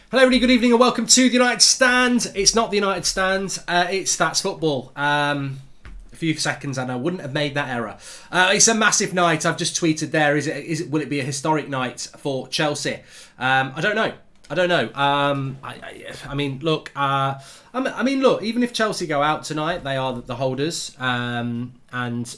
Hello, everybody. Good evening, and welcome to the United Stand. It's not the United Stand. It's That's Football. A few seconds, and I wouldn't have made that error. It's a massive night. I've just tweeted there. Will it be a historic night for Chelsea? I don't know. I mean, look. Even if Chelsea go out tonight, they are the holders, and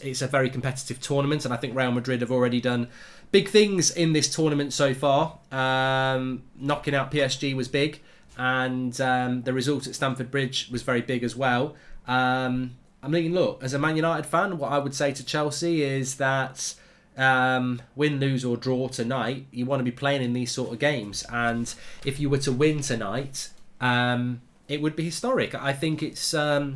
it's a very competitive tournament. And I think Real Madrid have already done big things in this tournament so far. Knocking out PSG was big, and the result at Stamford Bridge was very big as well. I mean, look, as a Man United fan, what I would say to Chelsea is that win, lose or draw tonight, you want to be playing in these sort of games. And if you were to win tonight, it would be historic. I think it's a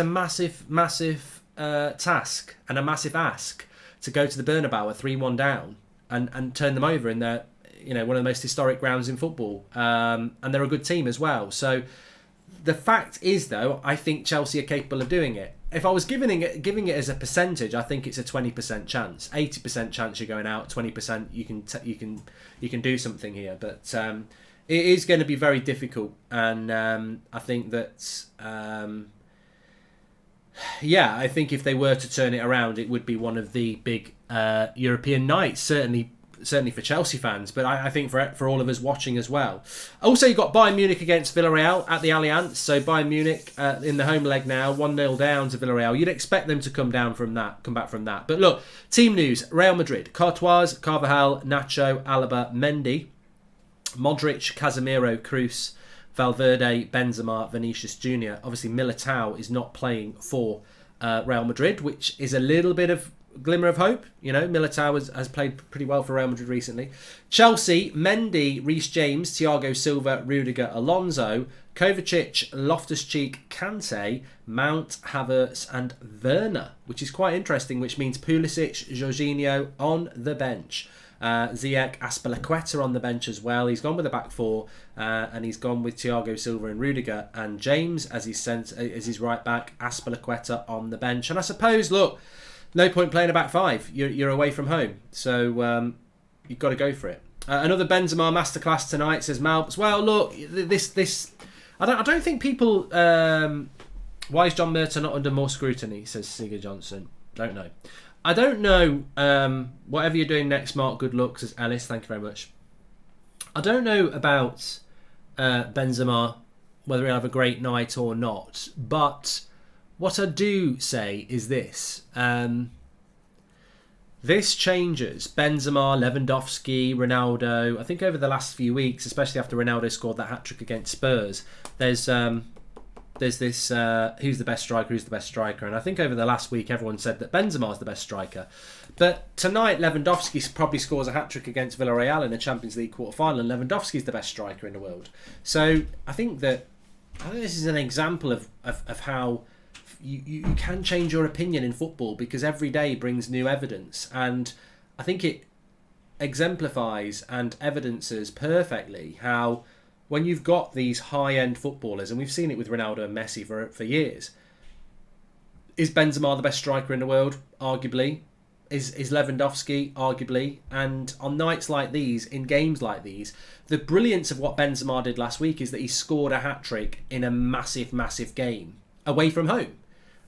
massive task and a massive ask to go to the Bernabeu 3-1 down and turn them over in their, one of the most historic grounds in football. And they're a good team as well. So the fact is, though, I think Chelsea are capable of doing it. If I was giving it as a percentage, I think it's a 20% chance. 80% chance you're going out. 20% you can do something here. But it is going to be very difficult, and I think that. I think if they were to turn it around, it would be one of the big European nights, certainly for Chelsea fans, but I think for all of us watching as well. Also, you've got Bayern Munich against Villarreal at the Allianz. So Bayern Munich in the home leg now, 1-0 down to Villarreal. You'd expect them to come back from that. But look, team news: Real Madrid, Courtois, Carvajal, Nacho, Alaba, Mendy, Modric, Casemiro, Kroos, Valverde, Benzema, Vinicius Jr. Obviously, Militao is not playing for Real Madrid, which is a little bit of glimmer of hope. Militao has played pretty well for Real Madrid recently. Chelsea, Mendy, Reece James, Thiago Silva, Rudiger, Alonso, Kovacic, Loftus-Cheek, Kante, Mount, Havertz and Werner, which is quite interesting, which means Pulisic, Jorginho on the bench. Ziyech, Azpilicueta on the bench as well. He's gone with a back four, and he's gone with Thiago Silva and Rudiger and James as his right back. Azpilicueta on the bench, and I suppose, look, no point playing a back five. You're away from home, so you've got to go for it. Another Benzema masterclass tonight, says Malps. Well, look, this I don't think people. Why is John Murta not under more scrutiny? Says Sigurd Johnson. Don't know. I don't know. Whatever you're doing next, Mark, good luck, says Ellis. Thank you very much. I don't know about Benzema, whether he'll have a great night or not. But what I do say is this. This changes Benzema, Lewandowski, Ronaldo. I think over the last few weeks, especially after Ronaldo scored that hat-trick against Spurs, there's this who's the best striker, and I think over the last week everyone said that Benzema's the best striker, but tonight Lewandowski probably scores a hat-trick against Villarreal in a Champions League quarter-final, and Lewandowski's the best striker in the world. So I think this is an example of how you can change your opinion in football, because every day brings new evidence, and I think it exemplifies and evidences perfectly how, when you've got these high-end footballers, and we've seen it with Ronaldo and Messi for years, is Benzema the best striker in the world? Arguably. Is Lewandowski? Arguably. And on nights like these, in games like these, the brilliance of what Benzema did last week is that he scored a hat-trick in a massive, massive game away from home,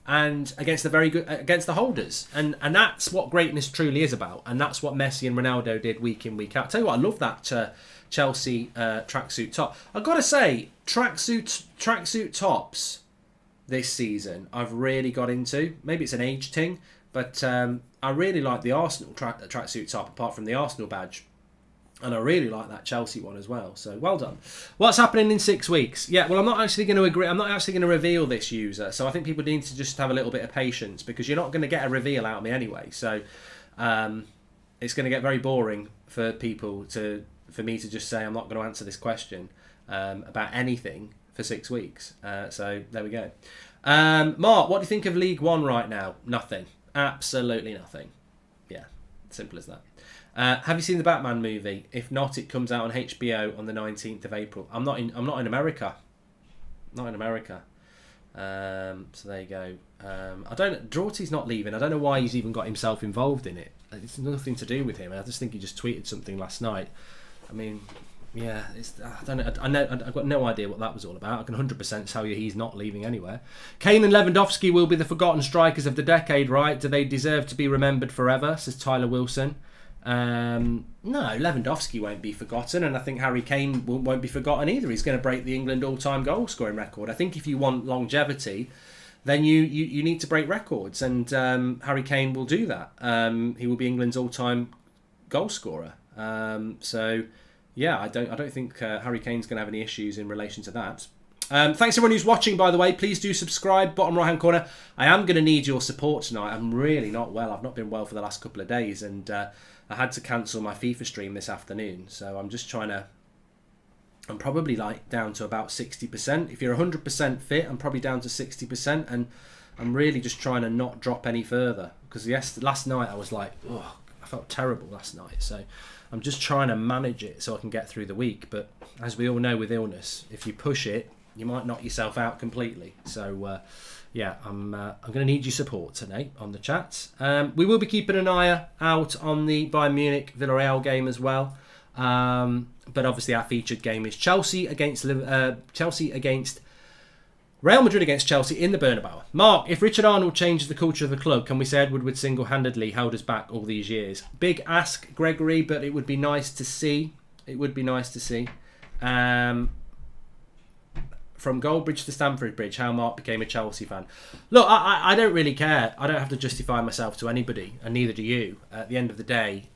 and against the holders, and that's what greatness truly is about, and that's what Messi and Ronaldo did week in, week out. Tell you what, I love that Chelsea tracksuit top. I've got to say, tracksuit tops this season I've really got into. Maybe it's an age thing, but I really like the Arsenal tracksuit top, apart from the Arsenal badge. And I really like that Chelsea one as well. So well done. What's happening in 6 weeks? Yeah, well, I'm not actually going to reveal this user. So I think people need to just have a little bit of patience, because you're not going to get a reveal out of me anyway. So it's going to get very boring for me to just say I'm not going to answer this question about anything for 6 weeks. So there we go. Mark, what do you think of League One right now? Nothing. Absolutely nothing. Yeah, simple as that. Have you seen the Batman movie? If not, it comes out on HBO on the 19th of April. I'm not in America. Not in America. So there you go. Drawty's not leaving. I don't know why he's even got himself involved in it. It's nothing to do with him. I just think he just tweeted something last night. I mean, Yeah, I don't know. I've got no idea what that was all about. I can 100% tell you he's not leaving anywhere. Kane and Lewandowski will be the forgotten strikers of the decade, right? Do they deserve to be remembered forever? Says Tyler Wilson. No, Lewandowski won't be forgotten, and I think Harry Kane won't be forgotten either. He's going to break the England all-time goal-scoring record. I think if you want longevity, then you need to break records, and Harry Kane will do that. He will be England's all-time goal-scorer. So. Yeah, I don't think Harry Kane's going to have any issues in relation to that. Thanks everyone who's watching, by the way. Please do subscribe, bottom right hand corner. I am going to need your support tonight. I'm really not well. I've not been well for the last couple of days, and I had to cancel my FIFA stream this afternoon. So I'm just trying to... I'm probably like down to about 60%. If you're 100% fit, I'm probably down to 60%, and I'm really just trying to not drop any further. Because last night I was like, oh, I felt terrible last night. So I'm just trying to manage it so I can get through the week. But as we all know with illness, if you push it, you might knock yourself out completely. So, yeah, I'm going to need your support today on the chats. We will be keeping an eye out on the Bayern Munich Villarreal game as well. But obviously our featured game is Chelsea against Real Madrid against Chelsea in the Bernabeu. Mark, if Richard Arnold changes the culture of the club, can we say Edward would single-handedly held us back all these years? Big ask, Gregory, but it would be nice to see. It would be nice to see. From Goldbridge to Stamford Bridge, how Mark became a Chelsea fan. Look, I don't really care. I don't have to justify myself to anybody, and neither do you. At the end of the day,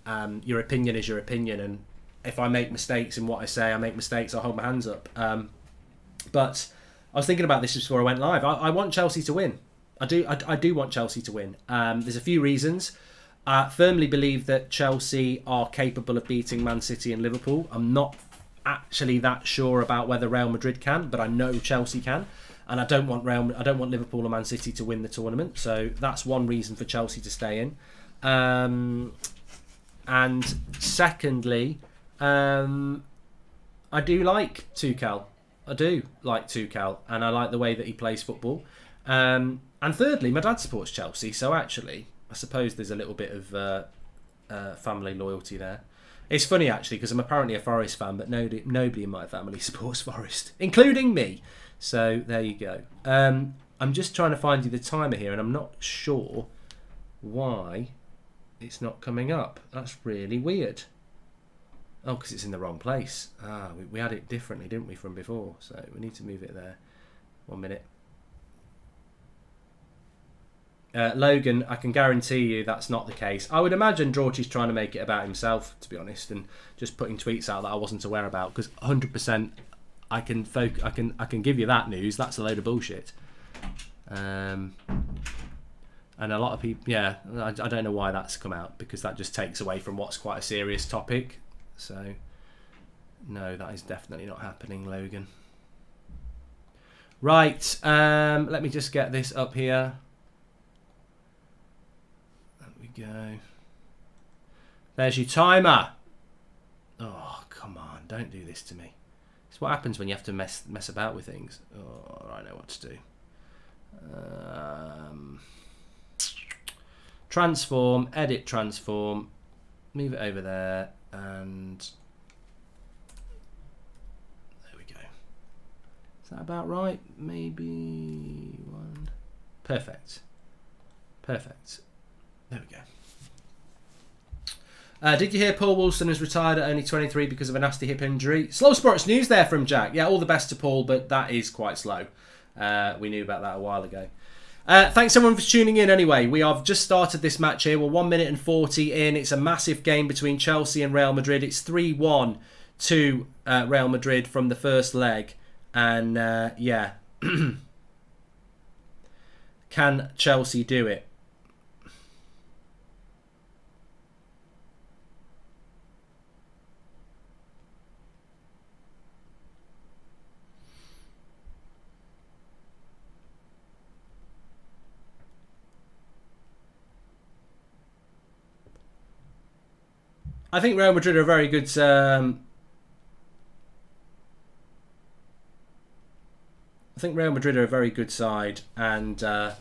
your opinion is your opinion, and if I make mistakes in what I say, I make mistakes, I'll hold my hands up. But I was thinking about this before I went live. I want Chelsea to win. I do want Chelsea to win. There's a few reasons. I firmly believe that Chelsea are capable of beating Man City and Liverpool. I'm not actually that sure about whether Real Madrid can, but I know Chelsea can. And I don't want Liverpool or Man City to win the tournament. So that's one reason for Chelsea to stay in. And secondly, I do like Tuchel. I do like Tuchel, and I like the way that he plays football. And thirdly, my dad supports Chelsea, so actually, I suppose there's a little bit of family loyalty there. It's funny, actually, because I'm apparently a Forest fan, but nobody in my family supports Forest, including me. So, there you go. I'm just trying to find you the timer here, and I'm not sure why it's not coming up. That's really weird. Oh, because it's in the wrong place. We had it differently, didn't we, from before? So we need to move it there. 1 minute. Logan, I can guarantee you that's not the case. I would imagine Drorty's trying to make it about himself, to be honest, and just putting tweets out that I wasn't aware about. Because 100%, I can give you that news. That's a load of bullshit. And a lot of people, yeah, I don't know why that's come out, because that just takes away from what's quite a serious topic. So, no, that is definitely not happening, Logan. Right, let me just get this up here. There we go. There's your timer. Oh, come on, don't do this to me. It's what happens when you have to mess about with things. Oh, I know what to do. Transform, edit transform, move it over there. And there we go. Is that about right? Maybe one. Perfect. There we go. Did you hear Paul Wilson has retired at only 23 because of a nasty hip injury? Slow sports news there from Jack. Yeah, all the best to Paul, but that is quite slow. We knew about that a while ago. Thanks everyone for tuning in anyway. We have just started this match here. We're 1 minute and 40 in. It's a massive game between Chelsea and Real Madrid. It's 3-1 to Real Madrid from the first leg. And yeah, can Chelsea do it? I think Real Madrid are a very good. I think Real Madrid are a very good side, and I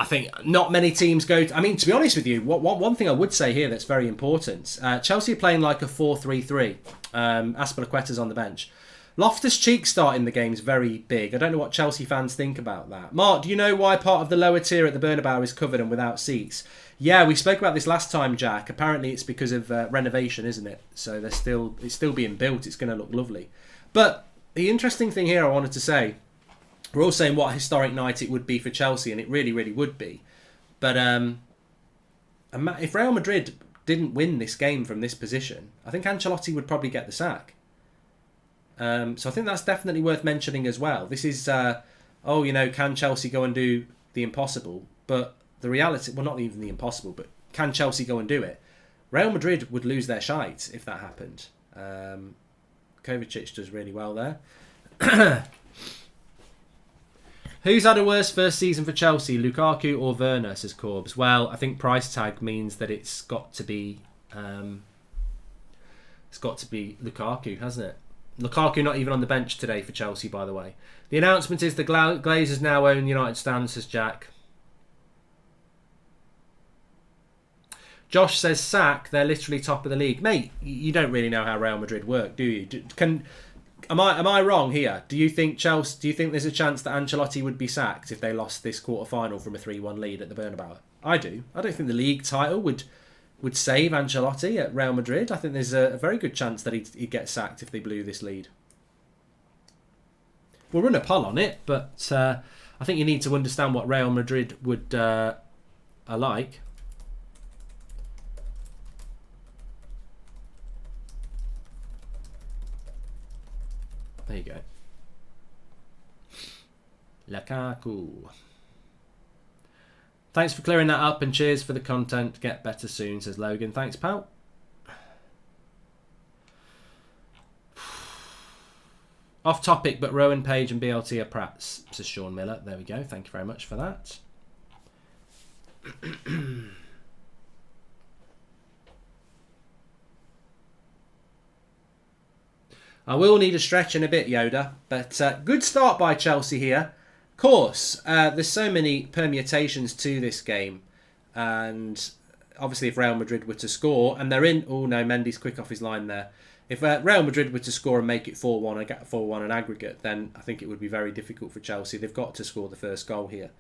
think not many teams go. I mean, to be honest with you, one thing I would say here that's very important: Chelsea are playing like a 4-3-3, Aspilicueta's on the bench. Loftus-Cheek starting the game's very big. I don't know what Chelsea fans think about that. Mark, do you know why part of the lower tier at the Bernabeu is covered and without seats? Yeah, we spoke about this last time, Jack. Apparently it's because of renovation, isn't it? So it's still being built. It's going to look lovely. But the interesting thing here I wanted to say, we're all saying what a historic night it would be for Chelsea, and it really, really would be. But if Real Madrid didn't win this game from this position, I think Ancelotti would probably get the sack. So I think that's definitely worth mentioning as well. This is, can Chelsea go and do the impossible? But the reality, well, not even the impossible, but can Chelsea go and do it? Real Madrid would lose their shite if that happened. Kovacic does really well there. Who's had a worse first season for Chelsea, Lukaku or Werner, says Corbs? Well, I think price tag means that it's got to be Lukaku, hasn't it? Lukaku not even on the bench today for Chelsea, by the way. The announcement is the Glazers now own United Stand, says Jack. Josh says sack, they're literally top of the league. Mate, you don't really know how Real Madrid work, do you? Am I wrong here? Do you think there's a chance that Ancelotti would be sacked if they lost this quarter-final from a 3-1 lead at the Bernabeu? I do. I don't think the league title would save Ancelotti at Real Madrid. I think there's a very good chance that he'd get sacked if they blew this lead. We'll run a poll on it, but I think you need to understand what Real Madrid would are like. There you go. Lukaku. Thanks for clearing that up and cheers for the content. Get better soon, says Logan. Thanks, pal. Off topic, but Rowan Page and BLT are prats, says Sean Miller. There we go. Thank you very much for that. I will need a stretch in a bit, Yoda. But good start by Chelsea here. Of course, there's so many permutations to this game. And obviously if Real Madrid were to score, and they're in... Oh no, Mendy's quick off his line there. If Real Madrid were to score and make it 4-1 an aggregate, then I think it would be very difficult for Chelsea. They've got to score the first goal here.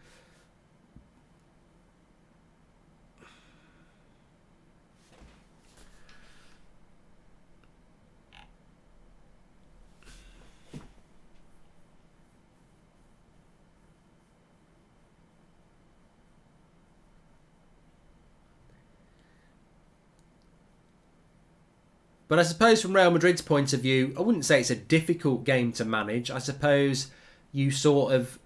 But I suppose from Real Madrid's point of view, I wouldn't say it's a difficult game to manage. I suppose you sort of,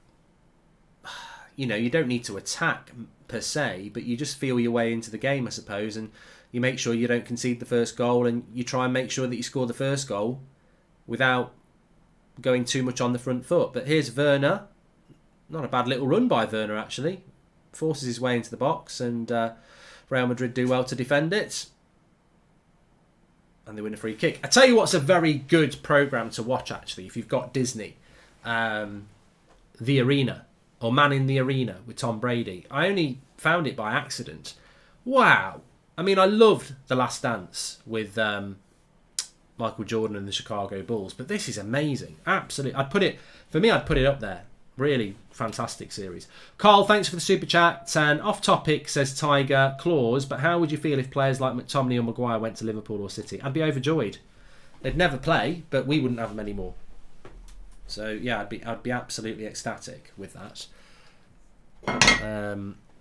you don't need to attack per se, but you just feel your way into the game, I suppose, and you make sure you don't concede the first goal, and you try and make sure that you score the first goal without going too much on the front foot. But here's Werner. Not a bad little run by Werner, actually. Forces his way into the box, and Real Madrid do well to defend it. And they win a free kick. I tell you what's a very good programme to watch, actually, if you've got Disney. The Arena, or Man in the Arena with Tom Brady. I only found it by accident. Wow. I mean, I loved The Last Dance with Michael Jordan and the Chicago Bulls, but this is amazing. Absolutely. I'd put it up there. Really fantastic series. Carl, thanks for the super chat. And off topic, says Tiger Claus, but how would you feel if players like McTominay or Maguire went to Liverpool or City? I'd be overjoyed. They'd never play, but we wouldn't have them anymore. So yeah, I'd be absolutely ecstatic with that.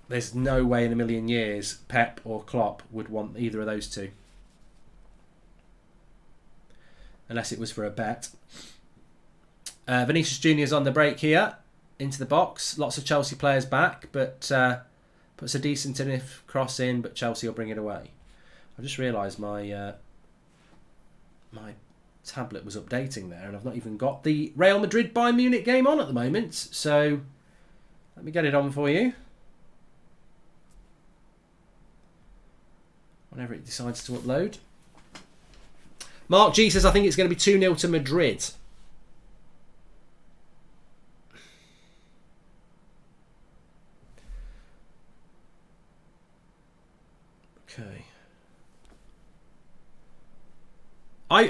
There's no way in a million years Pep or Klopp would want either of those two, unless it was for a bet. Vinicius Junior's on the break here. Into the box. Lots of Chelsea players back, but puts a decent enough cross in, but Chelsea will bring it away. I just realised my tablet was updating there, and I've not even got the Real Madrid Bayern Munich game on at the moment. So let me get it on for you. Whenever it decides to upload. Mark G says, I think it's going to be 2-0 to Madrid. Okay.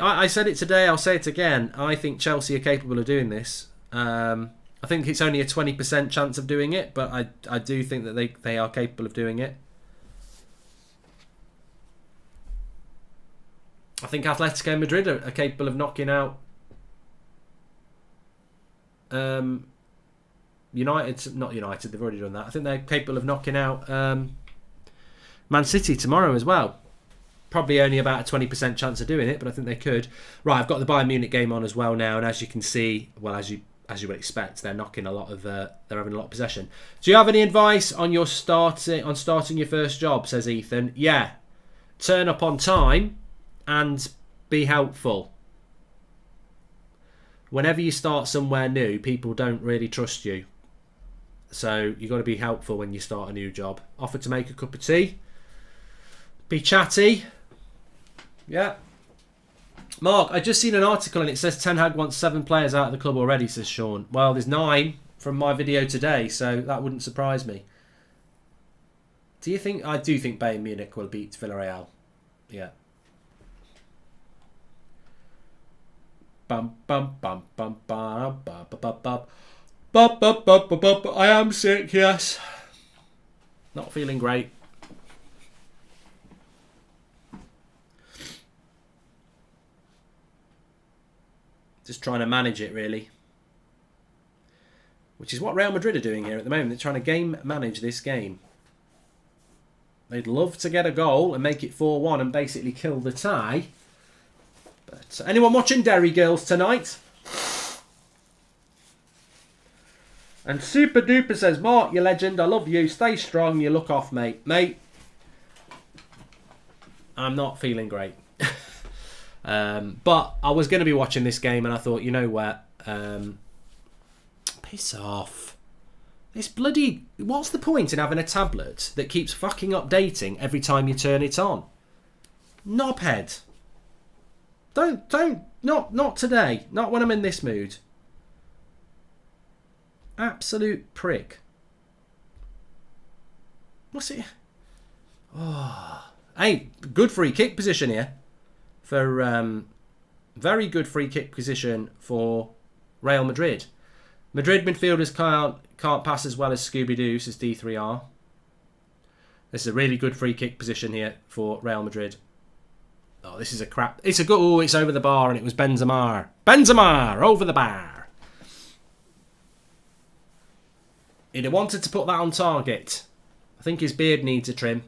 I said it today, I'll say it again. I think Chelsea are capable of doing this. I think it's only a 20% chance of doing it, but I do think that they are capable of doing it. I think Atletico Madrid are capable of knocking out United. Not United, they've already done that. I think they're capable of knocking out Man City tomorrow as well. Probably only about a 20% chance of doing it, but I think they could. Right, I've got the Bayern Munich game on as well now, and as you can see, well, as you would expect, they're knocking a lot of they're having a lot of possession. Do you have any advice on starting your first job? Says Ethan. Yeah, turn up on time and be helpful. Whenever you start somewhere new, people don't really trust you, so you've got to be helpful when you start a new job. Offer to make a cup of tea. Be chatty. Yeah. Mark, I just seen an article and it says Ten Hag wants 7 players out of the club already, says Sean. Well, there's 9 from my video today, so that wouldn't surprise me. Do you think... I do think Bayern Munich will beat Villarreal. Yeah. Bum bum bum bum bum bum bum bum bum bum bum bum. I am sick, yes. Not feeling great. Just trying to manage it, really. Which is what Real Madrid are doing here at the moment. They're trying to game manage this game. They'd love to get a goal and make it 4-1 and basically kill the tie. But anyone watching Derry Girls tonight? And Super Duper says, Mark, you legend. I love you. Stay strong. You look off, mate. Mate, I'm not feeling great. But I was going to be watching this game and I thought, you know what? Piss off. This bloody... What's the point in having a tablet that keeps fucking updating every time you turn it on? Knobhead. Not today. Not when I'm in this mood. Absolute prick. What's it? Oh. Hey, good free kick position here. For very good free kick position for Real Madrid. Madrid midfielders can't pass as well as Scooby-Doo, says D3R. This is a really good free kick position here for Real Madrid. Oh, this is a crap. It's a good. Oh, it's over the bar, and it was Benzema. Benzema over the bar. He'd have wanted to put that on target. I think his beard needs a trim.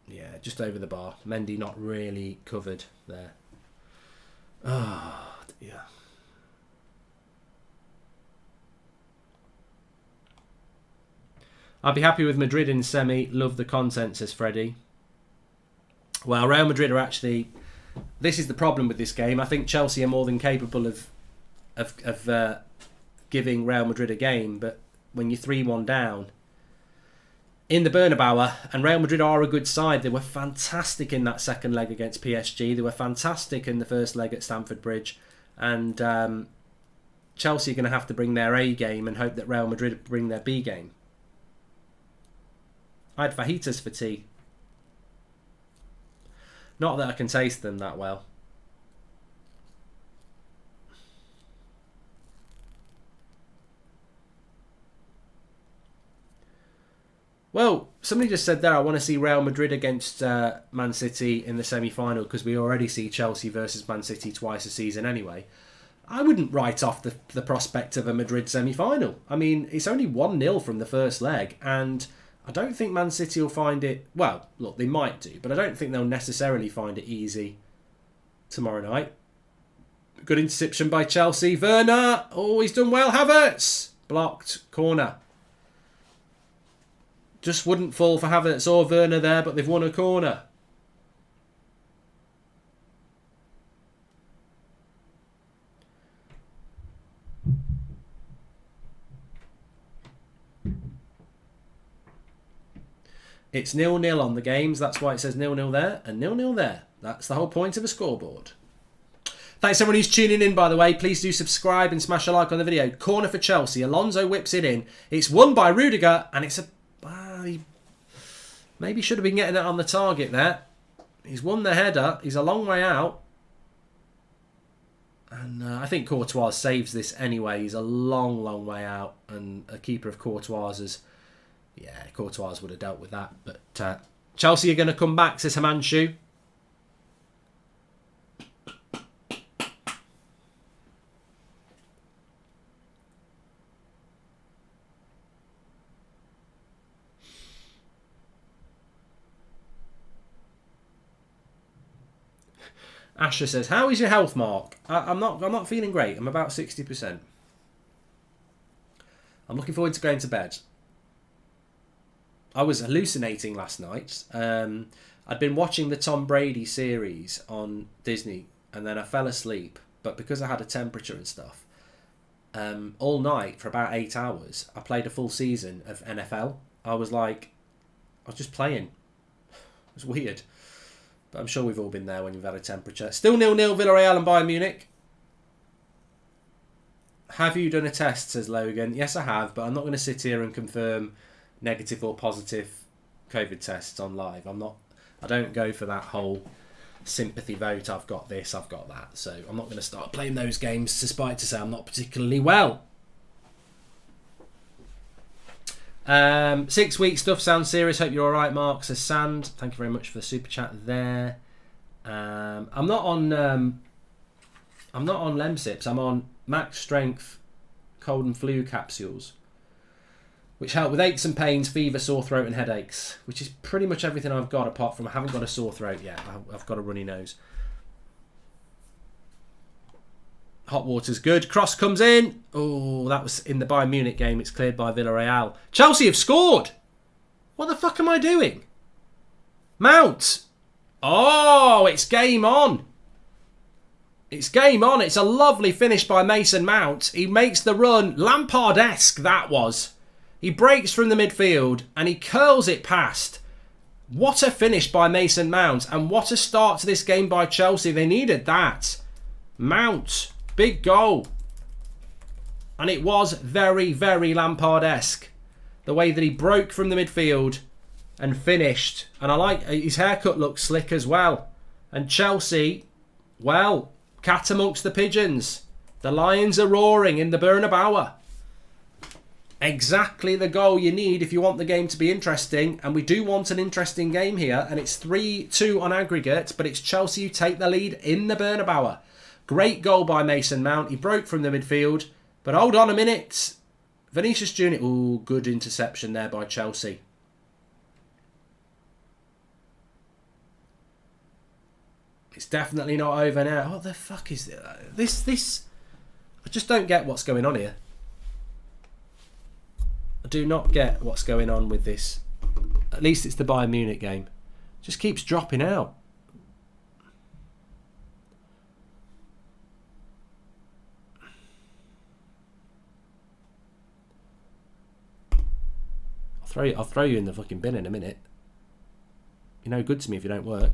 Yeah, just over the bar. Mendy not really covered there. Oh, yeah. I'd be happy with Madrid in semi. Love the content, says Freddie. Well, Real Madrid are actually... This is the problem with this game. I think Chelsea are more than capable of giving Real Madrid a game, but when you're 3-1 down in the Bernabeu, and Real Madrid are a good side. They were fantastic in that second leg against PSG. They were fantastic in the first leg at Stamford Bridge. And Chelsea are going to have to bring their A game and hope that Real Madrid bring their B game. I had fajitas for tea. Not that I can taste them that well. Well, somebody just said there, I want to see Real Madrid against Man City in the semi-final because we already see Chelsea versus Man City twice a season anyway. I wouldn't write off the prospect of a Madrid semi-final. I mean, it's only 1-0 from the first leg, and I don't think Man City will find it... Well, look, they might do, but I don't think they'll necessarily find it easy tomorrow night. Good interception by Chelsea. Werner! Oh, he's done well. Havertz! Blocked. Corner. Just wouldn't fall for Havertz or Werner there, but they've won a corner. It's 0-0 on the games. That's why it says 0-0 there and 0-0 there. That's the whole point of a scoreboard. Thanks everyone who's tuning in, by the way. Please do subscribe and smash a like on the video. Corner for Chelsea. Alonso whips it in. It's won by Rudiger, and it's a... he maybe should have been getting it on the target there. He's won the header. He's a long way out. And I think Courtois saves this anyway. He's a long, long way out. And a keeper of Courtois's, yeah, Courtois would have dealt with that. But Chelsea are going to come back, says Himanshu. Asher says, "How is your health, Mark? I'm not feeling great. I'm about 60%. I'm looking forward to going to bed. I was hallucinating last night. I'd been watching the Tom Brady series on Disney, and then I fell asleep. But because I had a temperature and stuff, all night for about 8 hours, I played a full season of NFL. I was just playing. It was weird." But I'm sure we've all been there when you've had a temperature. Still 0-0 Villareal and Bayern Munich. Have you done a test, says Logan. Yes, I have, but I'm not going to sit here and confirm negative or positive COVID tests on live. I don't go for that whole sympathy vote. I've got this, I've got that. So I'm not going to start playing those games despite to say I'm not particularly well. 6 week stuff sounds serious. Hope you're all right, Mark, says Sand. Thank you very much for the super chat there. I'm not on Lemsips. I'm on Max Strength cold and flu capsules, which help with aches and pains, fever, sore throat, and headaches. Which is pretty much everything I've got, apart from I haven't got a sore throat yet. I've got a runny nose. Hot water's good. Cross comes in. Oh, that was in the Bayern Munich game. It's cleared by Villareal. Chelsea have scored. What the fuck am I doing? Mount. Oh, it's game on. It's game on. It's a lovely finish by Mason Mount. He makes the run. Lampard-esque, that was. He breaks from the midfield and he curls it past. What a finish by Mason Mount. And what a start to this game by Chelsea. They needed that. Mount. Big goal. And it was very, very Lampard-esque. The way that he broke from the midfield and finished. And I like his haircut looks slick as well. And Chelsea, well, cat amongst the pigeons. The Lions are roaring in the Bernabeu. Exactly the goal you need if you want the game to be interesting. And we do want an interesting game here. And it's 3-2 on aggregate. But it's Chelsea who take the lead in the Bernabeu. Great goal by Mason Mount. He broke from the midfield. But hold on a minute. Vinicius Junior. Ooh, good interception there by Chelsea. It's definitely not over now. What the fuck is this? I just don't get what's going on here. I do not get what's going on with this. At least it's the Bayern Munich game. Just keeps dropping out. I'll throw you in the fucking bin in a minute. You're no good to me if you don't work.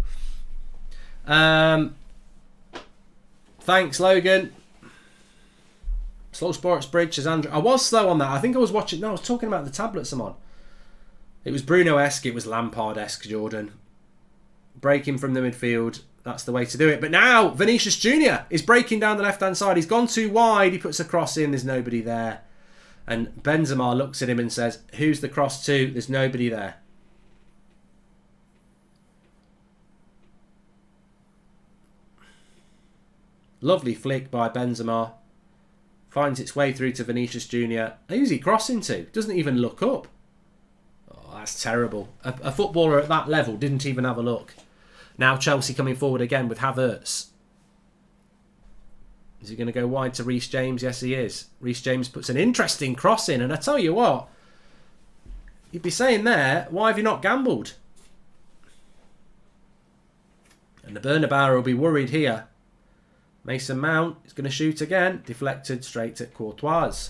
Thanks, Logan. Slow Sports Bridge, says Andrew. I was slow on that. I think I was watching. No, I was talking about the tablets I'm on. It was Bruno-esque. It was Lampard-esque, Jordan. Breaking from the midfield. That's the way to do it. But now, Vinicius Junior is breaking down the left-hand side. He's gone too wide. He puts a cross in. There's nobody there. And Benzema looks at him and says, who's the cross to? There's nobody there. Lovely flick by Benzema. Finds its way through to Vinicius Junior. Who's he crossing to? Doesn't even look up. Oh, that's terrible. A footballer at that level didn't even have a look. Now Chelsea coming forward again with Havertz. Is he going to go wide to Reece James? Yes, he is. Reece James puts an interesting cross in. And I tell you what, you'd be saying there, why have you not gambled? And the Bernabeu will be worried here. Mason Mount is going to shoot again. Deflected straight at Courtois.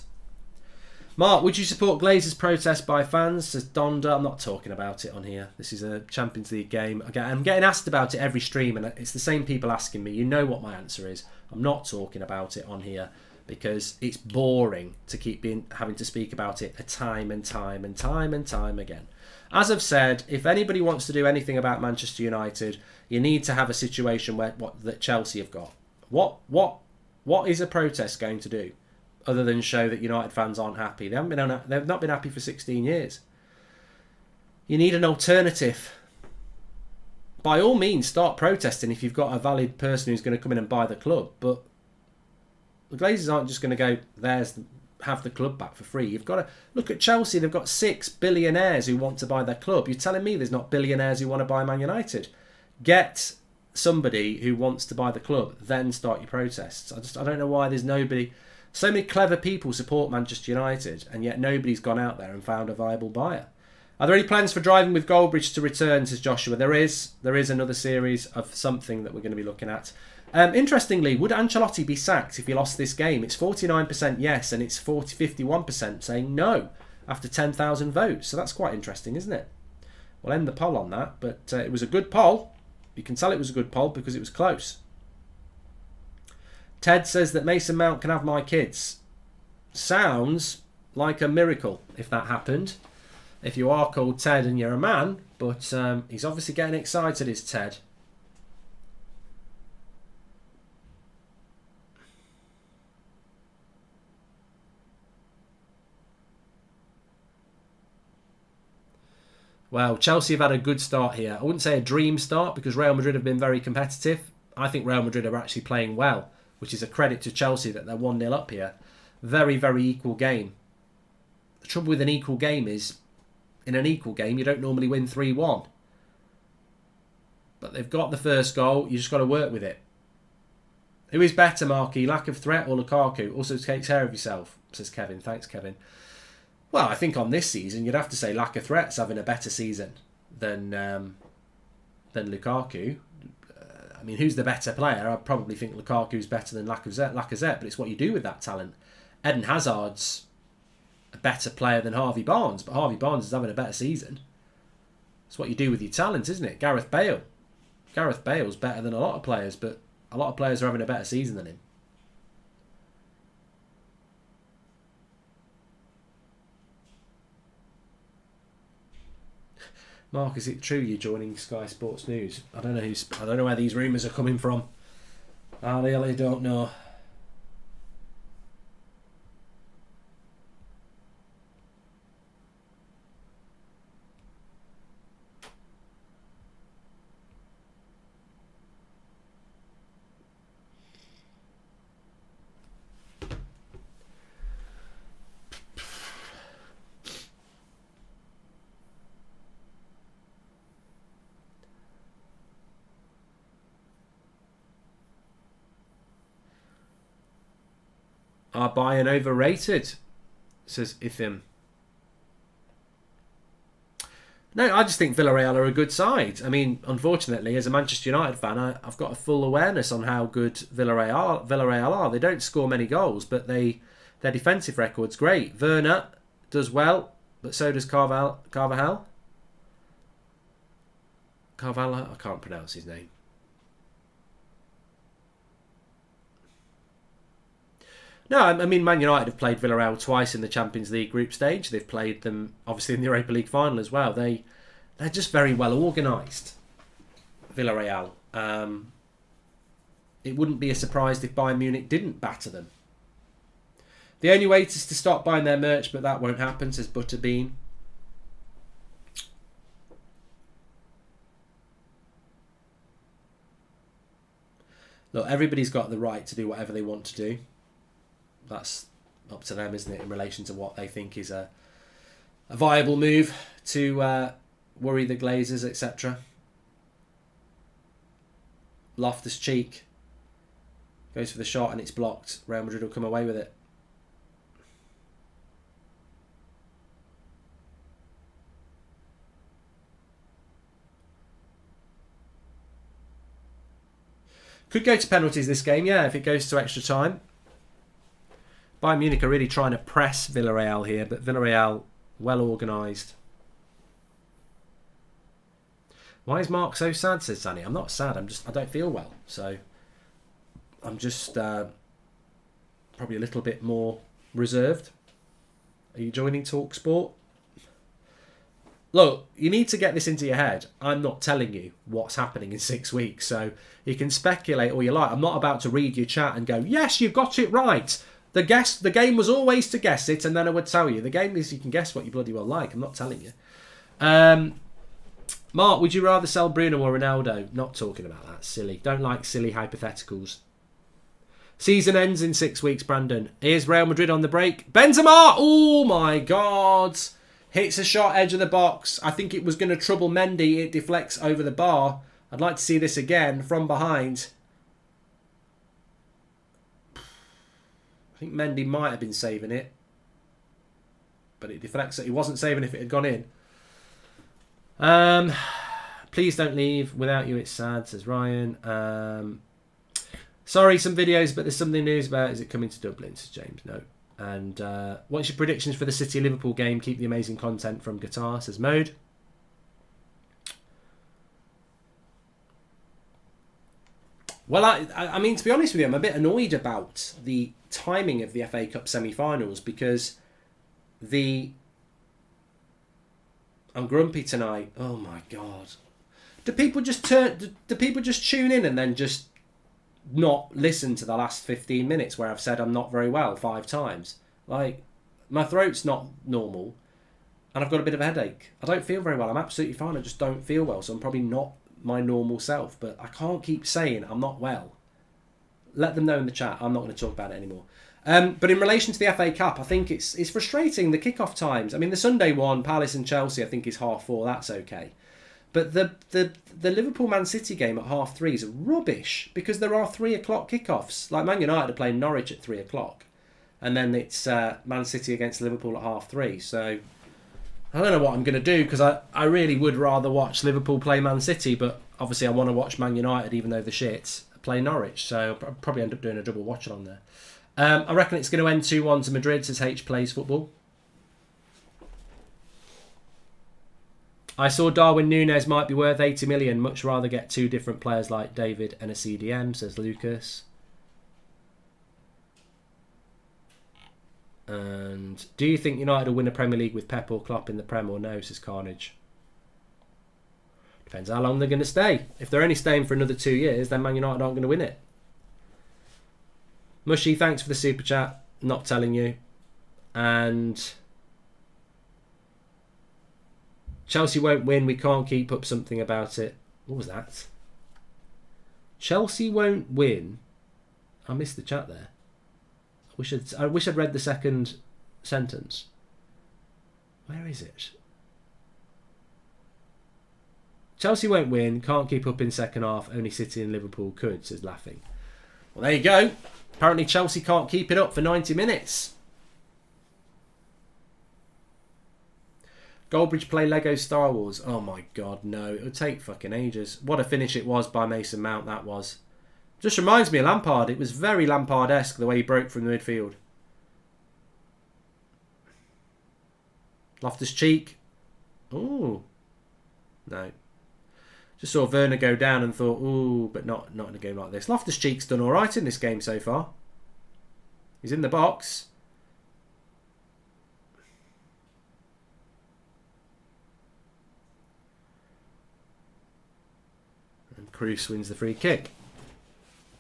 Mark, would you support Glazer's protest by fans? Says Donda. I'm not talking about it on here. This is a Champions League game. I'm getting asked about it every stream, and it's the same people asking me. You know what my answer is. I'm not talking about it on here because it's boring to keep having to speak about it time and time again. As I've said, if anybody wants to do anything about Manchester United, you need to have a situation where that Chelsea have got. What is a protest going to do, other than show that United fans aren't happy? They've not been happy for 16 years. You need an alternative. By all means, start protesting if you've got a valid person who's going to come in and buy the club. But the Glazers aren't just going to go, have the club back for free. You've got to look at Chelsea. They've got 6 billionaires who want to buy their club. You're telling me there's not billionaires who want to buy Man United? Get somebody who wants to buy the club, then start your protests. I don't know why there's nobody. So many clever people support Manchester United, and yet nobody's gone out there and found a viable buyer. Are there any plans for driving with Goldbridge to return, says Joshua? There is another series of something that we're going to be looking at. Interestingly, would Ancelotti be sacked if he lost this game? It's 49% yes, and it's 51% saying no after 10,000 votes. So that's quite interesting, isn't it? We'll end the poll on that, but it was a good poll. You can tell it was a good poll because it was close. Ted says that Mason Mount can have my kids. Sounds like a miracle if that happened. If you are called Ted and you're a man, but he's obviously getting excited, is Ted. Well, Chelsea have had a good start here. I wouldn't say a dream start because Real Madrid have been very competitive. I think Real Madrid are actually playing well, which is a credit to Chelsea that they're 1-0 up here. Very, very equal game. The trouble with an equal game is, in an equal game, you don't normally win 3-1. But they've got the first goal. You just got to work with it. Who is better, Marky? Lack of threat or Lukaku? Also take care of yourself, says Kevin. Thanks, Kevin. Well, I think on this season, you'd have to say lack of threat's having a better season than Lukaku. I mean, who's the better player? I probably think Lukaku's better than Lacazette, but it's what you do with that talent. Eden Hazard's a better player than Harvey Barnes, but Harvey Barnes is having a better season. It's what you do with your talent, isn't it? Gareth Bale's better than a lot of players, but a lot of players are having a better season than him. Mark, is it true you're joining Sky Sports News? I don't know where these rumours are coming from. I really don't know. Are Bayern overrated? Says Ifim. No, I just think Villarreal are a good side. I mean, unfortunately, as a Manchester United fan, I've got a full awareness on how good Villarreal are. They don't score many goals, but their defensive record's great. Werner does well, but so does Carvalhal. Carvalhal, I can't pronounce his name. No, I mean, Man United have played Villarreal twice in the Champions League group stage. They've played them, obviously, in the Europa League final as well. They're just very well organised, Villarreal. It wouldn't be a surprise if Bayern Munich didn't batter them. The only way is to stop buying their merch, but that won't happen, says Butterbean. Look, everybody's got the right to do whatever they want to do. That's up to them, isn't it, in relation to what they think is a viable move to worry the Glazers, etc. Loftus-Cheek goes for the shot and it's blocked. Real Madrid will come away with it. Could go to penalties this game, yeah, if it goes to extra time. Bayern Munich are really trying to press Villarreal here, but Villarreal well organised. Why is Mark so sad, says Sanny? I'm not sad, I don't feel well. So I'm just probably a little bit more reserved. Are you joining TalkSport? look, you need to get this into your head. I'm not telling you what's happening in 6 weeks, so you can speculate all you like. I'm not about to read your chat and go, yes, you've got it right. The game was always to guess it, and then I would tell you. The game is you can guess what you bloody well like. I'm not telling you. Mark, would you rather sell Bruno or Ronaldo? Not talking about that. Silly. Don't like silly hypotheticals. Season ends in 6 weeks, Brandon. Here's Real Madrid on the break. Benzema! Oh, my God. Hits a shot edge of the box. I think it was going to trouble Mendy. It deflects over the bar. I'd like to see this again from behind. I think Mendy might have been saving it. But it deflects it. He wasn't saving if it had gone in. Please don't leave. Without you, it's sad, says Ryan. Sorry, some videos, but there's something news about. Is it coming to Dublin, says James? No. And what's your predictions for the City-Liverpool game? Keep the amazing content from Guitar, says Mode. Well, I mean, to be honest with you, I'm a bit annoyed about the timing of the FA Cup semi-finals because I'm grumpy tonight. Oh my God. Do people just tune in and then just not listen to the last 15 minutes where I've said I'm not very well 5 times? Like, my throat's not normal and I've got a bit of a headache. I don't feel very well. I'm absolutely fine. I just don't feel well. So I'm probably not my normal self. But I can't keep saying I'm not well. Let them know in the chat. I'm not going to talk about it anymore. But in relation to the FA Cup, I think it's frustrating, the kickoff times. I mean, the Sunday one, Palace and Chelsea, I think is 4:30. That's okay. But the Liverpool-Man City game at 3:30 is rubbish because there are 3 o'clock kickoffs. Like Man United are playing Norwich at 3 o'clock. And then it's Man City against Liverpool at 3:30. So I don't know what I'm going to do because I really would rather watch Liverpool play Man City. But obviously I want to watch Man United, even though the shits, play Norwich. So I'll probably end up doing a double watch-along there. I reckon it's going to end 2-1 to Madrid, says H Plays Football. I saw Darwin Núñez might be worth 80 million. Much rather get 2 different players like David and a CDM, says Lucas. And do you think United will win a Premier League with Pep or Klopp in the Prem or no, says Carnage. Depends how long they're going to stay. If they're only staying for another 2 years, then Man United aren't going to win it. Mushy, thanks for the super chat. Not telling you. And Chelsea won't win. We can't keep up something about it. What was that? Chelsea won't win. I missed the chat there. I wish I'd read the second sentence. Where is it? Chelsea won't win. Can't keep up in second half. Only City and Liverpool could, says Laughing. Well, there you go. Apparently Chelsea can't keep it up for 90 minutes. Goldbridge play Lego Star Wars. Oh my God, no. It would take fucking ages. What a finish it was by Mason Mount, that was. Just reminds me of Lampard. It was very Lampard-esque, the way he broke from the midfield. Loftus-Cheek. Ooh. No. Just saw Werner go down and thought, ooh, but not in a game like this. Loftus-Cheek's done all right in this game so far. He's in the box. And Kroos wins the free kick.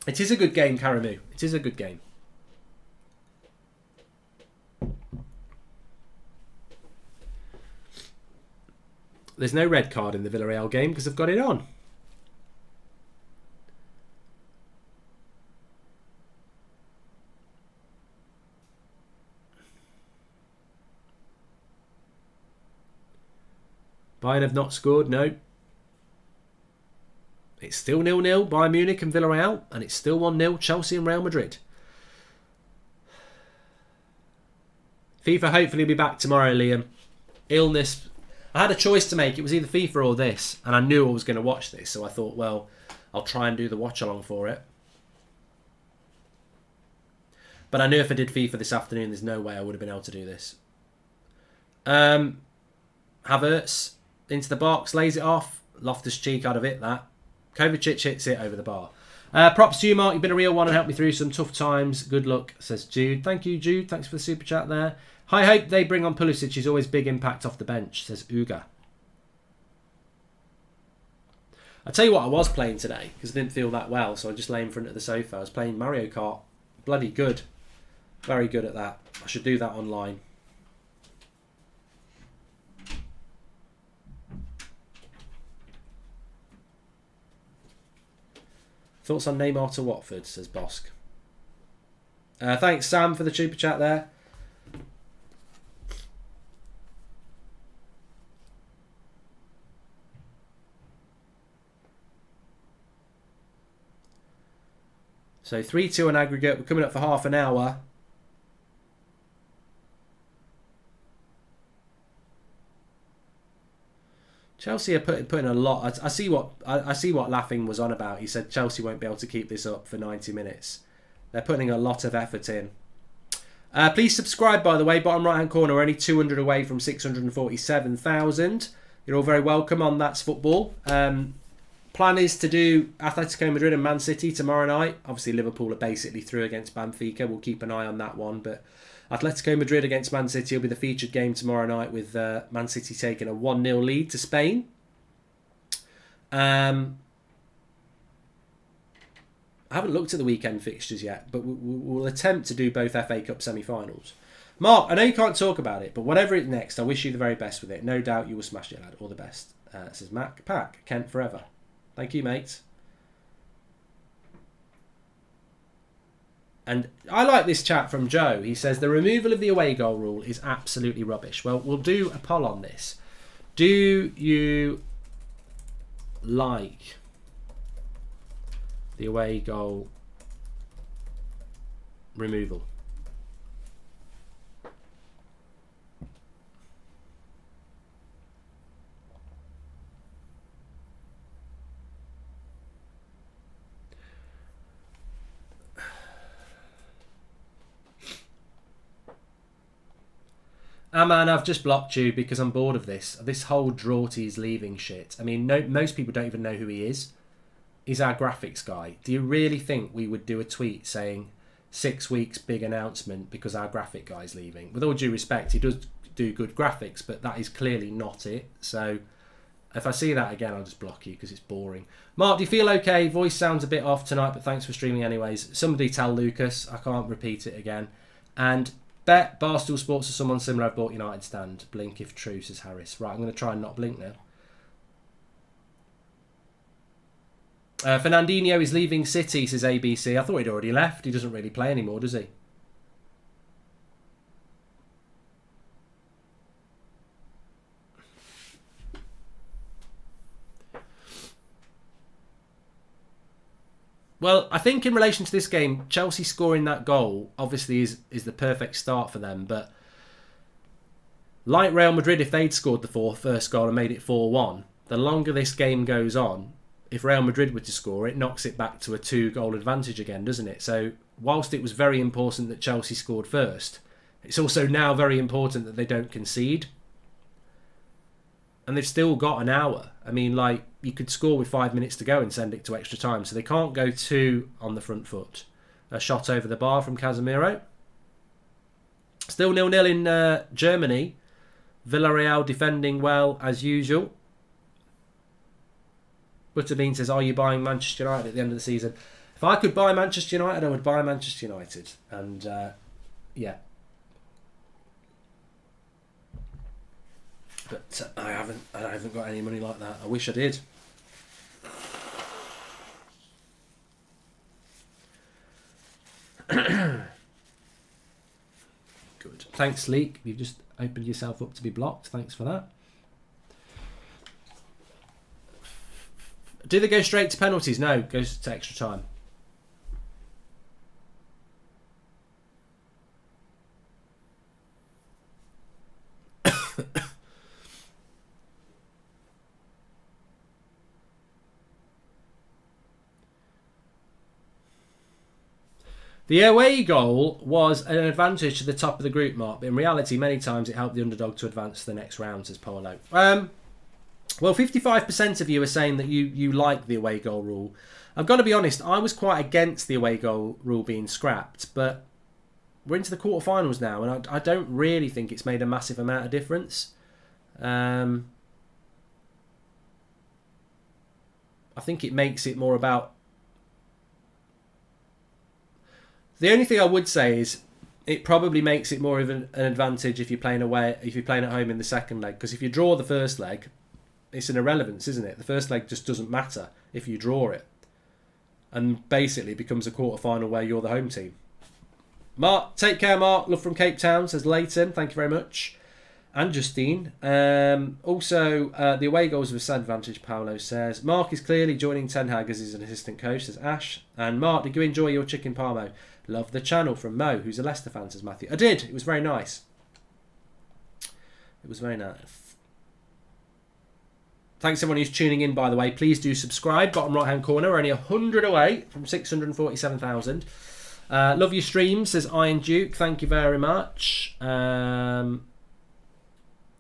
It is a good game, Karamu. It is a good game. There's no red card in the Villarreal game because I've got it on. Bayern have not scored, no. It's still 0-0, Bayern Munich and Villareal, and it's still 1-0, Chelsea and Real Madrid. FIFA hopefully will be back tomorrow, Liam. Illness. I had a choice to make. It was either FIFA or this, and I knew I was going to watch this, so I thought, well, I'll try and do the watch-along for it. But I knew if I did FIFA this afternoon, there's no way I would have been able to do this. Havertz into the box, lays it off. Loftus-Cheek out of it, that. Kovacic hits it over the bar. Props to you, Mark. You've been a real one and helped me through some tough times. Good luck, says Jude. Thank you, Jude. Thanks for the super chat there. I hope they bring on Pulisic. He's always big impact off the bench, says Uga. I tell you what I was playing today, because I didn't feel that well, so I just lay in front of the sofa. I was playing Mario Kart. Bloody good. Very good at that. I should do that online. Thoughts on Neymar to Watford, says Bosk. Thanks, Sam, for the super chat there. So 3-2 on aggregate. We're coming up for half an hour. Chelsea are putting a lot. I see what Laughing was on about. He said Chelsea won't be able to keep this up for 90 minutes. They're putting a lot of effort in. Please subscribe, by the way. Bottom right hand corner, we're only 200 away from 647,000. You're all very welcome on That's Football. Plan is to do Atletico Madrid and Man City tomorrow night. Obviously, Liverpool are basically through against Benfica. We'll keep an eye on that one. But Atletico Madrid against Man City will be the featured game tomorrow night, with Man City taking a 1-0 lead to Spain. I haven't looked at the weekend fixtures yet, but we'll attempt to do both FA Cup semi-finals. Mark, I know you can't talk about it, but whatever it's next, I wish you the very best with it. No doubt you will smash it, lad. All the best. Says Mac Pack, Kent forever. Thank you, mate. And I like this chat from Joe. He says, the removal of the away goal rule is absolutely rubbish. Well, we'll do a poll on this. Do you like the away goal removal? Man, I've just blocked you because I'm bored of this. This whole Drawty's leaving shit. I mean, most people don't even know who he is. He's our graphics guy. Do you really think we would do a tweet saying 6 weeks big announcement because our graphic guy's leaving? With all due respect, he does do good graphics, but that is clearly not it. So if I see that again, I'll just block you because it's boring. Mark, do you feel okay? Voice sounds a bit off tonight, but thanks for streaming anyways. Somebody tell Lucas. I can't repeat it again. And bet Barstool Sports or someone similar have bought United stand. Blink if true, says Harris. Right, I'm going to try and not blink now. Fernandinho is leaving City, says ABC. I thought he'd already left. He doesn't really play anymore, does he? Well, I think in relation to this game, Chelsea scoring that goal obviously is the perfect start for them. But like Real Madrid, if they'd scored the first goal and made it 4-1, the longer this game goes on, if Real Madrid were to score, it knocks it back to a 2-goal advantage again, doesn't it? So whilst it was very important that Chelsea scored first, it's also now very important that they don't concede. And they've still got an hour. I mean, like, you could score with 5 minutes to go and send it to extra time. So they can't go too on the front foot. A shot over the bar from Casemiro. Still 0-0 in Germany. Villarreal defending well as usual. Butterbean says, are you buying Manchester United at the end of the season? If I could buy Manchester United, I would buy Manchester United. And, yeah. But I haven't got any money like that. I wish I did. Good. Thanks, Leek. You've just opened yourself up to be blocked. Thanks for that. Do they go straight to penalties? No, it goes to extra time. The away goal was an advantage to the top of the group, Mark, but in reality, many times it helped the underdog to advance to the next round, says Polo. Well, 55% of you are saying that you like the away goal rule. I've got to be honest, I was quite against the away goal rule being scrapped, but we're into the quarterfinals now, and I don't really think it's made a massive amount of difference. I think it makes it more about... The only thing I would say is it probably makes it more of an advantage if you're playing away, if you're playing at home in the second leg. Because if you draw the first leg, it's an irrelevance, isn't it? The first leg just doesn't matter if you draw it. And basically becomes a quarter-final where you're the home team. Mark, take care, Mark. Love from Cape Town, says Leighton. Thank you very much. And Justine. Also, the away goals were a advantage, Paolo says. Mark is clearly joining Ten Hag as he's an assistant coach, says Ash. And Mark, did you enjoy your chicken parmo? Love the channel, from Mo, who's a Leicester fan, says Matthew. I did. It was very nice. It was very nice. Thanks everyone who's tuning in, by the way. Please do subscribe. Bottom right-hand corner. We're only 100 away from 647,000. Love your streams, says Iron Duke. Thank you very much.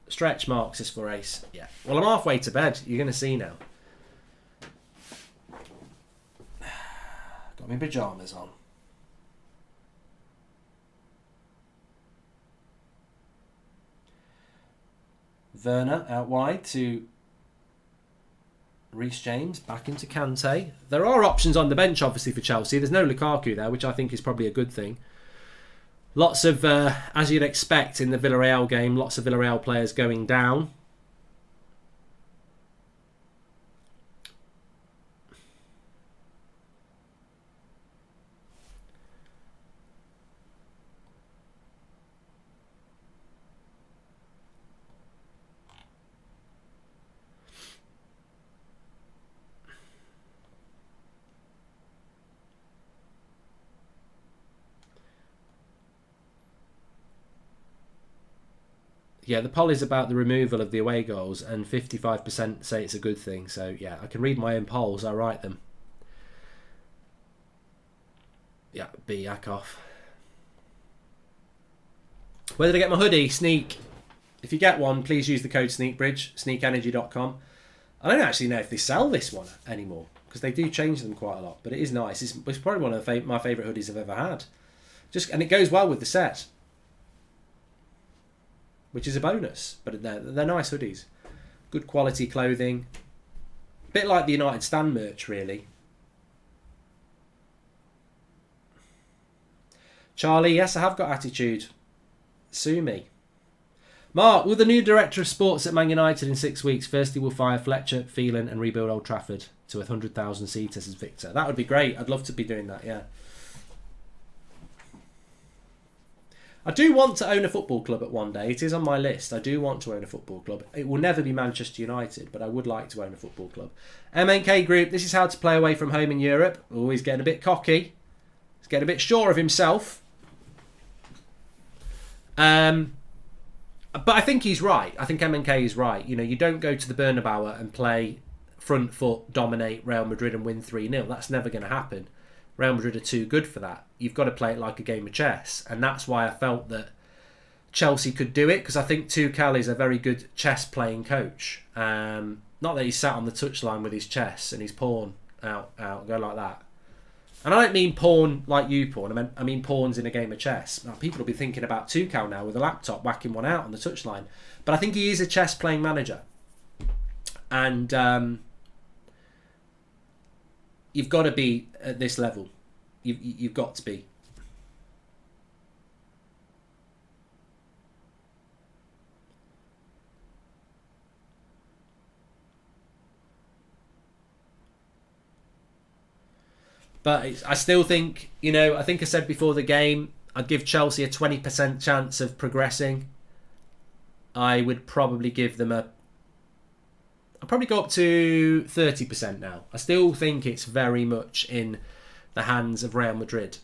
Stretch marks is for Ace. Yeah. Well, I'm halfway to bed. You're going to see now. Got my pyjamas on. Werner out wide to Reece James, back into Kante. There are options on the bench, obviously, for Chelsea. There's no Lukaku there, which I think is probably a good thing. Lots of, as you'd expect in the Villarreal game, lots of Villarreal players going down. Yeah, the poll is about the removal of the away goals, and 55% say it's a good thing. So, yeah, I can read my own polls. I write them. Yeah, B, yak off. Where did I get my hoodie? Sneak. If you get one, please use the code SneakBridge, sneakenergy.com. I don't actually know if they sell this one anymore, because they do change them quite a lot. But it is nice. It's probably one of my favourite hoodies I've ever had. And it goes well with the set, which is a bonus. But they're nice hoodies. Good quality clothing. A bit like the United Stand merch, really. Charlie, yes, I have got attitude. Sue me. Mark, will the new director of sports at Man United in 6 weeks, firstly will fire Fletcher, Phelan and rebuild Old Trafford to 100,000 seaters, as Victor? That would be great. I'd love to be doing that, yeah. I do want to own a football club at one day. It is on my list. I do want to own a football club. It will never be Manchester United, but I would like to own a football club. MNK Group, this is how to play away from home in Europe. Always getting a bit cocky. He's getting a bit sure of himself. But I think he's right. I think MNK is right. You know, you don't go to the Bernabeu and play front foot, dominate Real Madrid and win 3-0. That's never going to happen. Real Madrid are too good for that. You've got to play it like a game of chess. And that's why I felt that Chelsea could do it, because I think Tuchel is a very good chess-playing coach. Not that he's sat on the touchline with his chess and his pawn out, go like that. And I don't mean pawn like you pawn. I mean pawns in a game of chess. Now, people will be thinking about Tuchel now with a laptop whacking one out on the touchline. But I think he is a chess-playing manager. And you've got to be at this level. You've got to be. But I still think, you know, I think I said before the game, I'd give Chelsea a 20% chance of progressing. I would probably give them I'd probably go up to 30% now. I still think it's very much in the hands of Real Madrid.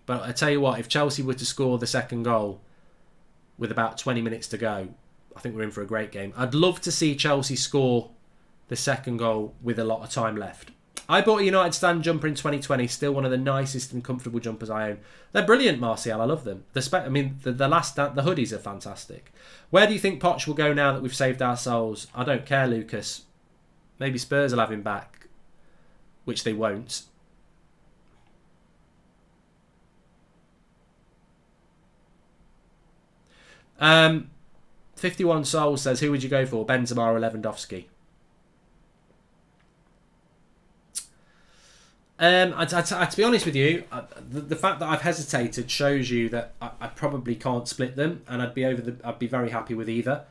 But I tell you what, if Chelsea were to score the second goal with about 20 minutes to go, I think we're in for a great game. I'd love to see Chelsea score the second goal with a lot of time left. I bought a United Stand jumper in 2020, still one of the nicest and comfortable jumpers I own. They're brilliant, Martial. I love them. The hoodies are fantastic. Where do you think Poch will go now that we've saved our souls? I don't care, Lucas. Maybe Spurs will have him back, which they won't. Um, 51 Souls says, who would you go for, Benzema or Lewandowski? To be honest with you, the fact that I've hesitated shows you that I probably can't split them, and I'd be very happy with either.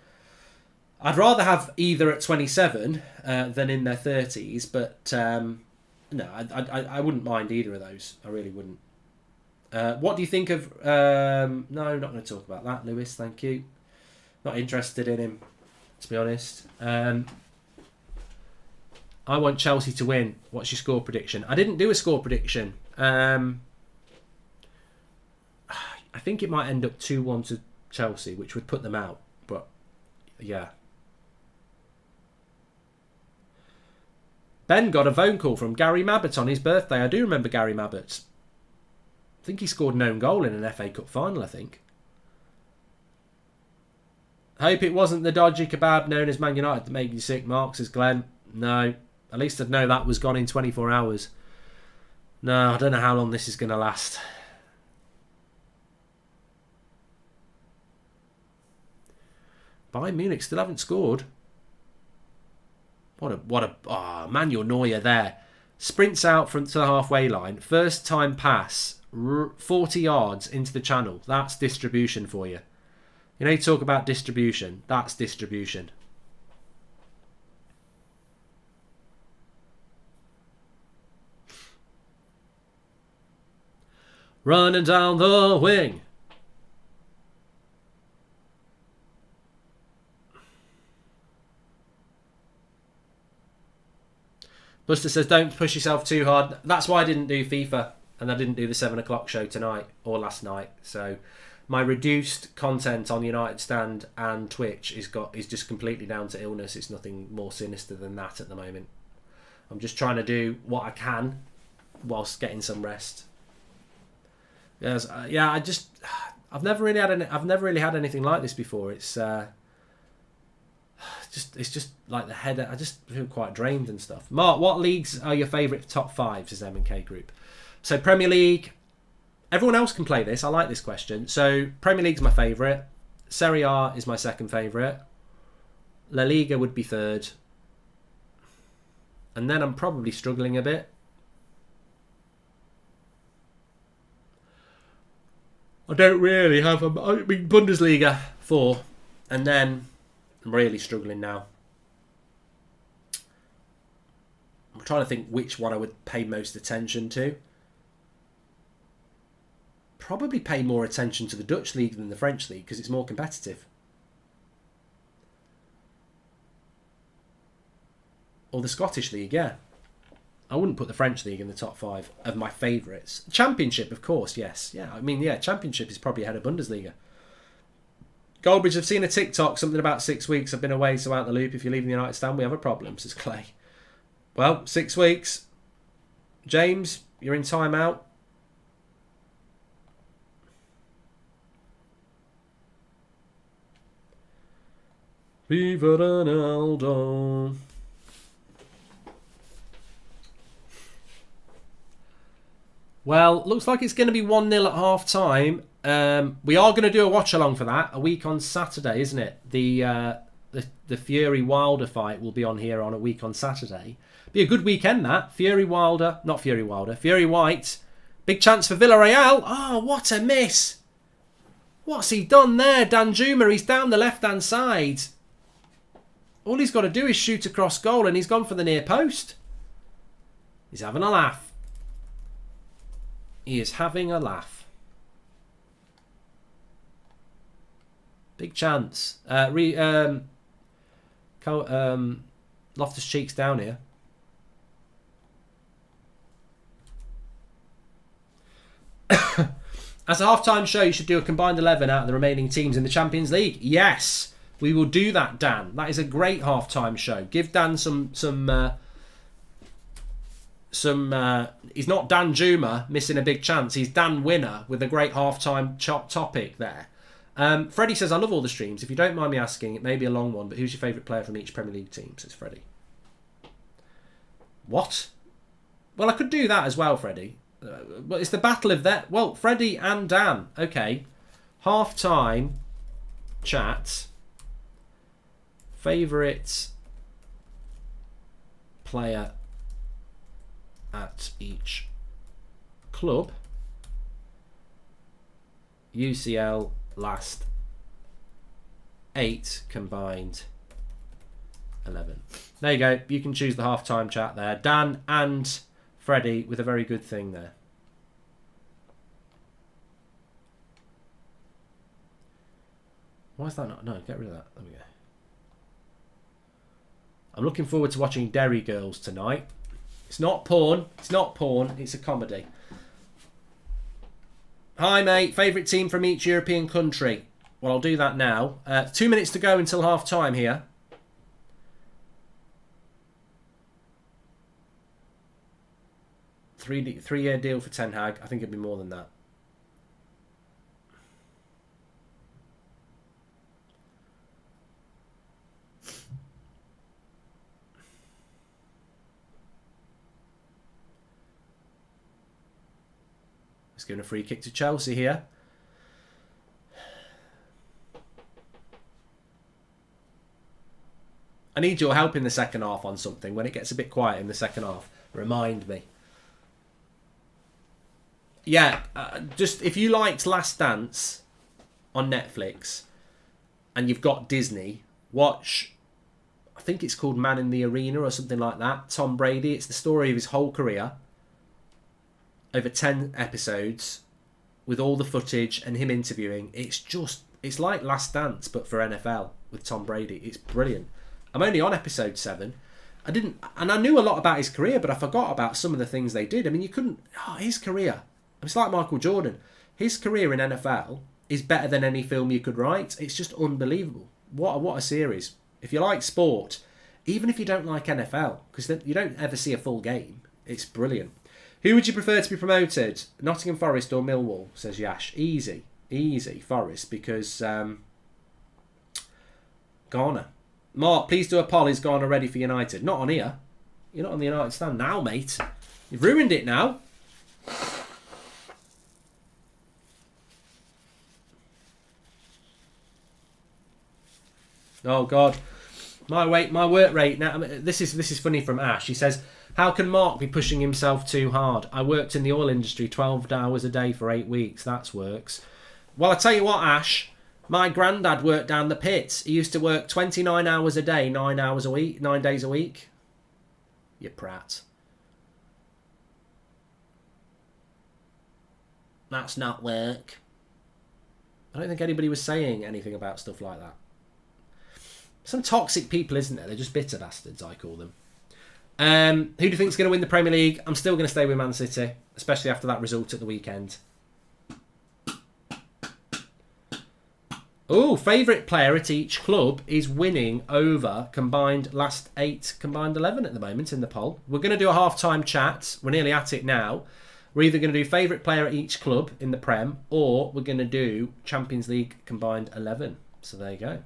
I'd rather have either at 27 than in their 30s, but no, I wouldn't mind either of those. I really wouldn't. What do you think of... no, not going to talk about that, Lewis, thank you. Not interested in him, to be honest. I want Chelsea to win. What's your score prediction? I didn't do a score prediction. I think it might end up 2-1 to Chelsea, which would put them out. But, yeah. Ben got a phone call from Gary Mabbott on his birthday. I do remember Gary Mabbott. I think he scored an own goal in an FA Cup final, I think. Hope it wasn't the dodgy kebab known as Man United that made you sick, Mark, says Glenn. No. At least I'd know that was gone in 24 hours. No, I don't know how long this is going to last. Bayern Munich still haven't scored. Manuel Neuer there. Sprints out from to the halfway line. First time pass. 40 yards into the channel. That's distribution for you. You know, you talk about distribution. That's distribution. Running down the wing. Buster says, don't push yourself too hard. That's why I didn't do FIFA and I didn't do the 7 o'clock show tonight or last night. So my reduced content on United Stand and Twitch is just completely down to illness. It's nothing more sinister than that at the moment. I'm just trying to do what I can whilst getting some rest. Yes, yeah. I've never really had anything like this before. It's just like the head. I just feel quite drained and stuff. Mark, what leagues are your favourite top 5? Says M&K Group. So Premier League. Everyone else can play this. I like this question. So Premier League's my favourite. Serie A is my second favourite. La Liga would be third. And then I'm probably struggling a bit. I don't really have Bundesliga 4, and then I'm really struggling now. I'm trying to think which one I would pay most attention to. Probably pay more attention to the Dutch league than the French league because it's more competitive. Or the Scottish league, yeah. I wouldn't put the French league in the top 5 of my favourites. Championship, of course, yes. Yeah, I mean, yeah, Championship is probably ahead of Bundesliga. Goldbridge, I've seen a TikTok, something about 6 weeks. I've been away, so out the loop. If you're leaving the United Stand, we have a problem, says Clay. Well, 6 weeks. James, you're in timeout. Viva Ronaldo. Well, looks like it's going to be 1-0 at half time. We are going to do a watch along for that a week on Saturday, isn't it? The Fury Wilder fight will be on here on a week on Saturday. Be a good weekend that. Fury White. Big chance for Villareal. Oh, what a miss! What's he done there? Danjuma, he's down the left hand side. All he's got to do is shoot across goal, and he's gone for the near post. He's having a laugh. He is having a laugh. Big chance. Loftus-Cheek's down here. As a half-time show, you should do a combined 11 out of the remaining teams in the Champions League. Yes, we will do that, Dan. That is a great half-time show. Give Dan some he's not Dan Juma missing a big chance. He's Dan Winner with a great half-time topic there. Freddie says, I love all the streams. If you don't mind me asking, it may be a long one, but who's your favourite player from each Premier League team? Says Freddie. What? Well, I could do that as well, Freddie. But it's the battle of that. Well, Freddie and Dan. Okay. Half-time chat. Favourite player at at each club. UCL last 8 combined 11. There you go. You can choose the half-time chat there. Dan and Freddie with a very good thing there. Why is that not? No, get rid of that. There we go. I'm looking forward to watching Derry Girls tonight. It's not porn. It's not porn. It's a comedy. Hi, mate. Favourite team from each European country? Well, I'll do that now. 2 minutes to go until half-time here. Three-year deal for Ten Hag. I think it'd be more than that. He's giving a free kick to Chelsea here. I need your help in the second half on something. When it gets a bit quiet in the second half, remind me. Yeah, just if you liked Last Dance on Netflix and you've got Disney, watch, I think it's called Man in the Arena or something like that. Tom Brady. It's the story of his whole career over 10 episodes with all the footage and him interviewing. It's like Last Dance but for NFL with Tom Brady. It's brilliant. I'm only on episode 7. I knew a lot about his career, but I forgot about some of the things they did. I mean, his career, it's like Michael Jordan. His career in NFL is better than any film you could write. It's just unbelievable. What a series. If you like sport, even if you don't like NFL, because you don't ever see a full game, it's brilliant. Who would you prefer to be promoted? Nottingham Forest or Millwall, says Yash. Easy, Forest, because Garner. Mark, please do a poll. Is Garner ready for United? Not on here. You're not on the United stand now, mate. You've ruined it now. Oh, God. My work rate now. I mean, this is funny from Ash. He says, how can Mark be pushing himself too hard? I worked in the oil industry 12 hours a day for 8 weeks. That works. Well, I tell you what, Ash. My granddad worked down the pits. He used to work 29 hours a day, 9 days a week. You prat. That's not work. I don't think anybody was saying anything about stuff like that. Some toxic people, isn't there? They're just bitter bastards, I call them. Who do you think is going to win the Premier League? I'm still going to stay with Man City, especially after that result at the weekend. Oh, favourite player at each club is winning over combined last 8, combined 11 at the moment in the poll. We're going to do a half-time chat. We're nearly at it now. We're either going to do favourite player at each club in the Prem, or we're going to do Champions League combined 11. So there you go.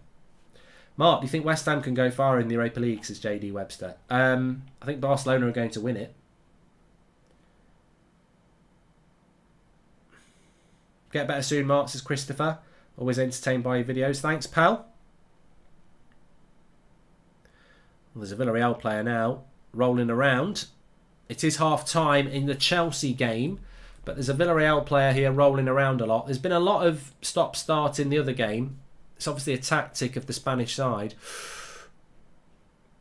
Mark, do you think West Ham can go far in the Europa League, says JD Webster? I think Barcelona are going to win it. Get better soon, Mark, says Christopher. Always entertained by your videos. Thanks, pal. Well, there's a Villarreal player now rolling around. It is half-time in the Chelsea game, but there's a Villarreal player here rolling around a lot. There's been a lot of stop-start in the other game. It's obviously a tactic of the Spanish side.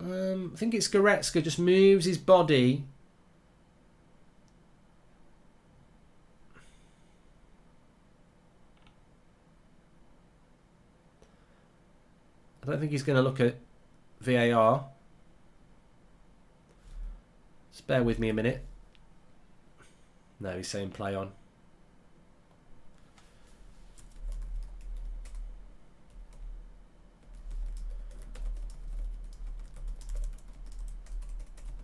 I think it's Goretzka just moves his body. I don't think he's going to look at VAR. Just bear with me a minute. No, he's saying play on.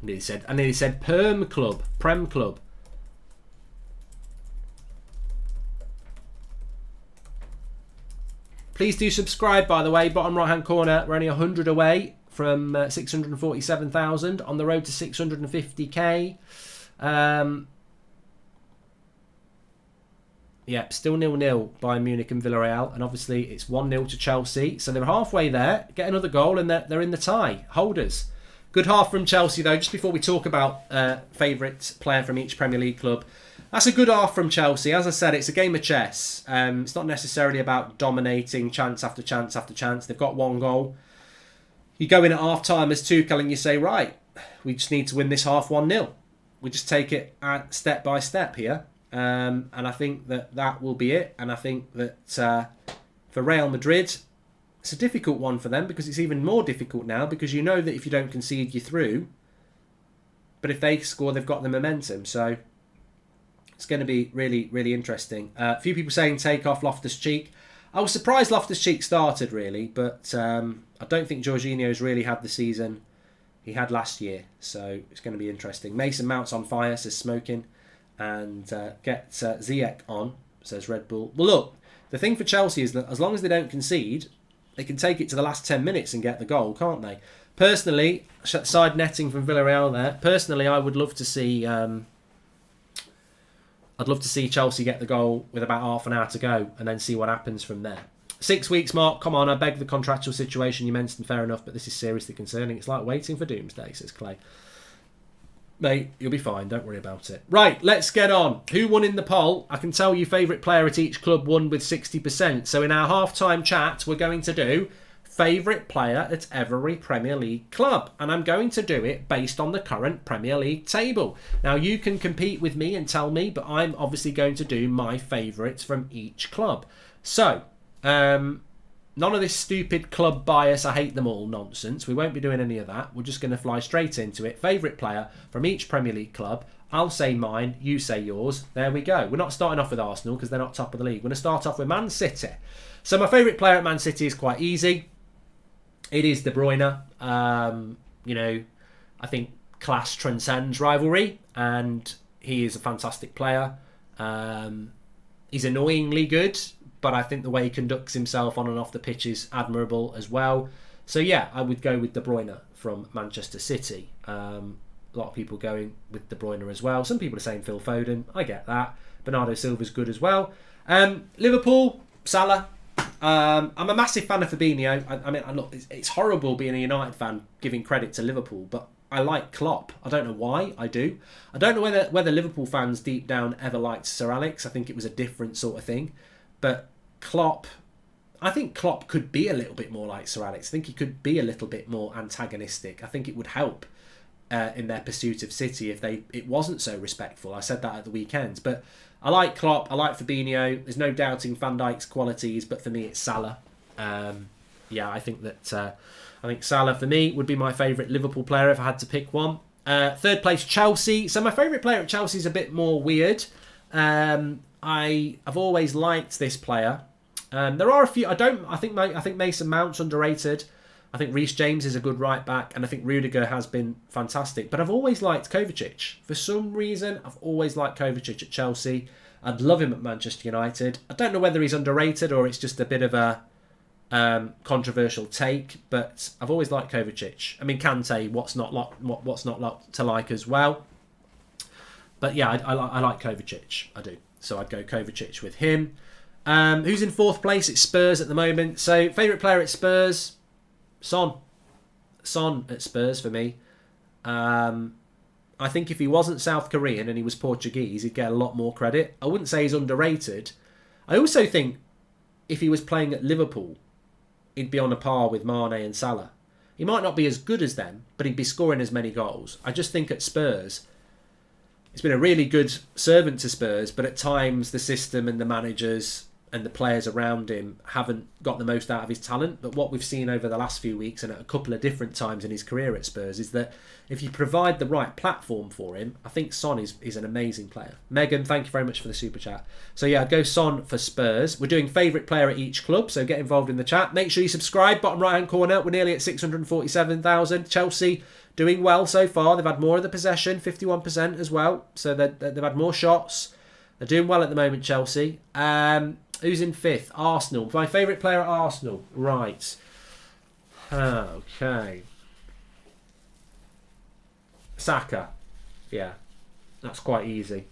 I nearly said Prem Club. Please do subscribe, by the way. Bottom right-hand corner, we're only 100 away from 647,000 on the road to 650k. Yep, still 0-0 Bayern Munich and Villarreal, and obviously it's 1-0 to Chelsea. So they're halfway there. Get another goal, and they're in the tie. Holders. Good half from Chelsea, though. Just before we talk about favourite player from each Premier League club, that's a good half from Chelsea. As I said, it's a game of chess. It's not necessarily about dominating chance after chance after chance. They've got one goal. You go in at half-time as Tuchel and you say, right, we just need to win this half 1-0. We just take it step by step here. And I think that will be it. And I think that for Real Madrid, it's a difficult one for them because it's even more difficult now because you know that if you don't concede, you're through. But if they score, they've got the momentum. So it's going to be really, really interesting. A few people saying take off Loftus-Cheek. I was surprised Loftus-Cheek started, really. But I don't think Jorginho's really had the season he had last year. So it's going to be interesting. Mason Mount's on fire, says Smoking. And get Ziyech on, says Red Bull. Well, look, the thing for Chelsea is that as long as they don't concede, they can take it to the last 10 minutes and get the goal, can't they? Personally, side netting from Villareal there. Personally, I would love to see. I'd love to see Chelsea get the goal with about half an hour to go, and then see what happens from there. 6 weeks, Mark. Come on, I beg the contractual situation you mentioned. Fair enough, but this is seriously concerning. It's like waiting for doomsday, says Clay. Mate, you'll be fine. Don't worry about it. Right, let's get on. Who won in the poll? I can tell you favourite player at each club won with 60%. So in our half-time chat, we're going to do favourite player at every Premier League club. And I'm going to do it based on the current Premier League table. Now, you can compete with me and tell me, but I'm obviously going to do my favourites from each club. So, none of this stupid club bias, I hate them all nonsense. We won't be doing any of that. We're just going to fly straight into it. Favourite player from each Premier League club. I'll say mine, you say yours. There we go. We're not starting off with Arsenal because they're not top of the league. We're going to start off with Man City. So my favourite player at Man City is quite easy. It is De Bruyne. I think class transcends rivalry and he is a fantastic player. He's annoyingly good, but I think the way he conducts himself on and off the pitch is admirable as well. So yeah, I would go with De Bruyne from Manchester City. A lot of people going with De Bruyne as well. Some people are saying Phil Foden. I get that. Bernardo Silva's good as well. Liverpool, Salah. I'm a massive fan of Fabinho. I mean, look, it's horrible being a United fan giving credit to Liverpool, but I like Klopp. I don't know why. I do. I don't know whether Liverpool fans deep down ever liked Sir Alex. I think it was a different sort of thing. But Klopp, I think Klopp could be a little bit more like Sir Alex. I think he could be a little bit more antagonistic. I think it would help in their pursuit of City if it wasn't so respectful. I said that at the weekend. But I like Klopp. I like Fabinho. There's no doubting Van Dijk's qualities, but for me it's Salah. I think that I think Salah for me would be my favourite Liverpool player if I had to pick one. Third place Chelsea. So my favourite player at Chelsea is a bit more weird. I've always liked this player. There are a few. I think Mason Mount's underrated. I think Reece James is a good right back, and I think Rudiger has been fantastic. But I've always liked Kovacic. For some reason, I've always liked Kovacic at Chelsea. I'd love him at Manchester United. I don't know whether he's underrated or it's just a bit of a controversial take, but I've always liked Kovacic. I mean, Kante, what's not to like as well. But yeah, I like Kovacic. I do. So I'd go Kovacic with him. Who's in fourth place? It's Spurs at the moment. So favourite player at Spurs, Son. Son at Spurs for me. I think if he wasn't South Korean and he was Portuguese, he'd get a lot more credit. I wouldn't say he's underrated. I also think if he was playing at Liverpool, he'd be on a par with Mane and Salah. He might not be as good as them, but he'd be scoring as many goals. I just think at Spurs, he's been a really good servant to Spurs, but at times the system and the managers and the players around him haven't got the most out of his talent. But what we've seen over the last few weeks and at a couple of different times in his career at Spurs is that if you provide the right platform for him, I think Son is an amazing player. Megan, thank you very much for the super chat. So yeah, I'd go Son for Spurs. We're doing favourite player at each club, so get involved in the chat. Make sure you subscribe, bottom right hand corner. We're nearly at 647,000. Chelsea doing well so far. They've had more of the possession, 51% as well. So they've had more shots. They're doing well at the moment, Chelsea. Who's in fifth? Arsenal. My favourite player at Arsenal. Right. Okay. Saka. Yeah. That's quite easy.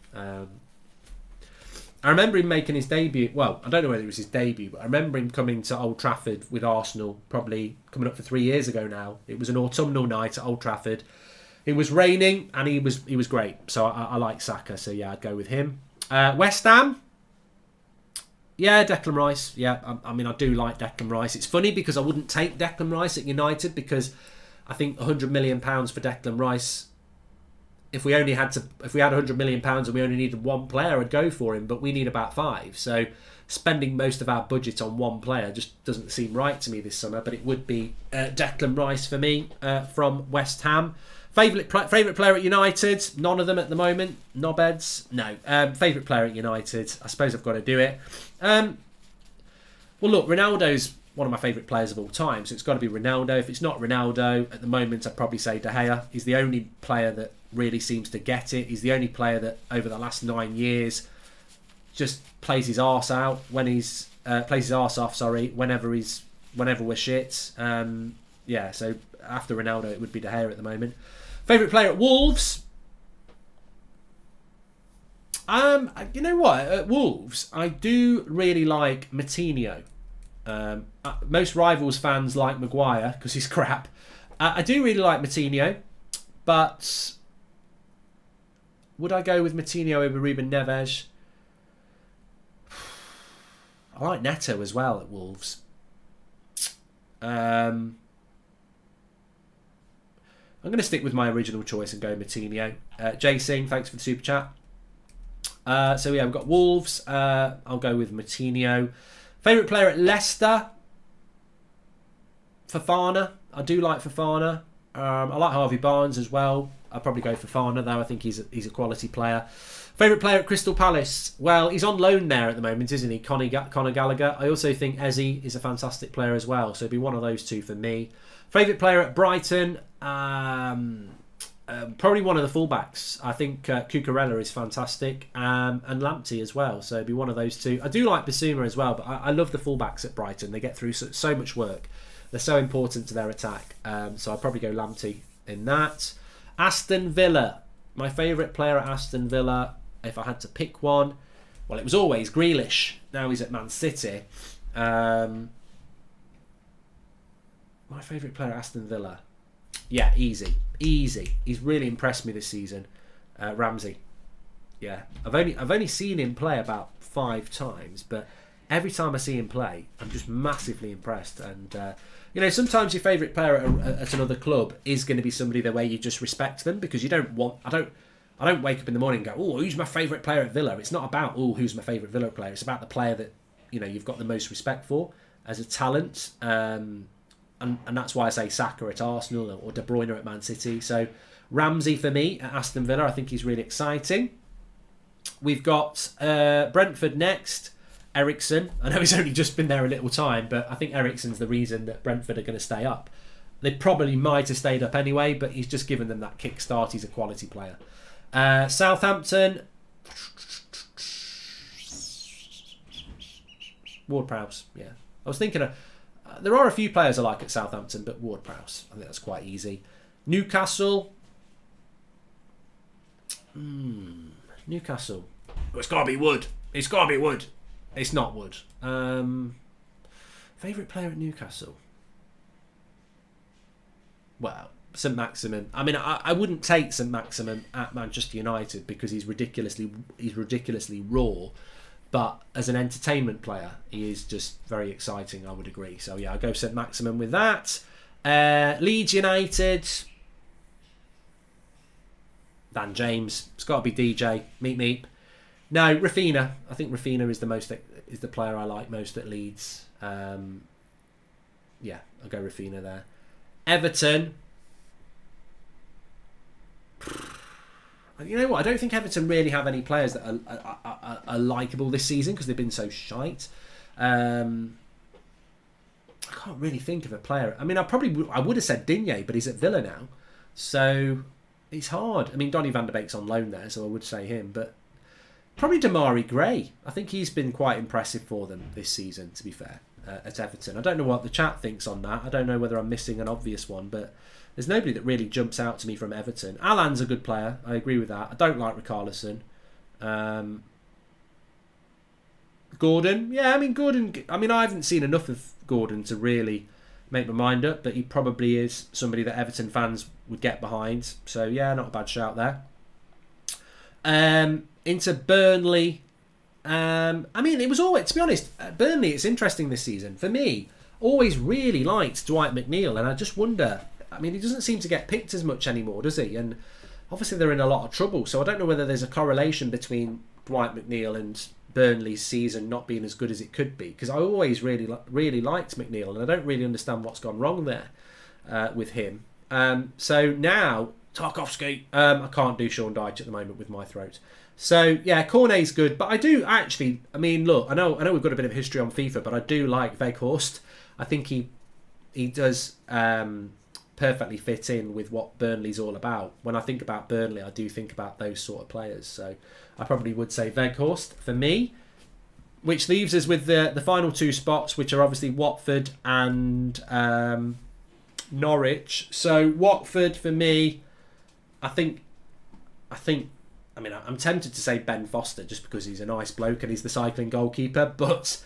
I remember him making his debut. Well, I don't know whether it was his debut, but I remember him coming to Old Trafford with Arsenal, probably coming up for 3 years ago now. It was an autumnal night at Old Trafford. It was raining, and he was great. So I like Saka. So yeah, I'd go with him. West Ham. Yeah, Declan Rice. Yeah, I mean, I do like Declan Rice. It's funny because I wouldn't take Declan Rice at United because I think £100 million for Declan Rice. If we had £100 million and we only needed one player, I'd go for him. But we need about 5. So spending most of our budget on one player just doesn't seem right to me this summer. But it would be Declan Rice for me from West Ham. Favourite player at United? None of them at the moment. Knobheads? No. Favourite player at United? I suppose I've got to do it. Well, look, Ronaldo's one of my favourite players of all time, so it's got to be Ronaldo. If it's not Ronaldo, at the moment, I'd probably say De Gea. He's the only player that really seems to get it. He's the only player that, over the last 9 years, just plays his arse out when he's plays his arse off. Sorry, whenever we're shit. Yeah, so after Ronaldo, it would be De Gea at the moment. Favourite player at Wolves? You know what? At Wolves, I do really like Moutinho. Most Rivals fans like Maguire because he's crap. I do really like Moutinho, but would I go with Moutinho over Ruben Neves? I like Neto as well at Wolves. I'm going to stick with my original choice and go Moutinho. Jay Singh, thanks for the super chat. So yeah, we've got Wolves. I'll go with Moutinho. Favourite player at Leicester? Fofana. I do like Fofana. I like Harvey Barnes as well. I'll probably go Fofana though. I think he's a quality player. Favourite player at Crystal Palace? Well, he's on loan there at the moment, isn't he? Conor Gallagher. I also think Eze is a fantastic player as well. So it'd be one of those two for me. Favourite player at Brighton? Probably one of the fullbacks. I think Cucurella is fantastic, and Lamptey as well. So it'd be one of those two. I do like Basuma as well, but I love the fullbacks at Brighton. They get through so much work. They're so important to their attack. So I'd probably go Lamptey in that. Aston Villa. My favourite player at Aston Villa, if I had to pick one, well, it was always Grealish. Now he's at Man City. My favourite player at Aston Villa? Yeah, easy. He's really impressed me this season. Ramsey. Yeah, I've only seen him play about 5 times, but every time I see him play, I'm just massively impressed. And sometimes your favourite player at another club is going to be somebody the way you just respect them, because you don't want. I don't wake up in the morning and go, oh, who's my favourite player at Villa? It's not about who's my favourite Villa player. It's about the player that you've got the most respect for as a talent. And that's why I say Saka at Arsenal or De Bruyne at Man City. So Ramsey for me at Aston Villa, I think he's really exciting. We've got Brentford next. Eriksen. I know he's only just been there a little time, but I think Eriksen's the reason that Brentford are going to stay up. They probably might have stayed up anyway, but he's just given them that kickstart. He's a quality player. Southampton. Ward-Prowse, yeah. I was thinking of... there are a few players I like at Southampton, but Ward-Prowse, I think that's quite easy. Newcastle. Newcastle. Oh, it's got to be Wood. It's got to be Wood. It's not Wood. Favourite player at Newcastle? Well, St Maximin. I mean, I wouldn't take St Maximin at Manchester United because he's ridiculously raw. But as an entertainment player, he is just very exciting, I would agree. So yeah, I'll go St Maximin with that. Leeds United. Dan James. It's got to be DJ. Meep meep. No, Rafinha. I think Rafinha is the player I like most at Leeds. Yeah, I'll go Rafinha there. Everton. You know what? I don't think Everton really have any players that are likeable this season because they've been so shite. I can't really think of a player. I mean, I would have said Digne, but he's at Villa now, so it's hard. I mean, Donny van de Beek's on loan there, so I would say him, but probably Damari Gray. I think he's been quite impressive for them this season, to be fair, at Everton. I don't know what the chat thinks on that. I don't know whether I'm missing an obvious one, but there's nobody that really jumps out to me from Everton. Alan's a good player. I agree with that. I don't like Richarlison. Gordon. Yeah, I mean, Gordon... I mean, I haven't seen enough of Gordon to really make my mind up, but he probably is somebody that Everton fans would get behind. So, yeah, not a bad shout there. Into Burnley. I mean, it was always... To be honest, Burnley, it's interesting this season. For me, always really liked Dwight McNeil, and I just wonder... I mean, he doesn't seem to get picked as much anymore, does he? And obviously they're in a lot of trouble, so I don't know whether there's a correlation between Dwight McNeil and Burnley's season not being as good as it could be, because I always really liked McNeil, and I don't really understand what's gone wrong there with him. So now, Tarkovsky, I can't do Sean Dyche at the moment with my throat. So, yeah, Cornet's good, but I do actually, I mean, look, I know we've got a bit of history on FIFA, but I do like Weghorst. I think he does... perfectly fit in with what Burnley's all about. When I think about Burnley, I do think about those sort of players. So I probably would say Weghorst for me, which leaves us with the final two spots, which are obviously Watford and Norwich. So Watford for me, I mean, I'm tempted to say Ben Foster just because he's a nice bloke and he's the cycling goalkeeper, but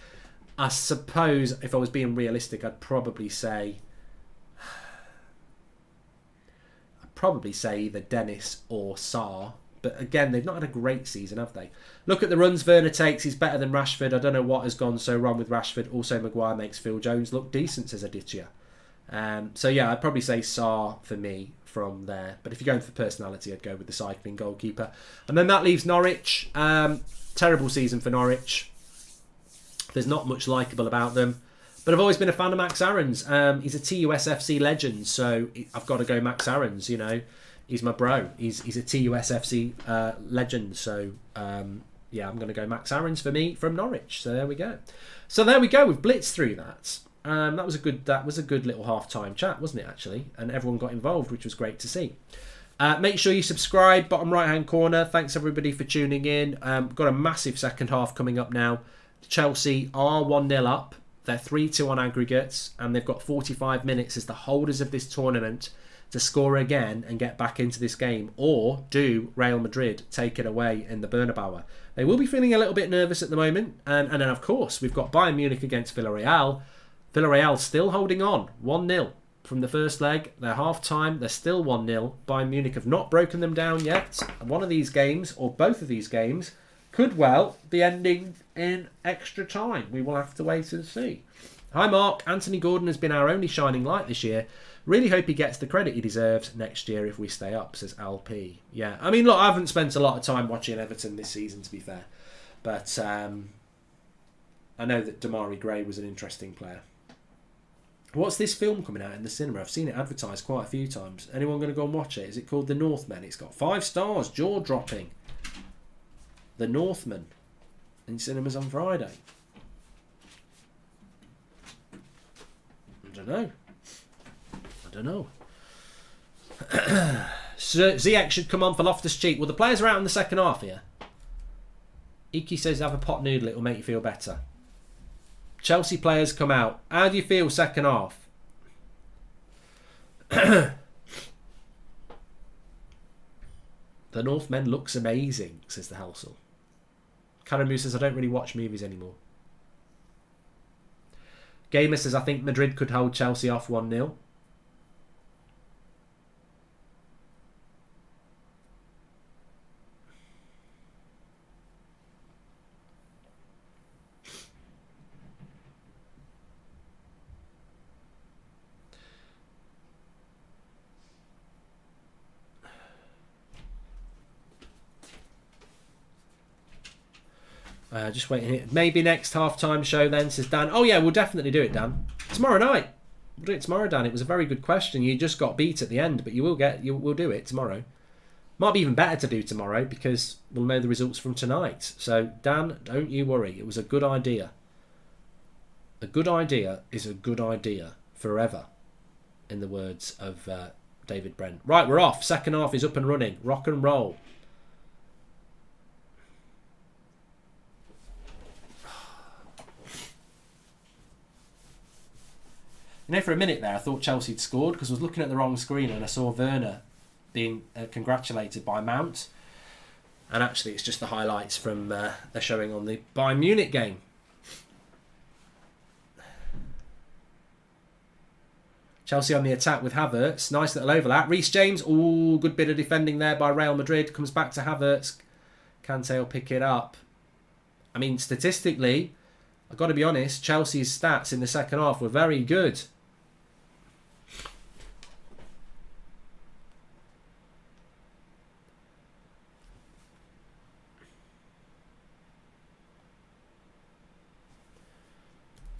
I suppose if I was being realistic, I'd probably say either Dennis or Sarr. But again, they've not had a great season, have they? Look at the runs Werner takes. He's better than Rashford. I don't know what has gone so wrong with Rashford. Also, Maguire makes Phil Jones look decent, says Aditya. So yeah, I'd probably say Sarr for me from there. But if you're going for personality, I'd go with the cycling goalkeeper. And then that leaves Norwich. Terrible season for Norwich. There's not much likeable about them. But I've always been a fan of Max Aarons. He's a TUSFC legend, so I've got to go Max Aarons, you know. He's my bro. He's a TUSFC legend, so yeah, I'm going to go Max Aarons for me from Norwich. So there we go. We've blitzed through that. That was a good little half-time chat, wasn't it, actually? And everyone got involved, which was great to see. Make sure you subscribe, bottom right-hand corner. Thanks, everybody, for tuning in. Got a massive second half coming up now. Chelsea are 1-0 up. They're 3-2 on aggregates, and they've got 45 minutes as the holders of this tournament to score again and get back into this game, or do Real Madrid take it away in the Bernabeu? They will be feeling a little bit nervous at the moment, and then of course we've got Bayern Munich against Villareal. Villareal still holding on, 1-0 from the first leg. They're half-time, they're still 1-0. Bayern Munich have not broken them down yet. One of these games, or both of these games, could well be ending in extra time. We will have to wait and see. Hi Mark, Anthony Gordon has been our only shining light this year. Really hope he gets the credit he deserves next year if we stay up, says LP. Yeah, I mean, look, I haven't spent a lot of time watching Everton this season, to be fair. But I know that Damari Gray was an interesting player. What's this film coming out in the cinema? I've seen it advertised quite a few times. Anyone going to go and watch it? Is it called The Northman? It's got 5 stars, jaw-dropping. The Northman in cinemas on Friday. I don't know. So Ziyech should come on for Loftus-Cheek. Well, the players are out in the second half here. Iki says have a pot noodle, it'll make you feel better. Chelsea players come out. How do you feel second half? The Northman looks amazing, says the Helsel. Karamu says, I don't really watch movies anymore. Gamer says, I think Madrid could hold Chelsea off 1-0. Just waiting here. Maybe next half-time show then, says Dan. Oh yeah, we'll definitely do it, Dan. Tomorrow night. We'll do it tomorrow, Dan. It was a very good question. You just got beat at the end, but we'll do it tomorrow. Might be even better to do tomorrow because we'll know the results from tonight. So Dan, don't you worry. It was a good idea. A good idea is a good idea forever, in the words of David Brent. Right, we're off. Second half is up and running. Rock and roll. You know, for a minute there, I thought Chelsea had scored because I was looking at the wrong screen and I saw Werner being congratulated by Mount. And actually, it's just the highlights from they're showing on the Bayern Munich game. Chelsea on the attack with Havertz. Nice little overlap. Reece James. Ooh, good bit of defending there by Real Madrid. Comes back to Havertz. Kante will pick it up. I mean, statistically, I've got to be honest, Chelsea's stats in the second half were very good.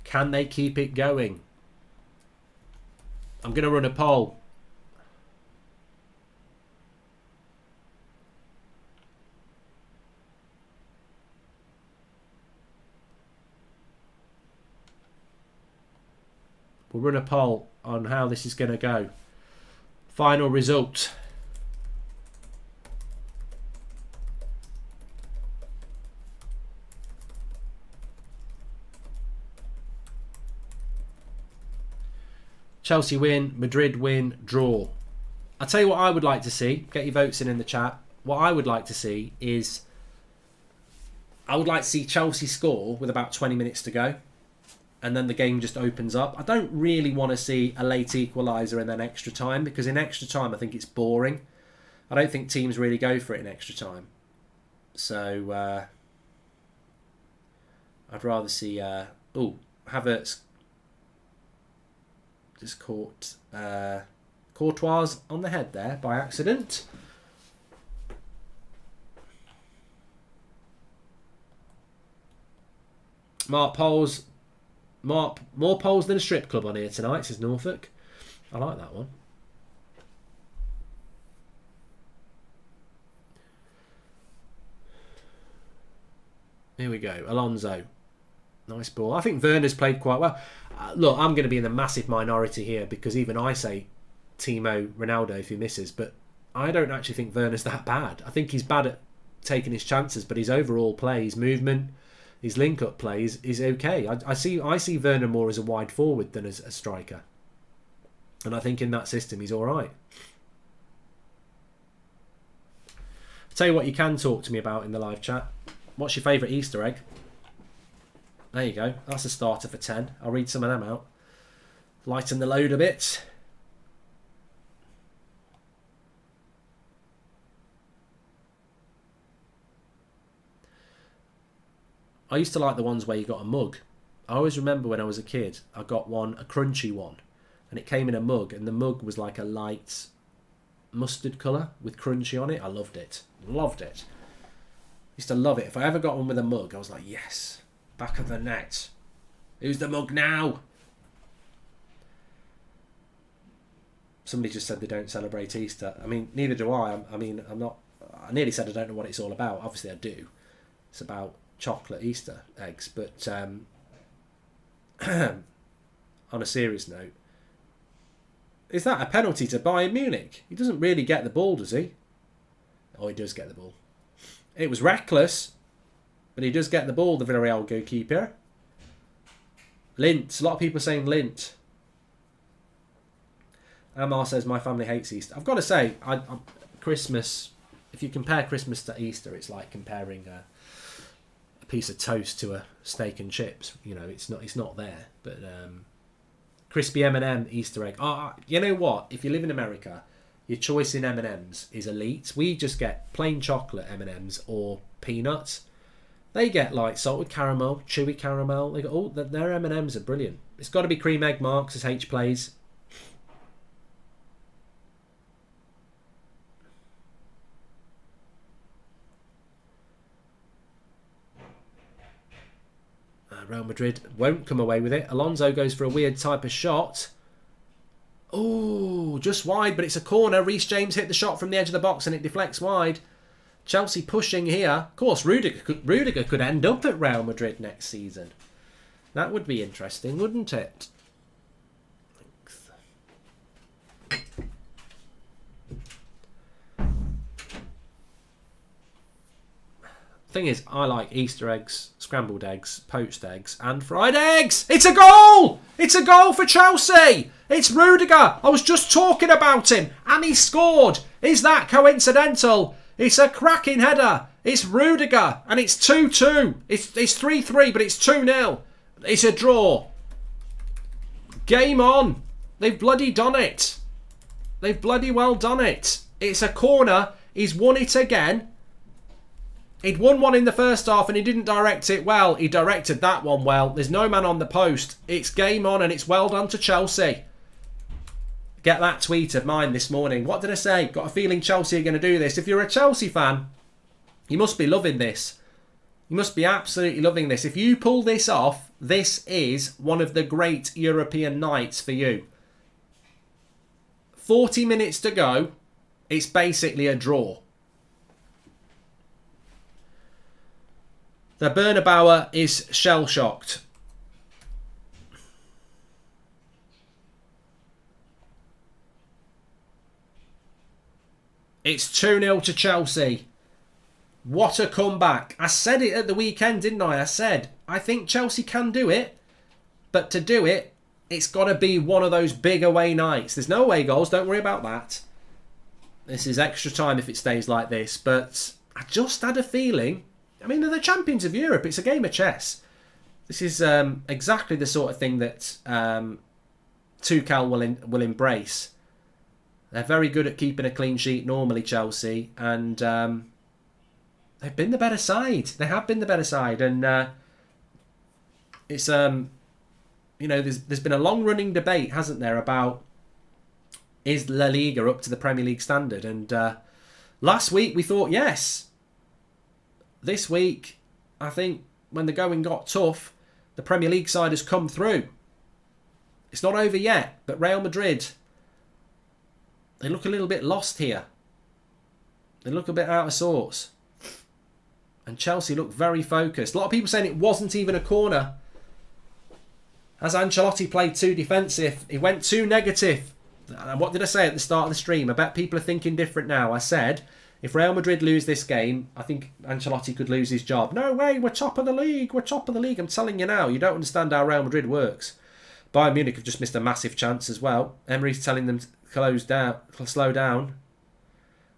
Can they keep it going? I'm going to run a poll. We'll run a poll on how this is going to go. Final result. Chelsea win, Madrid win, draw. I'll tell you what I would like to see. Get your votes in the chat. What I would like to see is, I would like to see Chelsea score with about 20 minutes to go. And then the game just opens up. I don't really want to see a late equaliser and then extra time, because in extra time I think it's boring. I don't think teams really go for it in extra time. So I'd rather see... Havertz just caught Courtois on the head there by accident. Mark Poles... more polls than a strip club on here tonight, says Norfolk. I like that one. Here we go. Alonso. Nice ball. I think Werner's played quite well. Look, I'm going to be in the massive minority here, because even I say Timo Ronaldo if he misses, but I don't actually think Werner's that bad. I think he's bad at taking his chances, but his overall play, his movement, his link-up play is okay. I see Werner more as a wide forward than as a striker. And I think in that system he's all right. I'll tell you what you can talk to me about in the live chat. What's your favourite Easter egg? There you go. That's a starter for 10. I'll read some of them out. Lighten the load a bit. I used to like the ones where you got a mug. I always remember when I was a kid, I got one, a crunchy one, and it came in a mug, and the mug was like a light mustard colour with crunchy on it. I loved it. Loved it. Used to love it. If I ever got one with a mug, I was like, yes, back of the net. Who's the mug now? Somebody just said they don't celebrate Easter. I mean, neither do I. I nearly said I don't know what it's all about. Obviously I do. It's about chocolate Easter eggs, but on a serious note, is that a penalty to Bayern Munich? He doesn't really get the ball, does he? Oh, he does get the ball. It was reckless, but he does get the ball, the Villarreal goalkeeper. Lint. A lot of people saying lint. Amar says, my family hates Easter. I've got to say, Christmas, if you compare Christmas to Easter, it's like comparing a piece of toast to a steak and chips. You know, it's not there. But crispy M&M Easter egg. You know what? If you live in America, your choice in M&Ms is elite. We just get plain chocolate M&Ms or peanuts. They get like salted caramel, chewy caramel. They got their M&Ms are brilliant. It's got to be cream egg marks as H plays. Real Madrid won't come away with it. Alonso goes for a weird type of shot. Oh, just wide, but it's a corner. Reece James hit the shot from the edge of the box and it deflects wide. Chelsea pushing here. Of course, Rudiger could end up at Real Madrid next season. That would be interesting, wouldn't it? Thing is, I like Easter eggs, scrambled eggs, poached eggs, and fried eggs. It's a goal! It's a goal for Chelsea! It's Rudiger! I was just talking about him, and he scored! Is that coincidental? It's a cracking header. It's Rudiger, and it's 2-2. It's 3-3, but it's 2-0. It's a draw. Game on. They've bloody done it. They've bloody well done it. It's a corner. He's won it again. He'd won one in the first half and he didn't direct it well. He directed that one well. There's no man on the post. It's game on and it's well done to Chelsea. Get that tweet of mine this morning. What did I say? Got a feeling Chelsea are going to do this. If you're a Chelsea fan, you must be loving this. You must be absolutely loving this. If you pull this off, this is one of the great European nights for you. 40 minutes to go. It's basically a draw. The Bernabeu is shell-shocked. It's 2-0 to Chelsea. What a comeback. I said it at the weekend, didn't I? I said, I think Chelsea can do it. But to do it, it's got to be one of those big away nights. There's no away goals. Don't worry about that. This is extra time if it stays like this. But I just had a feeling... I mean, they're the champions of Europe. It's a game of chess. This is exactly the sort of thing that Tuchel will embrace. They're very good at keeping a clean sheet normally, Chelsea. And they've been the better side. They have been the better side. And it's, you know, there's been a long-running debate, hasn't there, about is La Liga up to the Premier League standard? And last week we thought yes. This week, I think, when the going got tough, the Premier League side has come through. It's not over yet, but Real Madrid, they look a little bit lost here. They look a bit out of sorts. And Chelsea look very focused. A lot of people saying it wasn't even a corner. As Ancelotti played too defensive, he went too negative. What did I say at the start of the stream? I bet people are thinking different now. I said... if Real Madrid lose this game, I think Ancelotti could lose his job. No way, we're top of the league. We're top of the league. I'm telling you now, you don't understand how Real Madrid works. Bayern Munich have just missed a massive chance as well. Emery's telling them to slow down.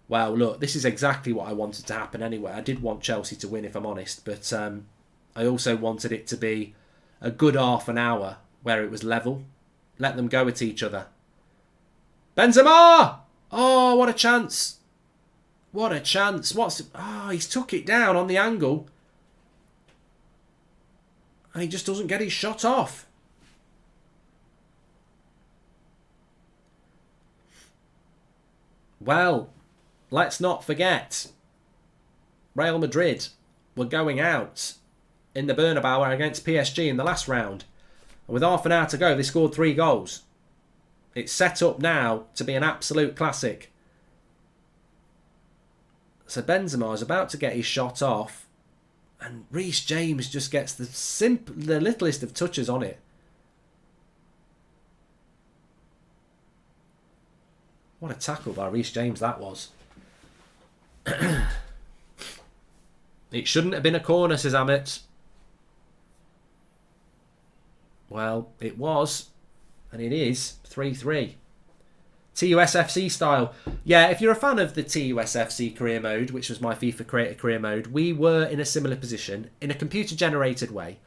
Well, look, this is exactly what I wanted to happen anyway. I did want Chelsea to win, if I'm honest. But I also wanted it to be a good half an hour where it was level. Let them go at each other. Benzema! Oh, what a chance. What a chance. He's took it down on the angle. And he just doesn't get his shot off. Well, let's not forget. Real Madrid were going out in the Bernabeu against PSG in the last round. And with half an hour to go, they scored 3 goals. It's set up now to be an absolute classic. So Benzema is about to get his shot off, and Reece James just gets the littlest of touches on it. What a tackle by Reece James that was. It shouldn't have been a corner, says Amit. Well, it was, and it is 3-3. TUSFC style. Yeah, if you're a fan of the TUSFC career mode, which was my FIFA Creator career mode, we were in a similar position, in a computer-generated way.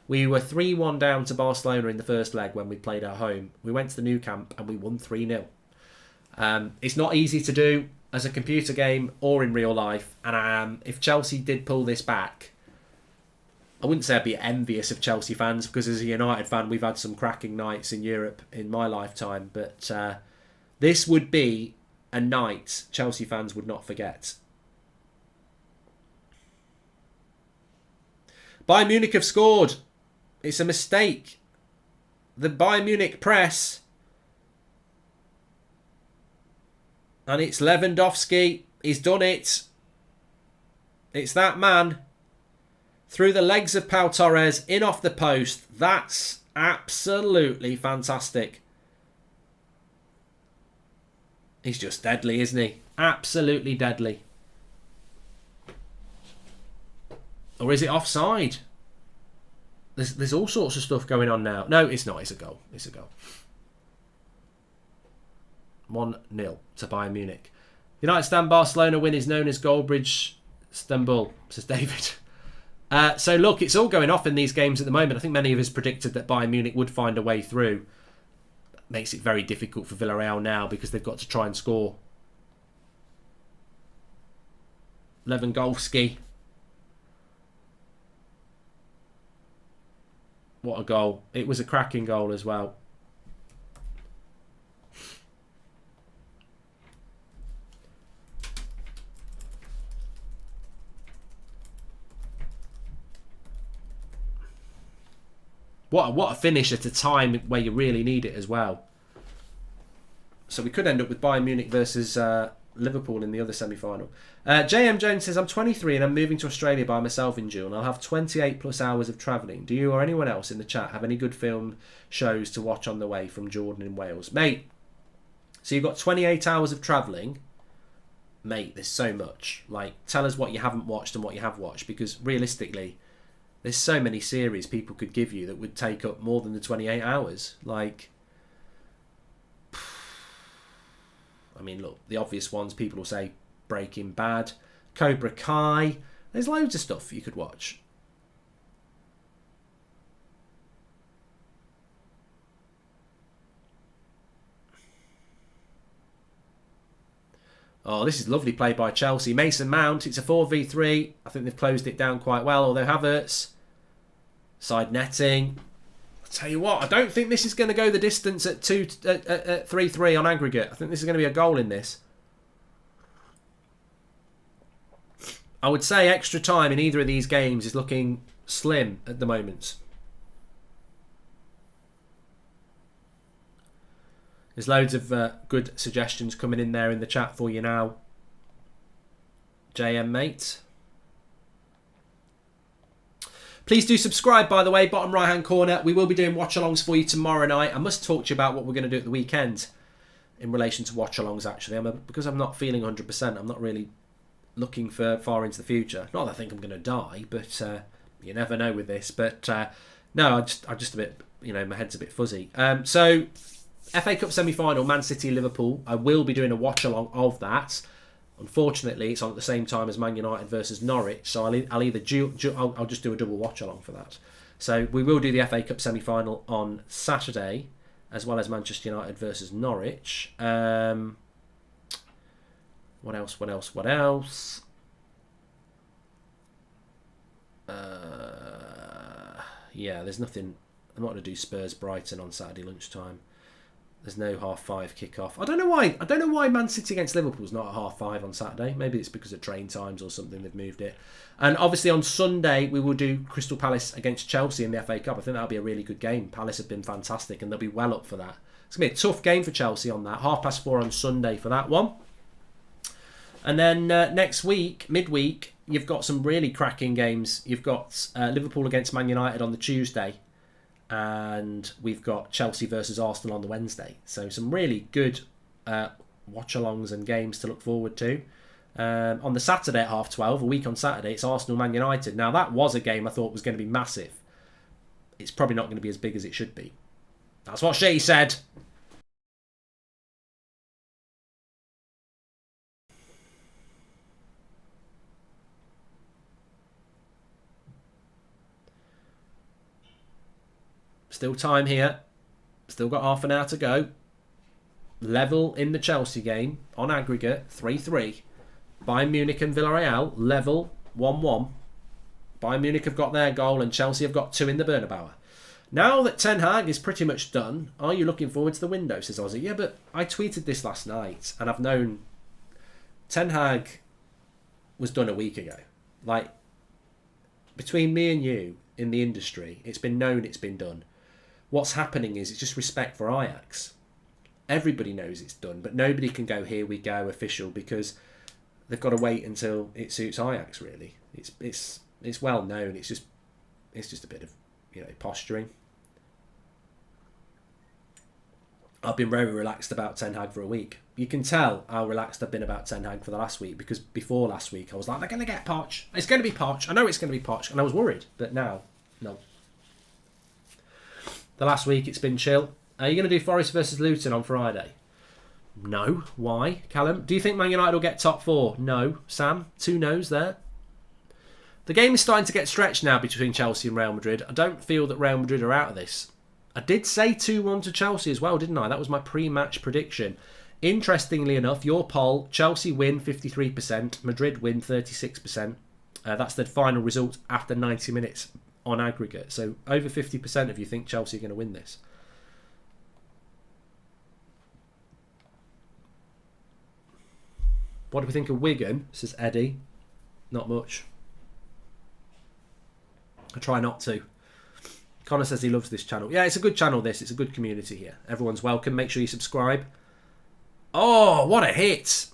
We were 3-1 down to Barcelona in the first leg when we played at home. We went to the Nou Camp and we won 3-0. It's not easy to do as a computer game or in real life. And if Chelsea did pull this back, I wouldn't say I'd be envious of Chelsea fans, because as a United fan, we've had some cracking nights in Europe in my lifetime. But... this would be a night Chelsea fans would not forget. Bayern Munich have scored. It's a mistake. The Bayern Munich press. And it's Lewandowski. He's done it. It's that man. Through the legs of Pau Torres. In off the post. That's absolutely fantastic. He's just deadly, isn't he? Absolutely deadly. Or is it offside? There's all sorts of stuff going on now. No, it's not. It's a goal. It's a goal. 1-0 to Bayern Munich. United stand Barcelona win is known as Goldbridge Istanbul, says David. So look, it's all going off in these games at the moment. I think many of us predicted that Bayern Munich would find a way through. makes it very difficult for Villarreal now because they've got to try and score. Lewandowski. What a goal. It was a cracking goal as well. What a finish at a time where you really need it as well. So we could end up with Bayern Munich versus Liverpool in the other semi-final. JM Jones says, I'm 23 and I'm moving to Australia by myself in June. I'll have 28 plus hours of travelling. Do you or anyone else in the chat have any good film shows to watch on the way from Jordan in Wales? Mate, so you've got 28 hours of travelling. Mate, there's so much. Like, tell us what you haven't watched and what you have watched, because realistically, there's so many series people could give you that would take up more than the 28 hours. Like, I mean, look, the obvious ones, people will say Breaking Bad, Cobra Kai. There's loads of stuff you could watch. Oh, this is lovely play by Chelsea. Mason Mount, it's a 4v3. I think they've closed it down quite well, although Havertz, side netting. I'll tell you what, I don't think this is going to go the distance at 3-3 on aggregate. I think this is going to be a goal in this. I would say extra time in either of these games is looking slim at the moment. There's loads of good suggestions coming in there in the chat for you now. JM, mate. Please do subscribe, by the way, bottom right-hand corner. We will be doing watch-alongs for you tomorrow night. I must talk to you about what we're going to do at the weekend in relation to watch-alongs, actually. Because I'm not feeling 100%, I'm not really looking for far into the future. Not that I think I'm going to die, but you never know with this. But no, I'm just a bit, my head's a bit fuzzy. So, FA Cup semi-final, Man City, Liverpool. I will be doing a watch-along of that. Unfortunately, it's on at the same time as Man United versus Norwich, so I'll just do a double watch-along for that. So we will do the FA Cup semi-final on Saturday, as well as Manchester United versus Norwich. What else? Yeah, there's nothing. I'm not going to do Spurs Brighton on Saturday lunchtime. There's no 5:30 kick-off. I don't know why Man City against Liverpool's not at 5:30 on Saturday. Maybe it's because of train times or something. They've moved it. And obviously on Sunday we will do Crystal Palace against Chelsea in the FA Cup. I think that'll be a really good game. Palace have been fantastic and they'll be well up for that. It's going to be a tough game for Chelsea on that. 4:30 on Sunday for that one. And then next week, midweek, you've got some really cracking games. You've got Liverpool against Man United on the Tuesday. And we've got Chelsea versus Arsenal on the Wednesday. So some really good watch-alongs and games to look forward to. On the Saturday at 12:30, a week on Saturday, it's Arsenal Man United. Now that was a game I thought was going to be massive. It's probably not going to be as big as it should be. That's what she said. Still time here. Still got half an hour to go. Level in the Chelsea game on aggregate 3-3. Bayern Munich and Villarreal level 1-1. Bayern Munich have got their goal and Chelsea have got 2 in the Bernabeu. Now that Ten Hag is pretty much done, are you looking forward to the window, says Ozzy? Yeah, but I tweeted this last night and I've known Ten Hag was done a week ago. Like, between me and you in the industry, it's been known it's been done. What's happening is it's just respect for Ajax. Everybody knows it's done, but nobody can go, here we go, official, because they've got to wait until it suits Ajax, really. It's well known. It's just a bit of, posturing. I've been very relaxed about Ten Hag for a week. You can tell how relaxed I've been about Ten Hag for the last week, because before last week I was like, they're going to get Poch. It's going to be Poch. I know it's going to be Poch, and I was worried, but now, no. The last week it's been chill. Are you going to do Forest versus Luton on Friday? No. Why, Callum? Do you think Man United will get top 4? No. Sam? 2 no's there. The game is starting to get stretched now between Chelsea and Real Madrid. I don't feel that Real Madrid are out of this. I did say 2-1 to Chelsea as well, didn't I? That was my pre-match prediction. Interestingly enough, your poll, Chelsea win 53%, Madrid win 36%. That's the final result after 90 minutes on aggregate. So over 50% of you think Chelsea are going to win this. What do we think of Wigan? Says Eddie. Not much. I try not to. Connor says he loves this channel. Yeah, it's a good channel, this. It's a good community here. Everyone's welcome. Make sure you subscribe. Oh, what a hit.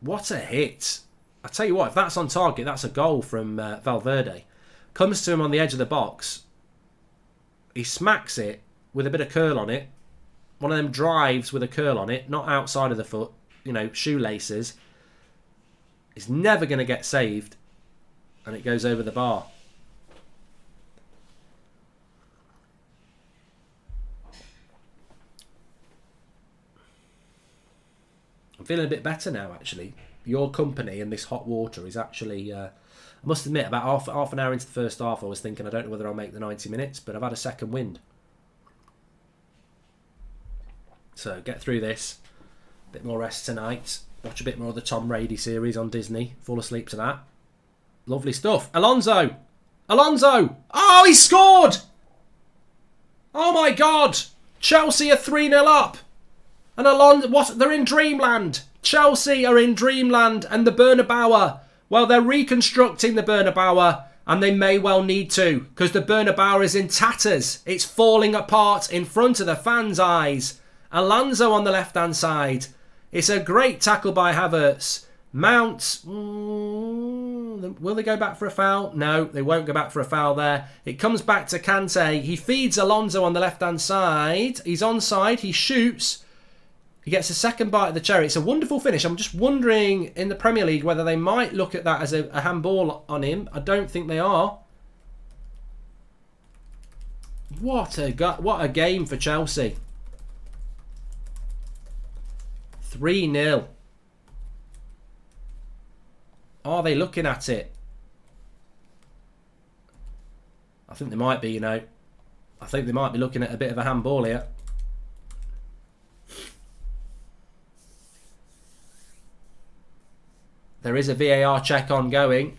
What a hit. I tell you what, if that's on target, that's a goal from Valverde. Comes to him on the edge of the box. He smacks it with a bit of curl on it. One of them drives with a curl on it, not outside of the foot, you know, shoelaces. It's never going to get saved. And it goes over the bar. I'm feeling a bit better now, actually. Your company and this hot water is actually... I must admit, about half an hour into the first half, I was thinking, I don't know whether I'll make the 90 minutes, but I've had a second wind. So, get through this. A bit more rest tonight. Watch a bit more of the Tom Brady series on Disney. Fall asleep to that. Lovely stuff. Alonso! Alonso! Oh, he scored! Oh my God! Chelsea are 3-0 up. And Alonso, what? They're in dreamland. Chelsea are in dreamland, and the Bernabeu, well, they're reconstructing the Bernabeu, and they may well need to, because the Bernabeu is in tatters. It's falling apart in front of the fans' eyes. Alonso on the left-hand side. It's a great tackle by Havertz. Mount, will they go back for a foul? No, they won't go back for a foul there. It comes back to Kante. He feeds Alonso on the left-hand side. He's onside. He shoots. He gets a second bite of the cherry. It's a wonderful finish. I'm just wondering in the Premier League whether they might look at that as a handball on him. I don't think they are. What a game for Chelsea. 3-0. Are they looking at it? I think they might be, you know. I think they might be looking at a bit of a handball here. There is a VAR check ongoing.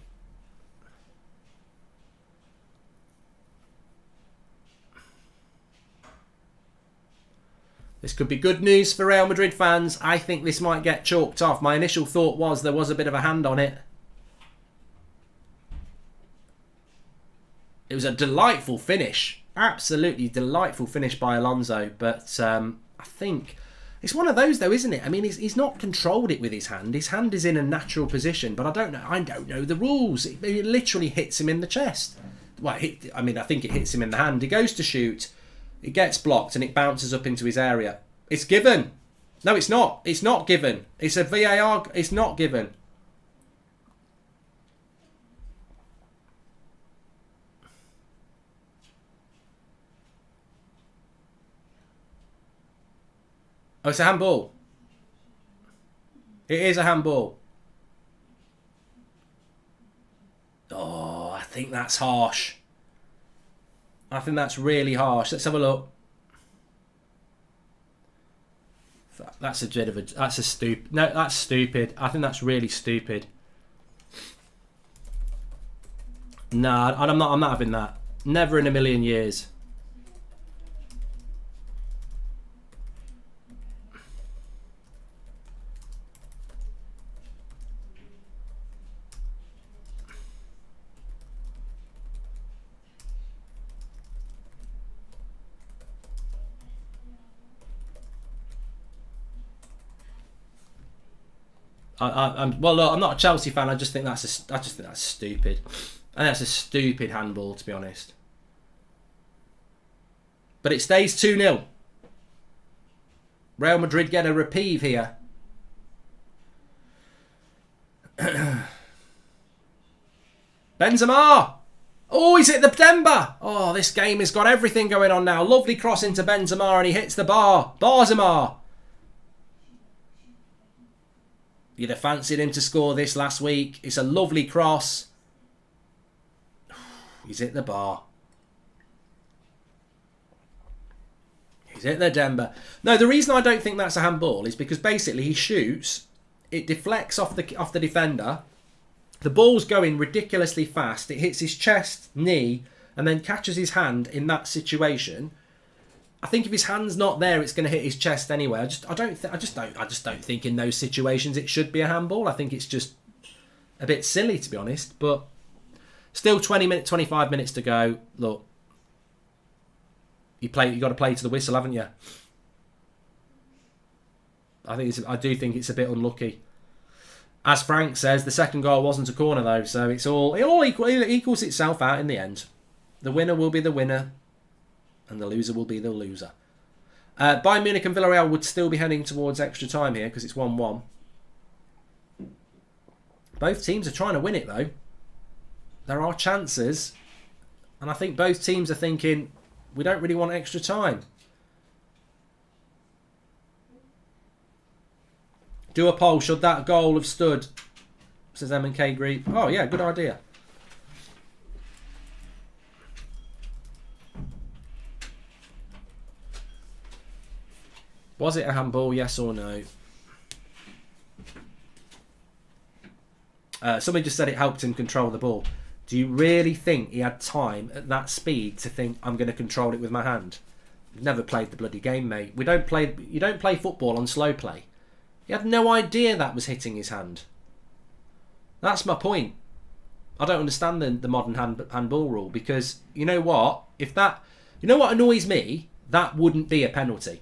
This could be good news for Real Madrid fans. I think this might get chalked off. My initial thought was there was a bit of a hand on it. It was a delightful finish. Absolutely delightful finish by Alonso. But I think... It's one of those, though, isn't it? I mean, he's not controlled it with his hand. His hand is in a natural position, but I don't know the rules. It literally hits him in the chest. Well, I think it hits him in the hand. He goes to shoot, it gets blocked, and it bounces up into his area. It's given. No, it's not. It's not given. It's a VAR. It's not given. Oh, it's a handball. It is a handball. Oh, I think that's harsh. I think that's really harsh. Let's have a look. That's a bit of a... That's a stupid... No, that's stupid. I think that's really stupid. Nah, I'm not having that. Never in a million years. Well, look, I'm not a Chelsea fan. I just think that's stupid. I think that's a stupid handball, to be honest. But it stays 2-0. Real Madrid get a reprieve here. Benzema! Oh, he's hit the timber! Oh, this game has got everything going on now. Lovely cross into Benzema and he hits the bar. Benzema! You'd have fancied him to score this last week. It's a lovely cross. He's hit the bar. He's hit the Denver. No, the reason I don't think that's a handball is because basically he shoots, it deflects off the defender, the ball's going ridiculously fast, it hits his chest, knee, and then catches his hand in that situation. I think if his hand's not there, it's going to hit his chest anyway. I just don't think in those situations it should be a handball. I think it's just a bit silly, to be honest. But still, 25 minutes to go. Look, you got to play to the whistle, haven't you? I do think it's a bit unlucky. As Frank says, the second goal wasn't a corner though, so it equals itself out in the end. The winner will be the winner, and the loser will be the loser. Bayern Munich and Villarreal would still be heading towards extra time here because it's 1-1. Both teams are trying to win it though. There are chances, and I think both teams are thinking, we don't really want extra time. Do a poll, should that goal have stood? Says M&K Green. Oh yeah, good idea. Was it a handball, yes or no? Somebody just said it helped him control the ball. Do you really think he had time at that speed to think, I'm going to control it with my hand? You've never played the bloody game, mate. You don't play football on slow play. He had no idea that was hitting his hand. That's my point. I don't understand the modern handball rule because, you know what? You know what annoys me? That wouldn't be a penalty.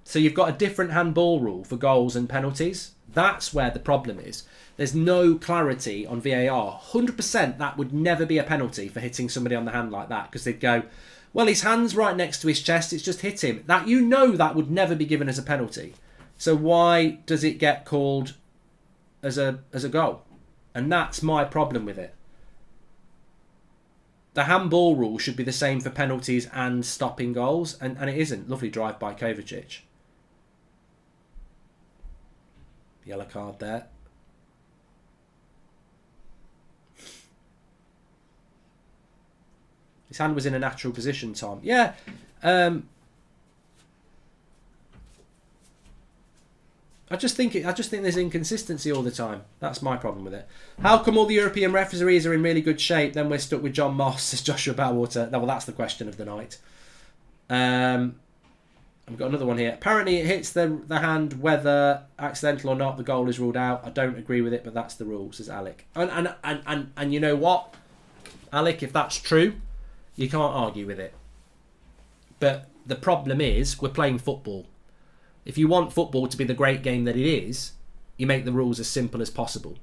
So you've got a different handball rule for goals and penalties. That's where the problem is. There's no clarity on VAR. 100% that would never be a penalty for hitting somebody on the hand like that because they'd go, well, his hand's right next to his chest, it's just hit him. That that would never be given as a penalty. So why does it get called as a goal? And that's my problem with it. The handball rule should be the same for penalties and stopping goals, and it isn't. Lovely drive by Kovacic. Yellow card there. His hand was in a natural position, Tom. Yeah. I just think there's inconsistency all the time. That's my problem with it. How come all the European referees are in really good shape, then we're stuck with John Moss, says Joshua Bellwater? Well, that's the question of the night. I've got another one here. Apparently it hits the hand, whether accidental or not, the goal is ruled out. I don't agree with it, but that's the rule, says Alec. And you know what, Alec, if that's true, you can't argue with it. But the problem is, we're playing football. If you want football to be the great game that it is, you make the rules as simple as possible.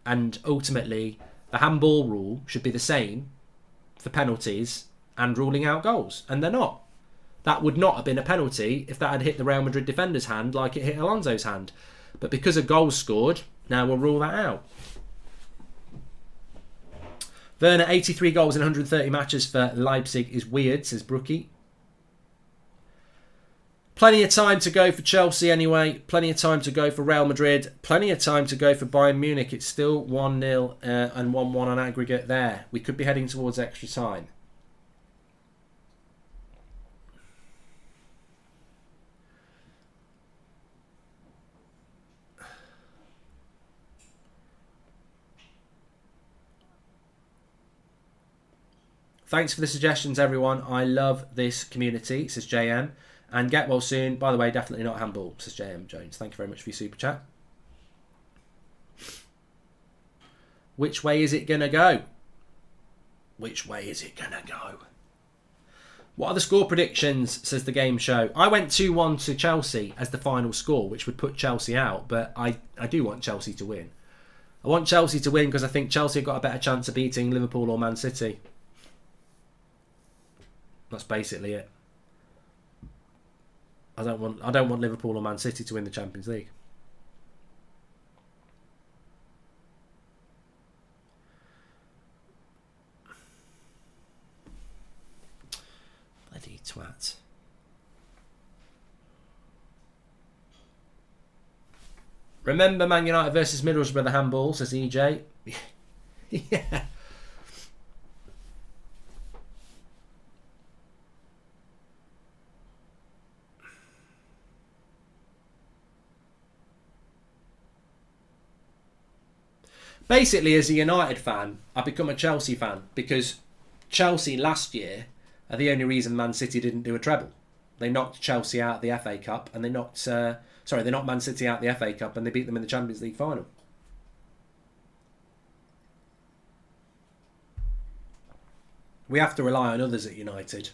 And ultimately, the handball rule should be the same for penalties and ruling out goals. And they're not. That would not have been a penalty if that had hit the Real Madrid defender's hand like it hit Alonso's hand. But because a goal scored, now we'll rule that out. Werner, 83 goals in 130 matches for Leipzig is weird, says Brookie. Plenty of time to go for Chelsea anyway. Plenty of time to go for Real Madrid. Plenty of time to go for Bayern Munich. It's still 1-0 and 1-1 on aggregate there. We could be heading towards extra time. Thanks for the suggestions, everyone. I love this community, says JM. And get well soon. By the way, definitely not handball, says JM Jones. Thank you very much for your super chat. Which way is it going to go? Which way is it going to go? What are the score predictions, says the game show. I went 2-1 to Chelsea as the final score, which would put Chelsea out. But I do want Chelsea to win. I want Chelsea to win because I think Chelsea have got a better chance of beating Liverpool or Man City. That's basically it. I don't want Liverpool or Man City to win the Champions League. Bloody twat. Remember Man United versus Middlesbrough, the handball, says EJ. Yeah. Basically, as a United fan, I become a Chelsea fan because Chelsea last year are the only reason Man City didn't do a treble. They knocked Chelsea out of the FA Cup, and they knocked Man City out of the FA Cup, and they beat them in the Champions League final. We have to rely on others at United.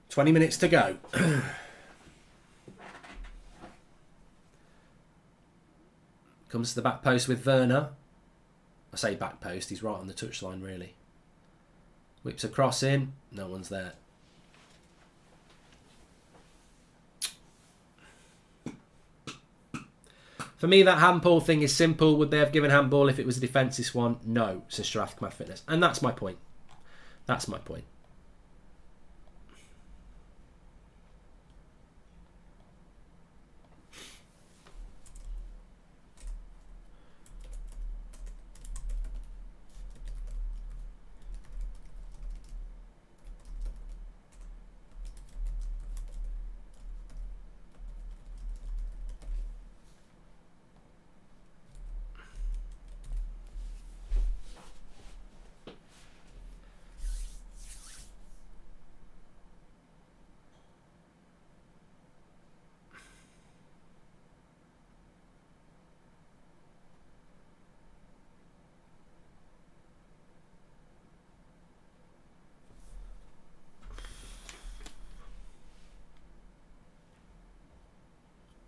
"20 minutes to go." Comes to the back post with Werner. I say back post, he's right on the touchline really. Whips a cross in, no one's there. For me, that handball thing is simple. Would they have given handball if it was a defensive one? No, says Strathclyde Fitness. And that's my point. That's my point.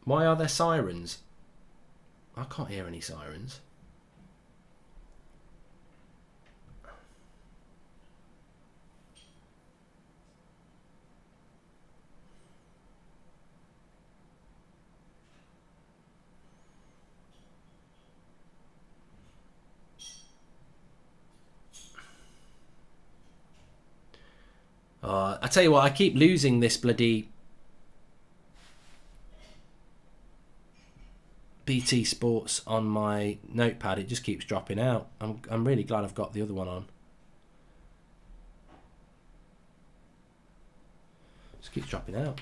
Why are there sirens? I can't hear any sirens. I tell you what, I keep losing this bloody BT Sports on my notepad. It just keeps dropping out. I'm really glad I've got the other one on. Just keeps dropping out.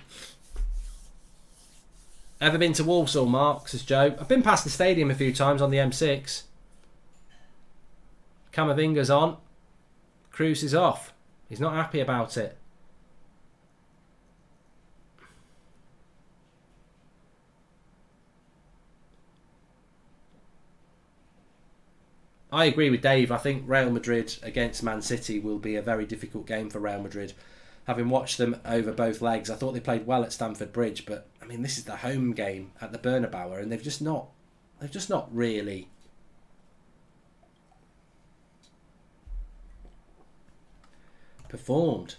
Ever been to Walsall, Mark? Says Joe. I've been past the stadium a few times on the M6. Camavinga's on. Cruz is off. He's not happy about it. I agree with Dave. I think Real Madrid against Man City will be a very difficult game for Real Madrid. Having watched them over both legs, I thought they played well at Stamford Bridge, but I mean, this is the home game at the Bernabeu, and they've just not really performed.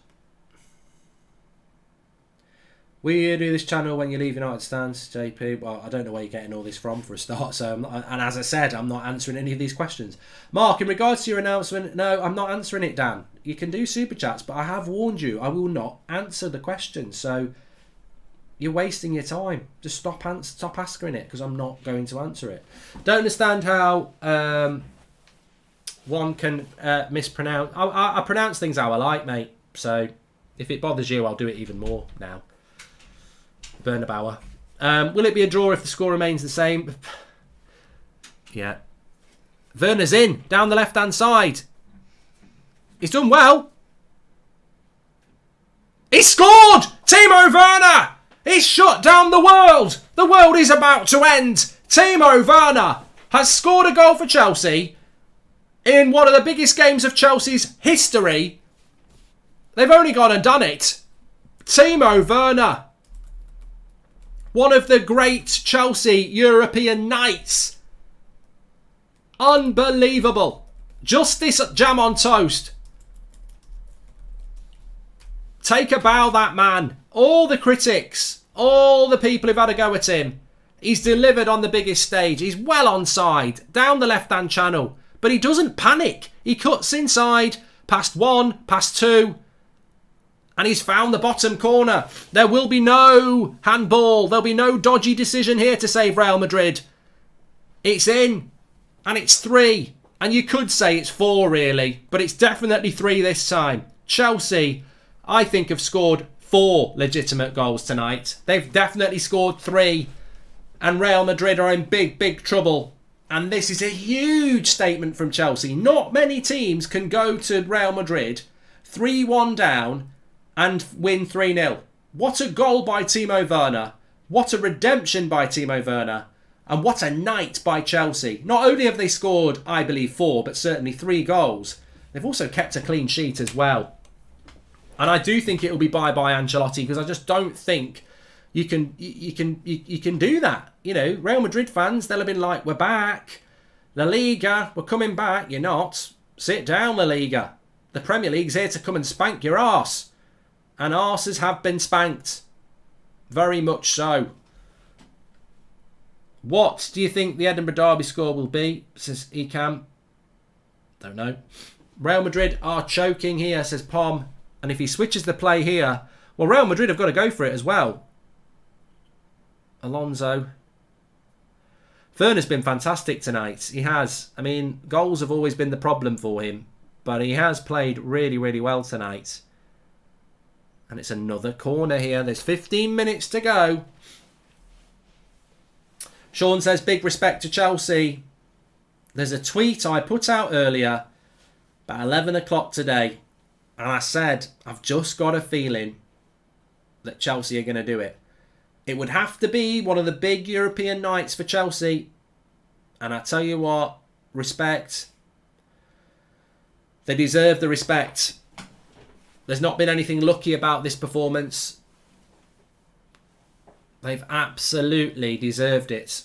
Will you do this channel when you leave United stands, JP? Well, I don't know where you're getting all this from for a start. So, and as I said, I'm not answering any of these questions. Mark, in regards to your announcement, no, I'm not answering it, Dan. You can do super chats, but I have warned you, I will not answer the question. So you're wasting your time. Just stop asking it, because I'm not going to answer it. Don't understand how one can mispronounce. I pronounce things how I like, mate. So if it bothers you, I'll do it even more now. Bernabeu. Will it be a draw if the score remains the same? Yeah. Werner's in, down the left-hand side. He's done well. He scored! Timo Werner! He's shut down the world! The world is about to end! Timo Werner has scored a goal for Chelsea in one of the biggest games of Chelsea's history. They've only gone and done it. Timo Werner. One of the great Chelsea European nights. Unbelievable. Justice jam on toast. Take a bow, that man. All the critics, all the people who've had a go at him. He's delivered on the biggest stage. He's well onside, down the left-hand channel. But he doesn't panic. He cuts inside, past one, past two. And he's found the bottom corner. There will be no handball. There'll be no dodgy decision here to save Real Madrid. It's in. And it's 3. And you could say it's 4, really. But it's definitely 3 this time. Chelsea, I think, have scored 4 legitimate goals tonight. They've definitely scored 3. And Real Madrid are in big, big trouble. And this is a huge statement from Chelsea. Not many teams can go to Real Madrid 3-1 down and win 3-0. What a goal by Timo Werner. What a redemption by Timo Werner. And what a night by Chelsea. Not only have they scored, I believe, 4, but certainly 3 goals, they've also kept a clean sheet as well. And I do think it'll be bye-bye Ancelotti, because I just don't think you can do that. You know, Real Madrid fans, they'll have been like, we're back. La Liga, we're coming back. You're not. Sit down, La Liga. The Premier League's here to come and spank your arse. And arses have been spanked. Very much so. What do you think the Edinburgh Derby score will be? Says Ecam. Don't know. Real Madrid are choking here, says Pom. And if he switches the play here, well, Real Madrid have got to go for it as well. Alonso. Werner's been fantastic tonight. He has. I mean, goals have always been the problem for him. But he has played really, really well tonight. And it's another corner here. There's 15 minutes to go. Sean says, big respect to Chelsea. There's a tweet I put out earlier, about 11 o'clock today. And I said, I've just got a feeling that Chelsea are going to do it. It would have to be one of the big European nights for Chelsea. And I tell you what, respect. They deserve the respect. There's not been anything lucky about this performance. They've absolutely deserved it.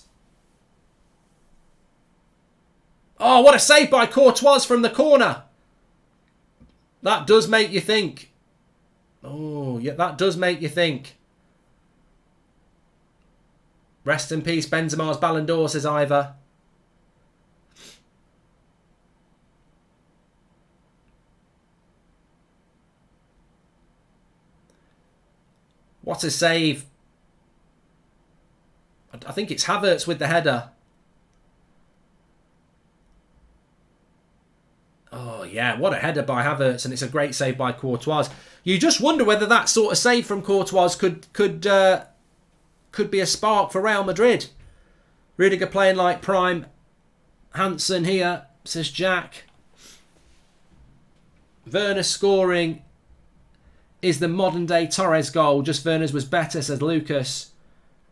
Oh, what a save by Courtois from the corner. That does make you think. Oh, yeah, that does make you think. Rest in peace, Benzema's Ballon d'Or, says Ivor. What a save. I think it's Havertz with the header. Oh, yeah, what a header by Havertz, and it's a great save by Courtois. You just wonder whether that sort of save from Courtois could be a spark for Real Madrid. Rudiger playing like prime. Hansen here, says Jack. Werner scoring is the modern day Torres goal. Just Werner's was better, says Lucas.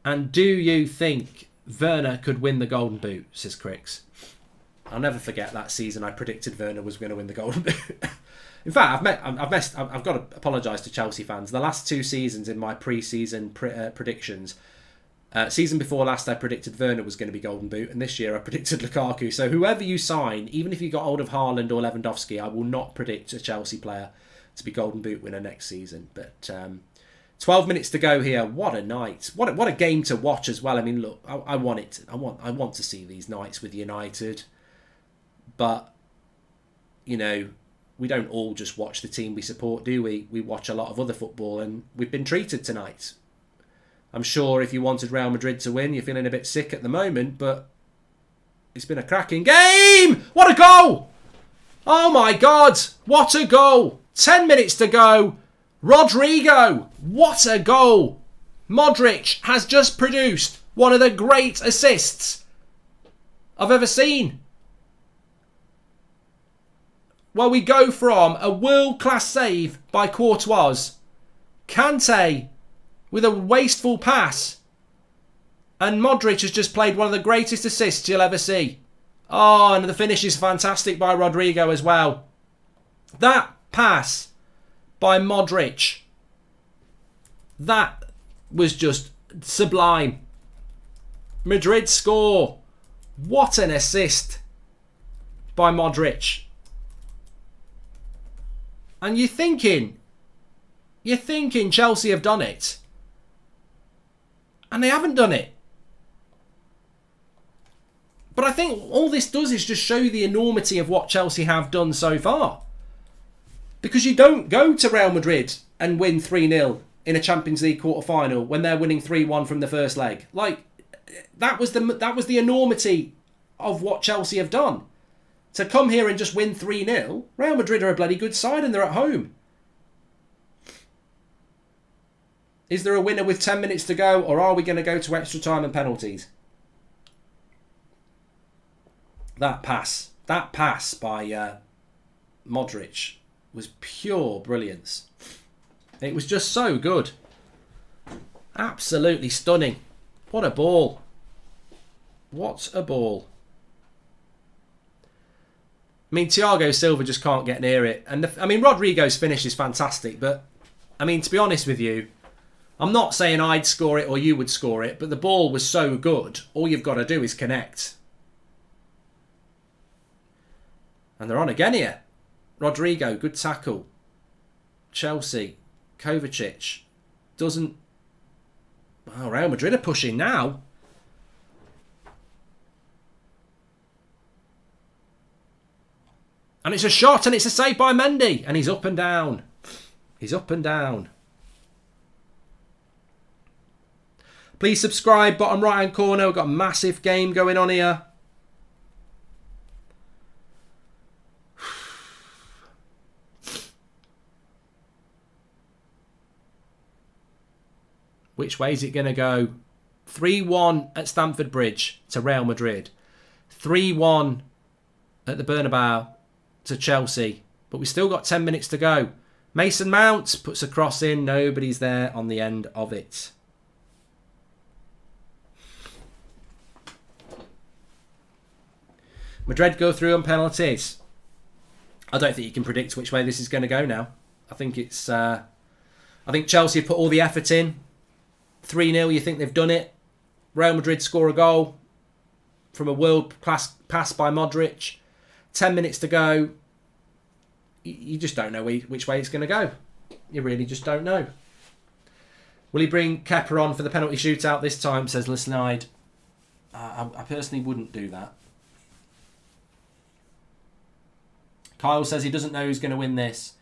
And do you think Werner could win the Golden Boot, says Cricks. I'll never forget that season I predicted Werner was going to win the Golden Boot. In fact, I've got to apologise to Chelsea fans. The last 2 seasons in my pre-season predictions, season before last I predicted Werner was going to be Golden Boot, and this year I predicted Lukaku. So whoever you sign, even if you got hold of Haaland or Lewandowski, I will not predict a Chelsea player to be Golden Boot winner next season. But 12 minutes to go here. What a night! What a game to watch as well. I mean, look, I want to see these nights with United. But, you know, we don't all just watch the team we support, do we? We watch a lot of other football, and we've been treated tonight. I'm sure if you wanted Real Madrid to win, you're feeling a bit sick at the moment, but it's been a cracking game! What a goal! Oh my God! What a goal! 10 minutes to go. Rodrigo! What a goal! Modric has just produced one of the great assists I've ever seen. Well, we go from a world-class save by Courtois, Kante with a wasteful pass, and Modric has just played one of the greatest assists you'll ever see. Oh, and the finish is fantastic by Rodrigo as well. That pass by Modric, that was just sublime. Madrid score. What an assist by Modric. And you're thinking Chelsea have done it. And they haven't done it. But I think all this does is just show the enormity of what Chelsea have done so far. Because you don't go to Real Madrid and win 3-0 in a Champions League quarter-final when they're winning 3-1 from the first leg. Like, that was the enormity of what Chelsea have done. To come here and just win 3-0, Real Madrid are a bloody good side and they're at home. Is there a winner with 10 minutes to go, or are we going to go to extra time and penalties? That pass by Modric was pure brilliance. It was just so good. Absolutely stunning. What a ball. What a ball. I mean, Thiago Silva just can't get near it. And Rodrigo's finish is fantastic. But, I mean, to be honest with you, I'm not saying I'd score it or you would score it, but the ball was so good, all you've got to do is connect. And they're on again here. Rodrigo, good tackle. Chelsea, Kovacic doesn't... Oh, Real Madrid are pushing now. And it's a shot and it's a save by Mendy. And he's up and down. He's up and down. Please subscribe, bottom right hand corner. We've got a massive game going on here. Which way is it going to go? 3-1 at Stamford Bridge to Real Madrid. 3-1 at the Bernabeu to Chelsea. But we've still got 10 minutes to go. Mason Mount puts a cross in. Nobody's there on the end of it. Madrid go through on penalties. I don't think you can predict which way this is going to go now. I think it's... I think Chelsea have put all the effort in. 3-0, you think they've done it. Real Madrid score a goal from a world-class pass by Modric. 10 minutes to go. You just don't know which way it's going to go. You really just don't know. Will he bring Kepa on for the penalty shootout this time, says Listenide. I personally wouldn't do that. Kyle says he doesn't know who's going to win this.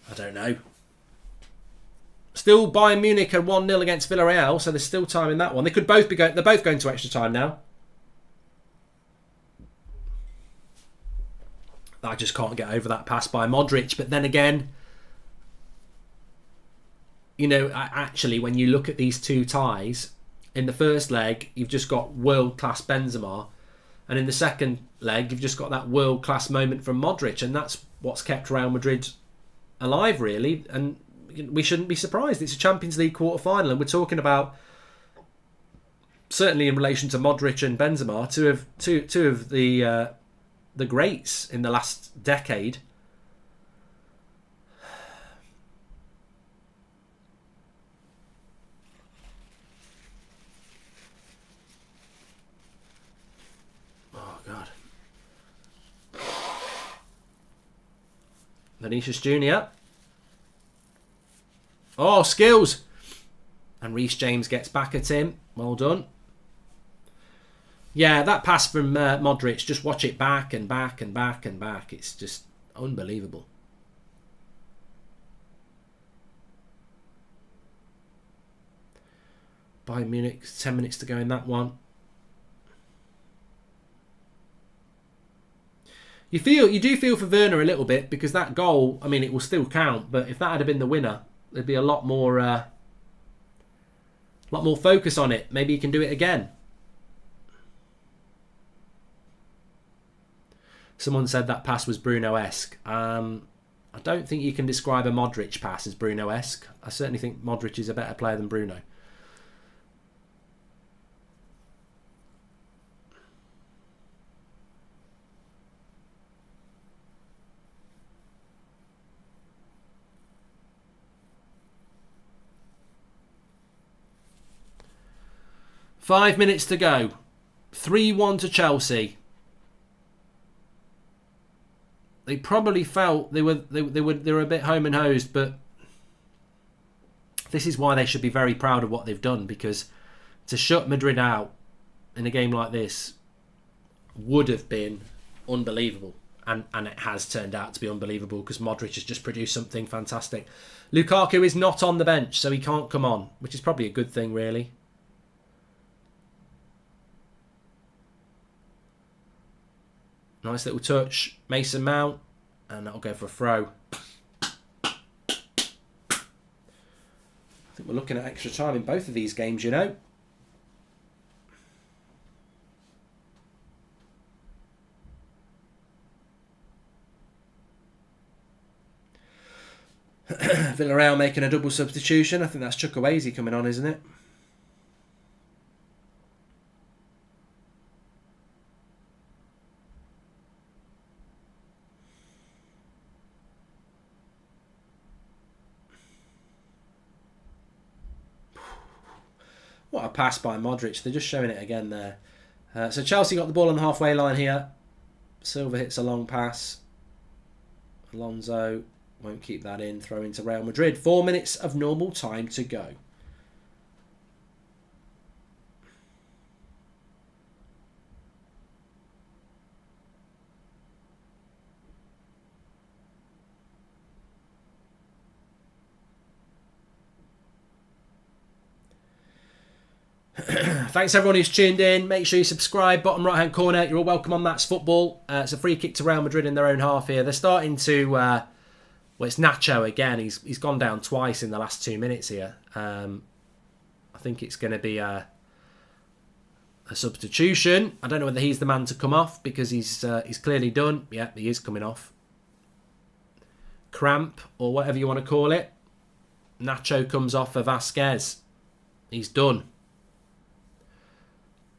I don't know. Still Bayern Munich are 1-0 against Villarreal, so there's still time in that one. They could both be going. They're both going to extra time now. I just can't get over that pass by Modric. But then again, you know, actually, when you look at these two ties, in the first leg, you've just got world-class Benzema. And in the second leg, you've just got that world-class moment from Modric. And that's what's kept Real Madrid alive, really. And we shouldn't be surprised. It's a Champions League quarter-final. And we're talking about, certainly in relation to Modric and Benzema, two of the greats in the last decade. Vinicius Jr. Oh, skills! And Reece James gets back at him. Well done. Yeah, that pass from Modric, just watch it back and back and back and back. It's just unbelievable. Bayern Munich, 10 minutes to go in that one. You do feel for Werner a little bit, because that goal, I mean, it will still count, but if that had been the winner, there'd be a lot more focus on it. Maybe he can do it again. Someone said that pass was Bruno-esque. I don't think you can describe a Modric pass as Bruno-esque. I certainly think Modric is a better player than Bruno. Five minutes to go. 3-1 to Chelsea. They probably felt they were a bit home and hosed, but this is why they should be very proud of what they've done, because to shut Madrid out in a game like this would have been unbelievable, and it has turned out to be unbelievable because Modric has just produced something fantastic. Lukaku is not on the bench, so he can't come on, which is probably a good thing, really. Nice little touch. Mason Mount. And that'll go for a throw. I think we're looking at extra time in both of these games, you know. Villareal making a double substitution. I think that's Chukwueze coming on, isn't it? What a pass by Modric. They're just showing it again there. So Chelsea got the ball on the halfway line here. Silva hits a long pass. Alonso won't keep that in. Throw into Real Madrid. 4 minutes of normal time to go. Thanks everyone who's tuned in. Make sure you subscribe. Bottom right hand corner. You're all welcome on That's Football. It's a free kick to Real Madrid in their own half here. They're starting to... well, it's Nacho again. He's gone down twice in the last 2 minutes here. I think it's going to be a substitution. I don't know whether he's the man to come off because he's clearly done. Yeah, he is coming off. Cramp or whatever you want to call it. Nacho comes off for Vasquez. He's done.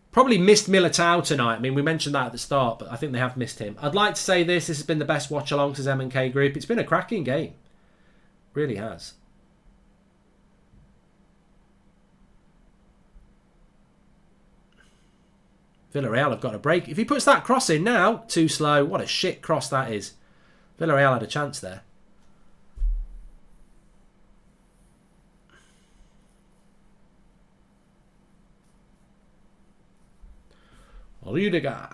Probably missed Militao tonight. I mean, we mentioned that at the start, but I think they have missed him. I'd like to say this has been the best watch-along since M&K Group. It's been a cracking game. Really has. Villarreal have got a break. If he puts that cross in now, too slow. What a shit cross that is. Villarreal had a chance there. Rudiger.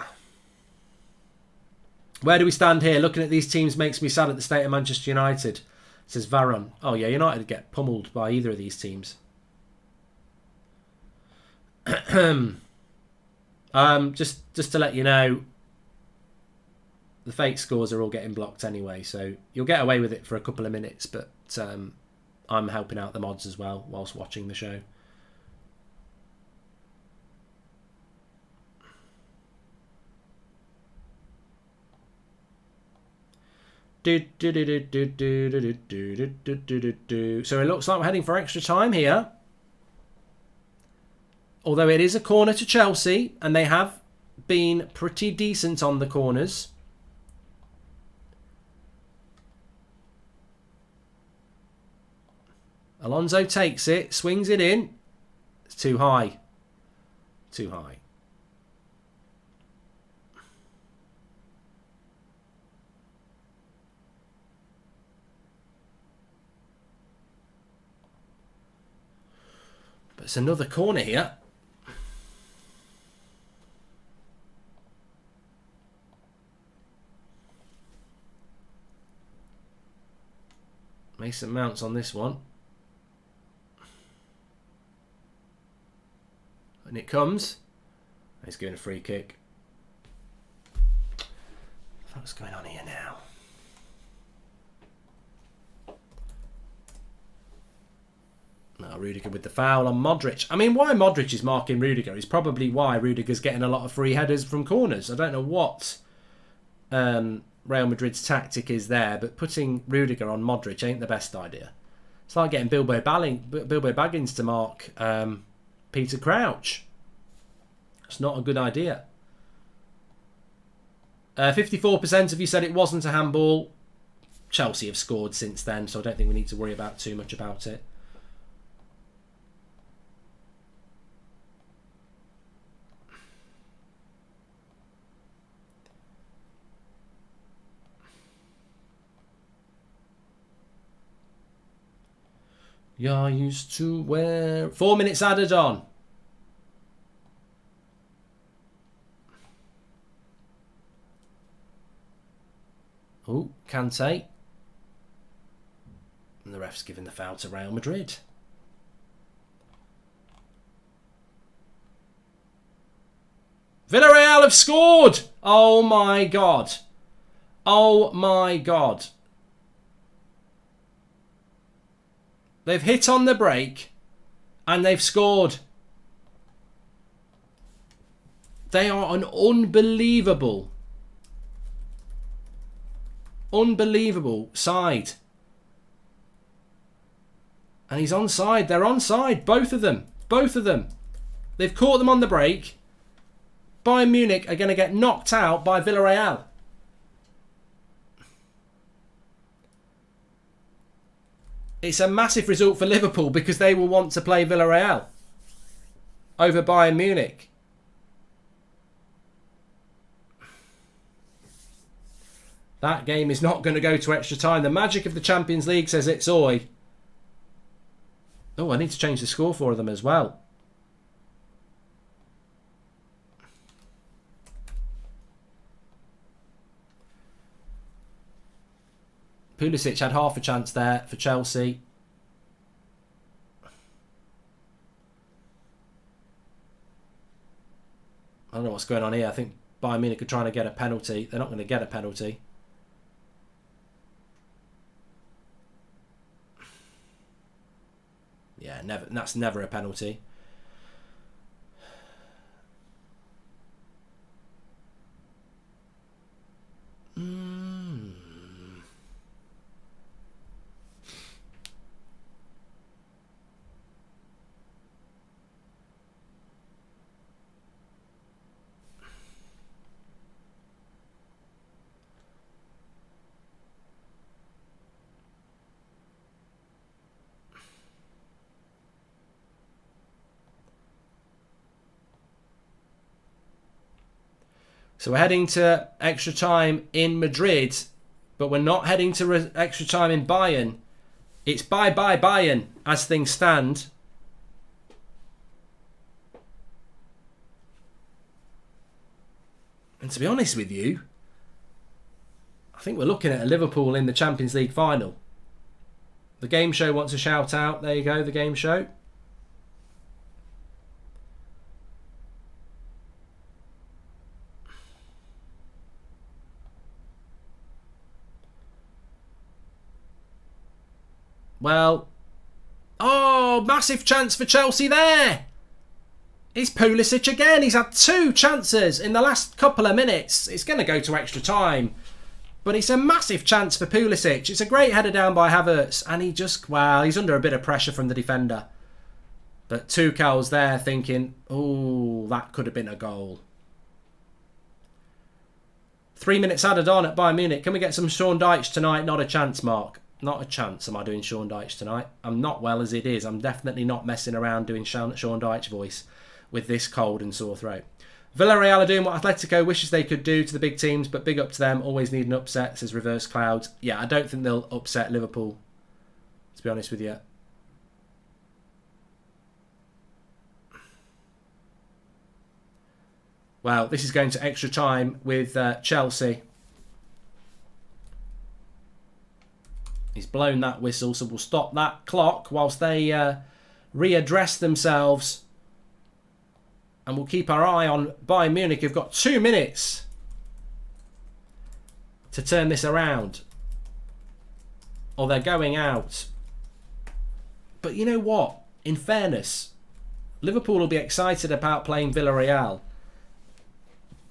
Where do we stand here? Looking at these teams makes me sad at the state of Manchester United, says Varane. Oh yeah, United get pummeled by either of these teams. Just to let you know, the fake scores are all getting blocked anyway, so you'll get away with it for a couple of minutes, but I'm helping out the mods as well whilst watching the show. So it looks like we're heading for extra time here. Although it is a corner to Chelsea, and they have been pretty decent on the corners. Alonso takes it, swings it in. It's too high. Too high. But it's another corner here. Mason Mount's on this one. And it comes. He's giving a free kick. What's going on here now? No, Rudiger with the foul on Modric. I mean, why Modric is marking Rudiger is probably why Rudiger's getting a lot of free headers from corners. I don't know what Real Madrid's tactic is there, but putting Rudiger on Modric ain't the best idea. It's like getting Bilbo Baggins to mark Peter Crouch. It's not a good idea. 54% of you said it wasn't a handball. Chelsea have scored since then, so I don't think we need to worry about too much about it. You're used to wear... 4 minutes added on. Oh, Kante. And the ref's giving the foul to Real Madrid. Villarreal have scored. Oh my God. Oh my God. They've hit on the break and they've scored. They are an unbelievable side. And he's onside. They're onside. Both of them. Both of them. They've caught them on the break. Bayern Munich are going to get knocked out by Villarreal. It's a massive result for Liverpool because they will want to play Villarreal over Bayern Munich. That game is not going to go to extra time. The magic of the Champions League says it's oi. Oh, I need to change the score for them as well. Pulisic had half a chance there for Chelsea. I don't know what's going on here. I think Bayern Munich are trying to get a penalty. They're not going to get a penalty. Yeah, never. That's never a penalty. So we're heading to extra time in Madrid, but we're not heading to extra time in Bayern. It's bye-bye Bayern as things stand. And to be honest with you, I think we're looking at a Liverpool in the Champions League final. The Game Show wants a shout out. There you go, the Game Show. Well, oh, massive chance for Chelsea there. It's Pulisic again. He's had 2 chances in the last couple of minutes. It's going to go to extra time. But it's a massive chance for Pulisic. It's a great header down by Havertz. And he just, well, he's under a bit of pressure from the defender. But Tuchel's there thinking, oh, that could have been a goal. 3 minutes added on at Bayern Munich. Can we get some Sean Dyche tonight? Not a chance, Mark. Not a chance am I doing Sean Dyche tonight. I'm not well as it is. I'm definitely not messing around doing Sean Dyche voice with this cold and sore throat. Villarreal are doing what Atletico wishes they could do to the big teams, but big up to them. Always need an upset, says Reverse Clouds. Yeah, I don't think they'll upset Liverpool, to be honest with you. Wow, this is going to extra time with Chelsea. He's blown that whistle, so we'll stop that clock whilst they readdress themselves. And we'll keep our eye on Bayern Munich, who've got 2 minutes to turn this around. Or they're going out. But you know what? In fairness, Liverpool will be excited about playing Villarreal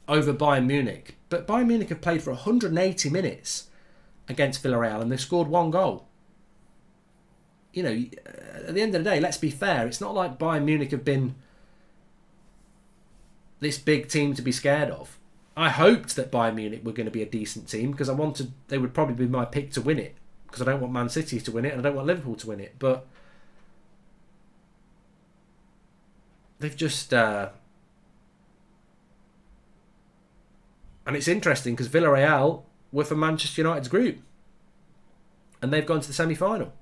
over Bayern Munich. But Bayern Munich have played for 180 minutes against Villarreal and they've scored 1 goal. You know, at the end of the day, let's be fair. It's not like Bayern Munich have been this big team to be scared of. I hoped that Bayern Munich were going to be a decent team because I wanted they would probably be my pick to win it because I don't want Man City to win it and I don't want Liverpool to win it. But they've just... And it's interesting because Villarreal were from Manchester United's group. And they've gone to the semi-final.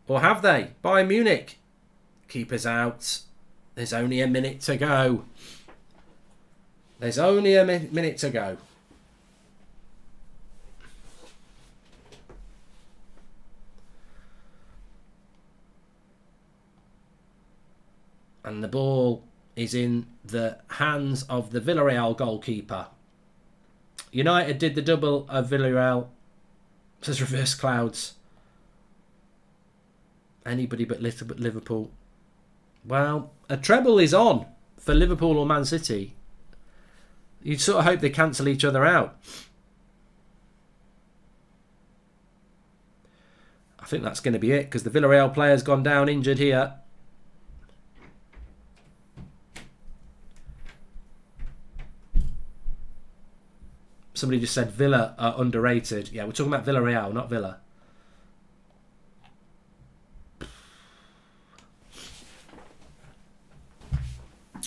Or have they? Bayern Munich. Keepers out. There's only a minute to go. There's only a minute to go. And the ball is in the hands of the Villarreal goalkeeper. United did the double of Villarreal. Says Reverse Clouds. Anybody but Liverpool. Well, a treble is on for Liverpool or Man City. You'd sort of hope they cancel each other out. I think that's going to be it, because the Villarreal player's gone down injured here. Somebody just said Villa are underrated. Yeah, we're talking about Villarreal, not Villa.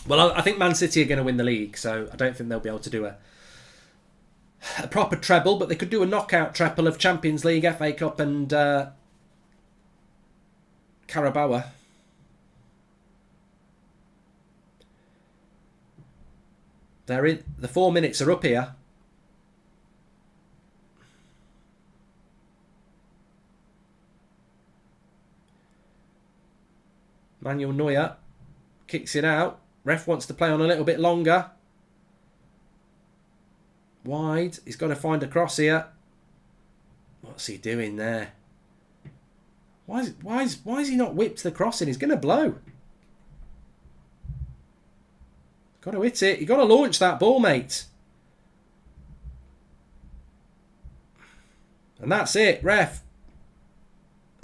Well, I think Man City are going to win the league, so I don't think they'll be able to do a proper treble, but they could do a knockout treble of Champions League, FA Cup and Carabao. They're in. The 4 minutes are up here. Manuel Neuer kicks it out. Ref wants to play on a little bit longer. Wide. He's got to find a cross here. What's he doing there? Why is he not whipped the crossing? He's going to blow. Got to hit it. You've got to launch that ball, mate. And that's it. Ref.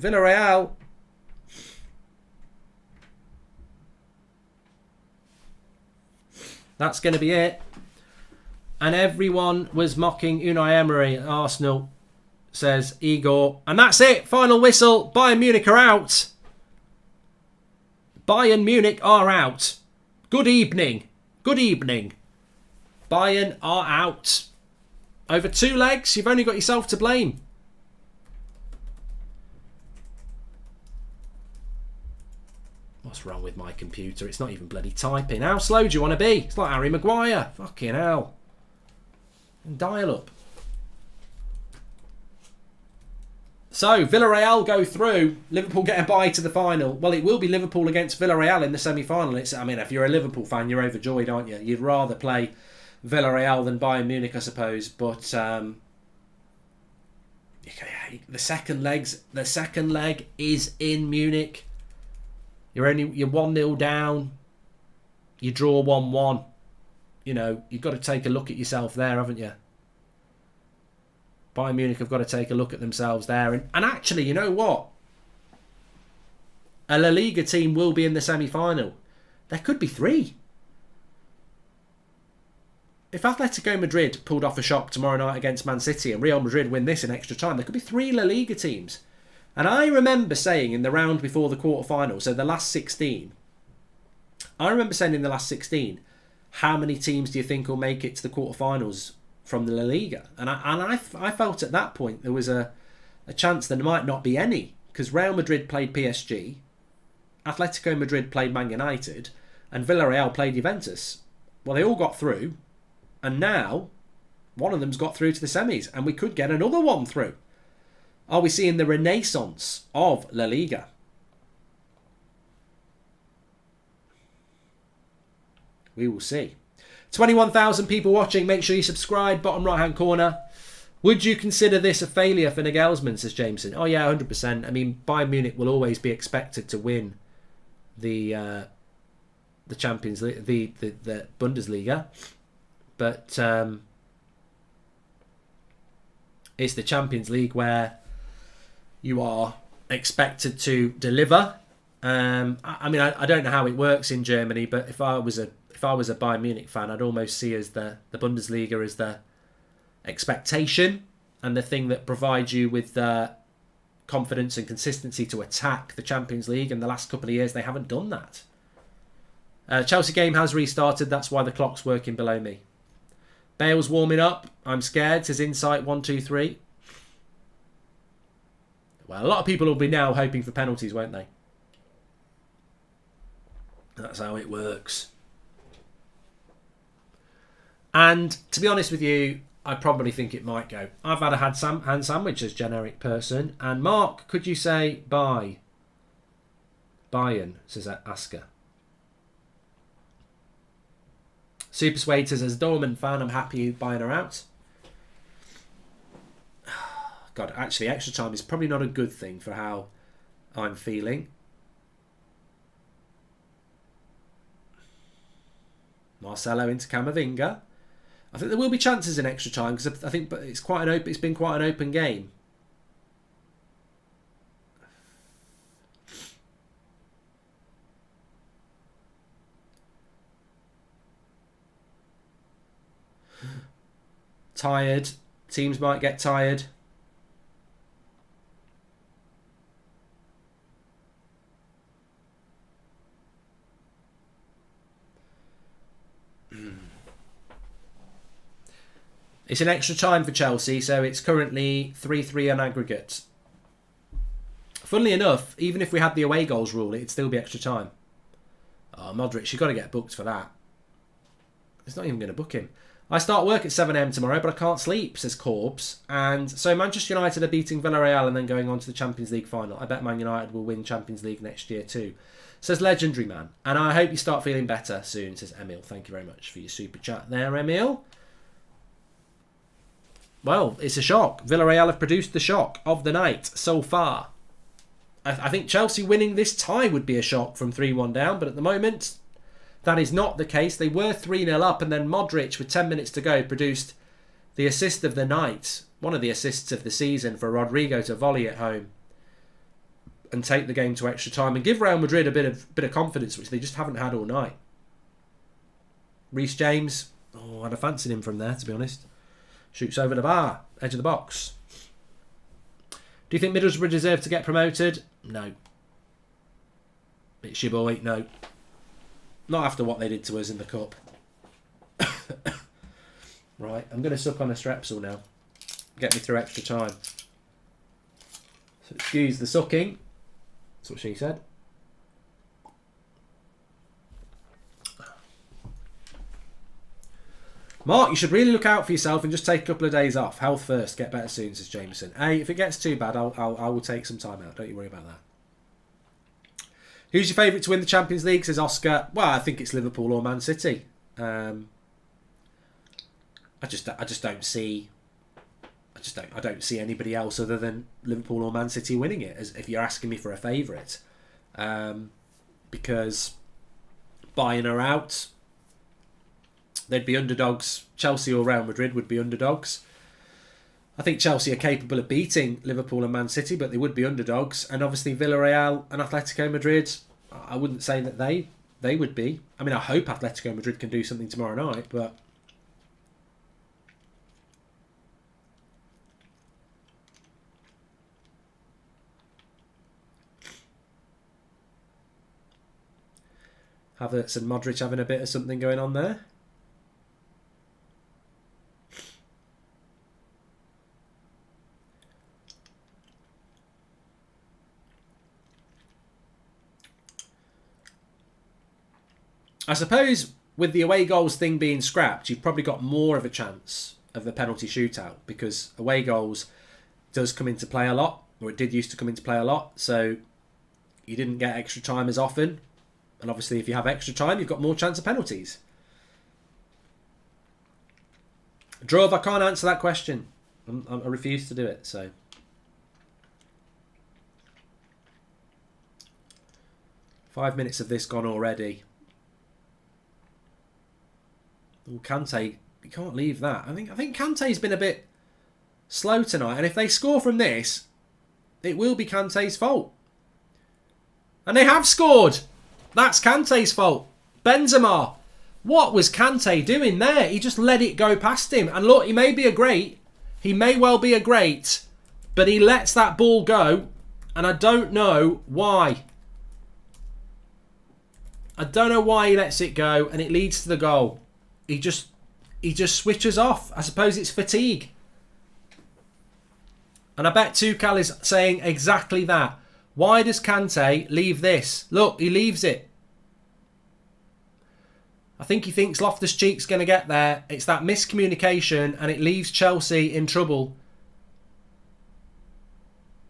Villarreal. That's going to be it. And everyone was mocking Unai Emery at Arsenal, says Igor. And that's it. Final whistle. Bayern Munich are out. Bayern Munich are out. Good evening. Good evening. Bayern are out. Over 2 legs, you've only got yourself to blame. What's wrong with my computer? It's not even bloody typing. How slow do you want to be? It's like Harry Maguire. Fucking hell. And dial up. So, Villarreal go through. Liverpool get a bye to the final. Well, it will be Liverpool against Villarreal in the semi-final. I mean, if you're a Liverpool fan, you're overjoyed, aren't you? You'd rather play Villarreal than Bayern Munich, I suppose. But the second leg is in Munich. You're 1-0 down. You draw 1-1. You know, you've got to take a look at yourself there, haven't you? Bayern Munich have got to take a look at themselves there. And actually, you know what? A La Liga team will be in the semi-final. There could be 3. If Atletico Madrid pulled off a shock tomorrow night against Man City and Real Madrid win this in extra time, there could be 3 La Liga teams. And I remember saying in the round before the quarter-final, so the last 16, I remember saying in the last 16, how many teams do you think will make it to the quarter-finals from the La Liga? And I felt at that point there was a chance there might not be any, because Real Madrid played PSG, Atletico Madrid played Man United, and Villarreal played Juventus. Well, they all got through, and now one of them's got through to the semis, and we could get another one through. Are we seeing the renaissance of La Liga? We will see. 21,000 people watching. Make sure you subscribe. Bottom right hand corner. Would you consider this a failure for Nagelsmann, says Jameson? Oh yeah, 100%. I mean, Bayern Munich will always be expected to win the Champions League, the Bundesliga, but it's the Champions League where you are expected to deliver. I mean, I don't know how it works in Germany, but if I was a Bayern Munich fan, I'd almost see as the Bundesliga as the expectation and the thing that provides you with the confidence and consistency to attack the Champions League. And the last couple of years, they haven't done that. Chelsea game has restarted. That's why the clock's working below me. Bale's warming up. I'm scared, says Insight 123. Well, a lot of people will be now hoping for penalties, won't they? That's how it works. And to be honest with you, I probably think it might go. I've had a hand sandwich as generic person. And Mark, could you say bye? Bayern, says Asker. Super Swaiters, as a Dortmund fan, I'm happy buying her out. God, actually, extra time is probably not a good thing for how I'm feeling. Marcelo into Camavinga. I think there will be chances in extra time because I think it's quite an open. It's been quite an open game. Tired. Teams might get tired. It's an extra time for Chelsea, so it's currently 3-3 on aggregate. Funnily enough, even if we had the away goals rule, it'd still be extra time. Oh, Modric, you've got to get booked for that. It's not even going to book him. I start work at 7 AM tomorrow, but I can't sleep, says Corbs. And so Manchester United are beating Villareal and then going on to the Champions League final. I bet Man United will win Champions League next year too, says Legendary Man. And I hope you start feeling better soon, says Emil. Thank you very much for your super chat there, Emil. Well, it's a shock. Villarreal have produced the shock of the night so far. I think Chelsea winning this tie would be a shock from 3-1 down, but at the moment, that is not the case. They were 3-0 up, and then Modric, with 10 minutes to go, produced the assist of the night. One of the assists of the season for Rodrigo to volley at home and take the game to extra time and give Real Madrid a bit of confidence, which they just haven't had all night. Reece James, I'd have fancied him from there, to be honest. Shoots over the bar, edge of the box. Do you think Middlesbrough deserve to get promoted? No. It's your boy, no. Not after what they did to us in the cup. Right, I'm going to suck on a Strepsil now. Get me through extra time. So excuse the sucking. That's what she said. Mark, you should really look out for yourself and just take a couple of days off. Health first, get better soon, says Jameson. Hey, if it gets too bad, I will take some time out. Don't you worry about that. Who's your favourite to win the Champions League, says Oscar. Well, I think it's Liverpool or Man City. I don't see anybody else other than Liverpool or Man City winning it. As if you're asking me for a favourite, because Bayern are out. They'd be underdogs. Chelsea or Real Madrid would be underdogs. I think Chelsea are capable of beating Liverpool and Man City, but they would be underdogs. And obviously Villarreal and Atletico Madrid, I wouldn't say that they would be. I mean, I hope Atletico Madrid can do something tomorrow night, but Havertz and Modric having a bit of something going on there. I suppose with the away goals thing being scrapped, you've probably got more of a chance of the penalty shootout because away goals does come into play a lot, or it did used to come into play a lot, so you didn't get extra time as often. And obviously if you have extra time, you've got more chance of penalties. Drove, I can't answer that question. I refuse to do it, so. Five minutes of this gone already. Oh, Kante, you can't leave that. I think Kante's been a bit slow tonight, and if they score from this, it will be Kante's fault. And they have scored. That's Kante's fault. Benzema. What was Kante doing there? He just let it go past him. And look, he may well be a great, but he lets that ball go, and I don't know why. I don't know why he lets it go, and it leads to the goal. He just switches off. I suppose it's fatigue. And I bet Tuchel is saying exactly that. Why does Kante leave this? Look, he leaves it. I think he thinks Loftus-Cheek's going to get there. It's that miscommunication and it leaves Chelsea in trouble.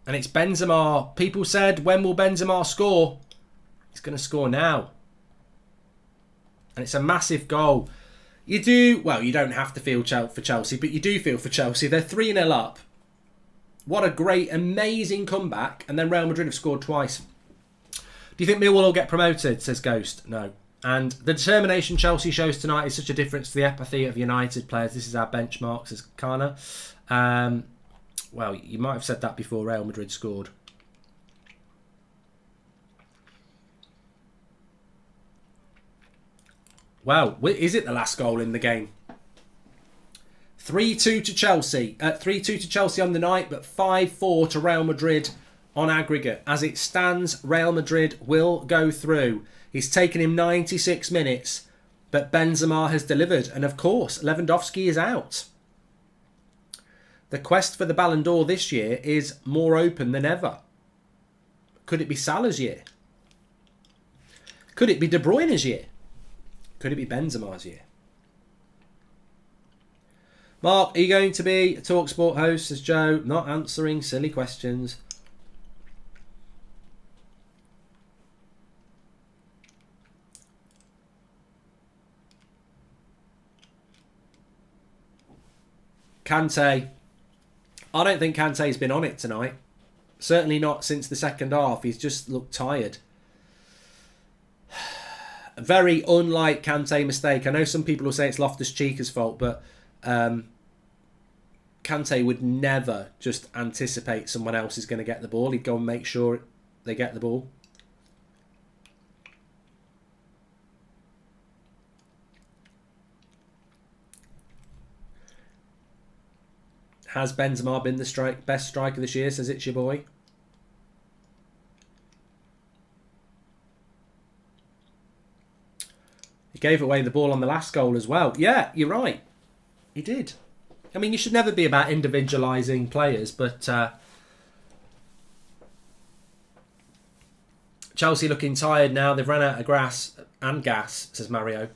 And it's Benzema. People said, when will Benzema score? He's going to score now. And it's a massive goal. You do, well, you don't have to feel for Chelsea, but you do feel for Chelsea. They're 3-0 up. What a great, amazing comeback. And then Real Madrid have scored twice. Do you think Millwall will get promoted, says Ghost? No. And the determination Chelsea shows tonight is such a difference to the apathy of United players. This is our benchmark, says Kana. Well, you might have said that before Real Madrid scored. Wow, is it the last goal in the game? 3-2 to Chelsea. 3-2 to Chelsea on the night, but 5-4 to Real Madrid on aggregate. As it stands, Real Madrid will go through. It's taken him 96 minutes, but Benzema has delivered. And of course, Lewandowski is out. The quest for the Ballon d'Or this year is more open than ever. Could it be Salah's year? Could it be De Bruyne's year? Could it be Benzema's year? Mark, are you going to be a TalkSport host, says Joe? Not answering silly questions. Kante. I don't think Kante's been on it tonight. Certainly not since the second half. He's just looked tired. A very unlike Kante mistake. I know some people will say it's Loftus-Cheek's fault, but Kante would never just anticipate someone else is going to get the ball. He'd go and make sure they get the ball. Has Benzema been the best striker this year, says It's Your Boy? He gave away the ball on the last goal as well. Yeah, you're right. He did. I mean, you should never be about individualising players, but Chelsea looking tired now. They've run out of grass and gas, says Mario.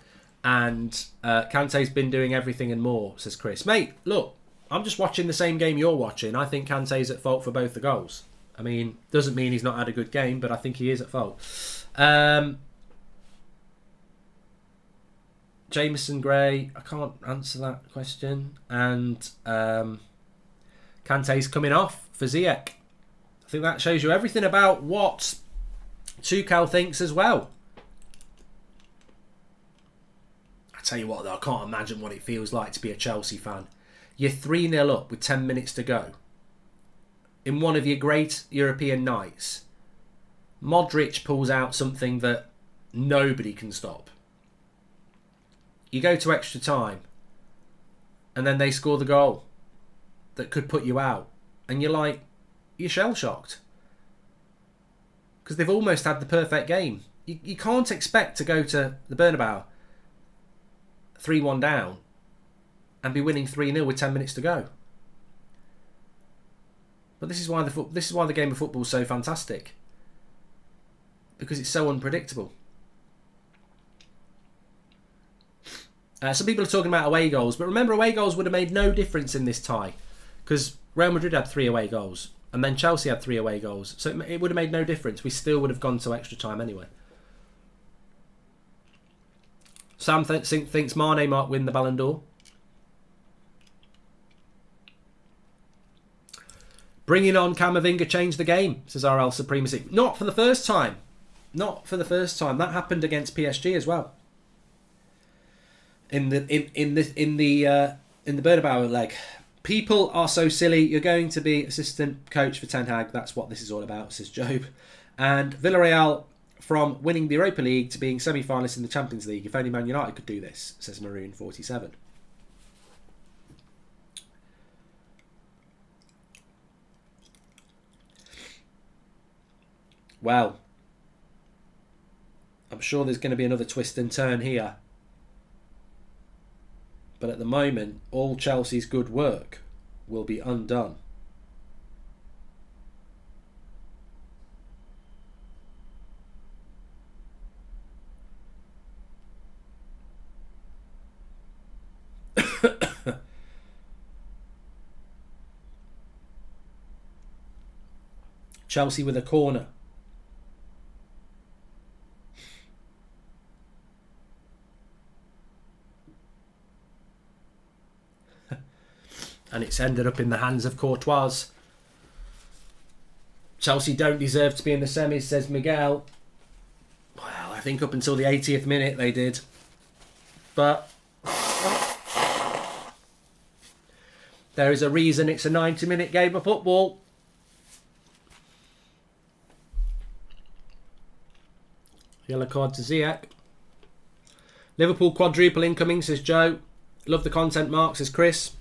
And Kante's been doing everything and more, says Chris. Mate, look, I'm just watching the same game you're watching. I think Kante's at fault for both the goals. I mean, doesn't mean he's not had a good game, but I think he is at fault. Jameson Gray, I can't answer that question. And Kante's coming off for Ziyech. I think that shows you everything about what Tuchel thinks as well. I tell you what, though, I can't imagine what it feels like to be a Chelsea fan. You're 3-0 up with 10 minutes to go. In one of your great European nights, Modric pulls out something that nobody can stop. You go to extra time, and then they score the goal that could put you out. And you're shell-shocked. Because they've almost had the perfect game. You can't expect to go to the Bernabeu 3-1 down and be winning 3-0 with 10 minutes to go. But this is why the game of football is so fantastic. Because it's so unpredictable. Some people are talking about away goals, but remember, away goals would have made no difference in this tie, because Real Madrid had 3 away goals, and then Chelsea had 3 away goals, so it would have made no difference. We still would have gone to extra time anyway. Sam thinks Mane might win the Ballon d'Or. Bringing on Camavinga changed the game, says RL Supremacy. Not for the first time. Not for the first time. That happened against PSG as well. In the Bernabeu leg. People are so silly. You're going to be assistant coach for Ten Hag. That's what this is all about, says Job. And Villarreal, from winning the Europa League to being semi-finalists in the Champions League. If only Man United could do this, says Maroon 47. Well, I'm sure there's going to be another twist and turn here. But at the moment, all Chelsea's good work will be undone. Chelsea with a corner. it's ended up in the hands of Courtois. Chelsea don't deserve to be in the semis, says Miguel. Well, I think up until the 80th minute they did. But there is a reason it's a 90-minute game of football. Yellow card to Ziyech. Liverpool quadruple incoming, says Joe. Love the content, Mark, says Chris.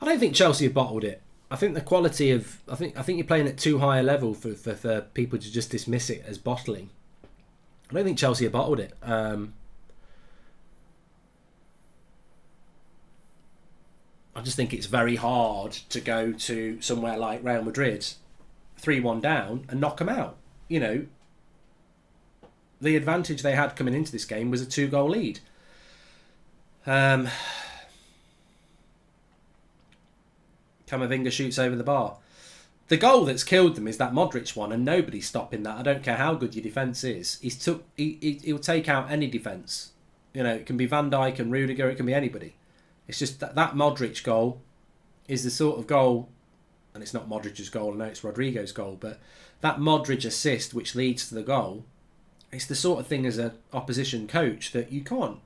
I don't think Chelsea have bottled it. I think the quality of... I think you're playing at too high a level for people to just dismiss it as bottling. I don't think Chelsea have bottled it. I just think it's very hard to go to somewhere like Real Madrid, 3-1 down, and knock them out. You know, the advantage they had coming into this game was a 2-goal lead. Camavinga shoots over the bar. The goal that's killed them is that Modric one, and nobody's stopping that. I don't care how good your defence is. He'll take out any defence. You know, it can be Van Dijk and Rudiger, it can be anybody. It's just that Modric goal is the sort of goal, and it's not Modric's goal, I know it's Rodrigo's goal, but that Modric assist which leads to the goal, it's the sort of thing as an opposition coach that you can't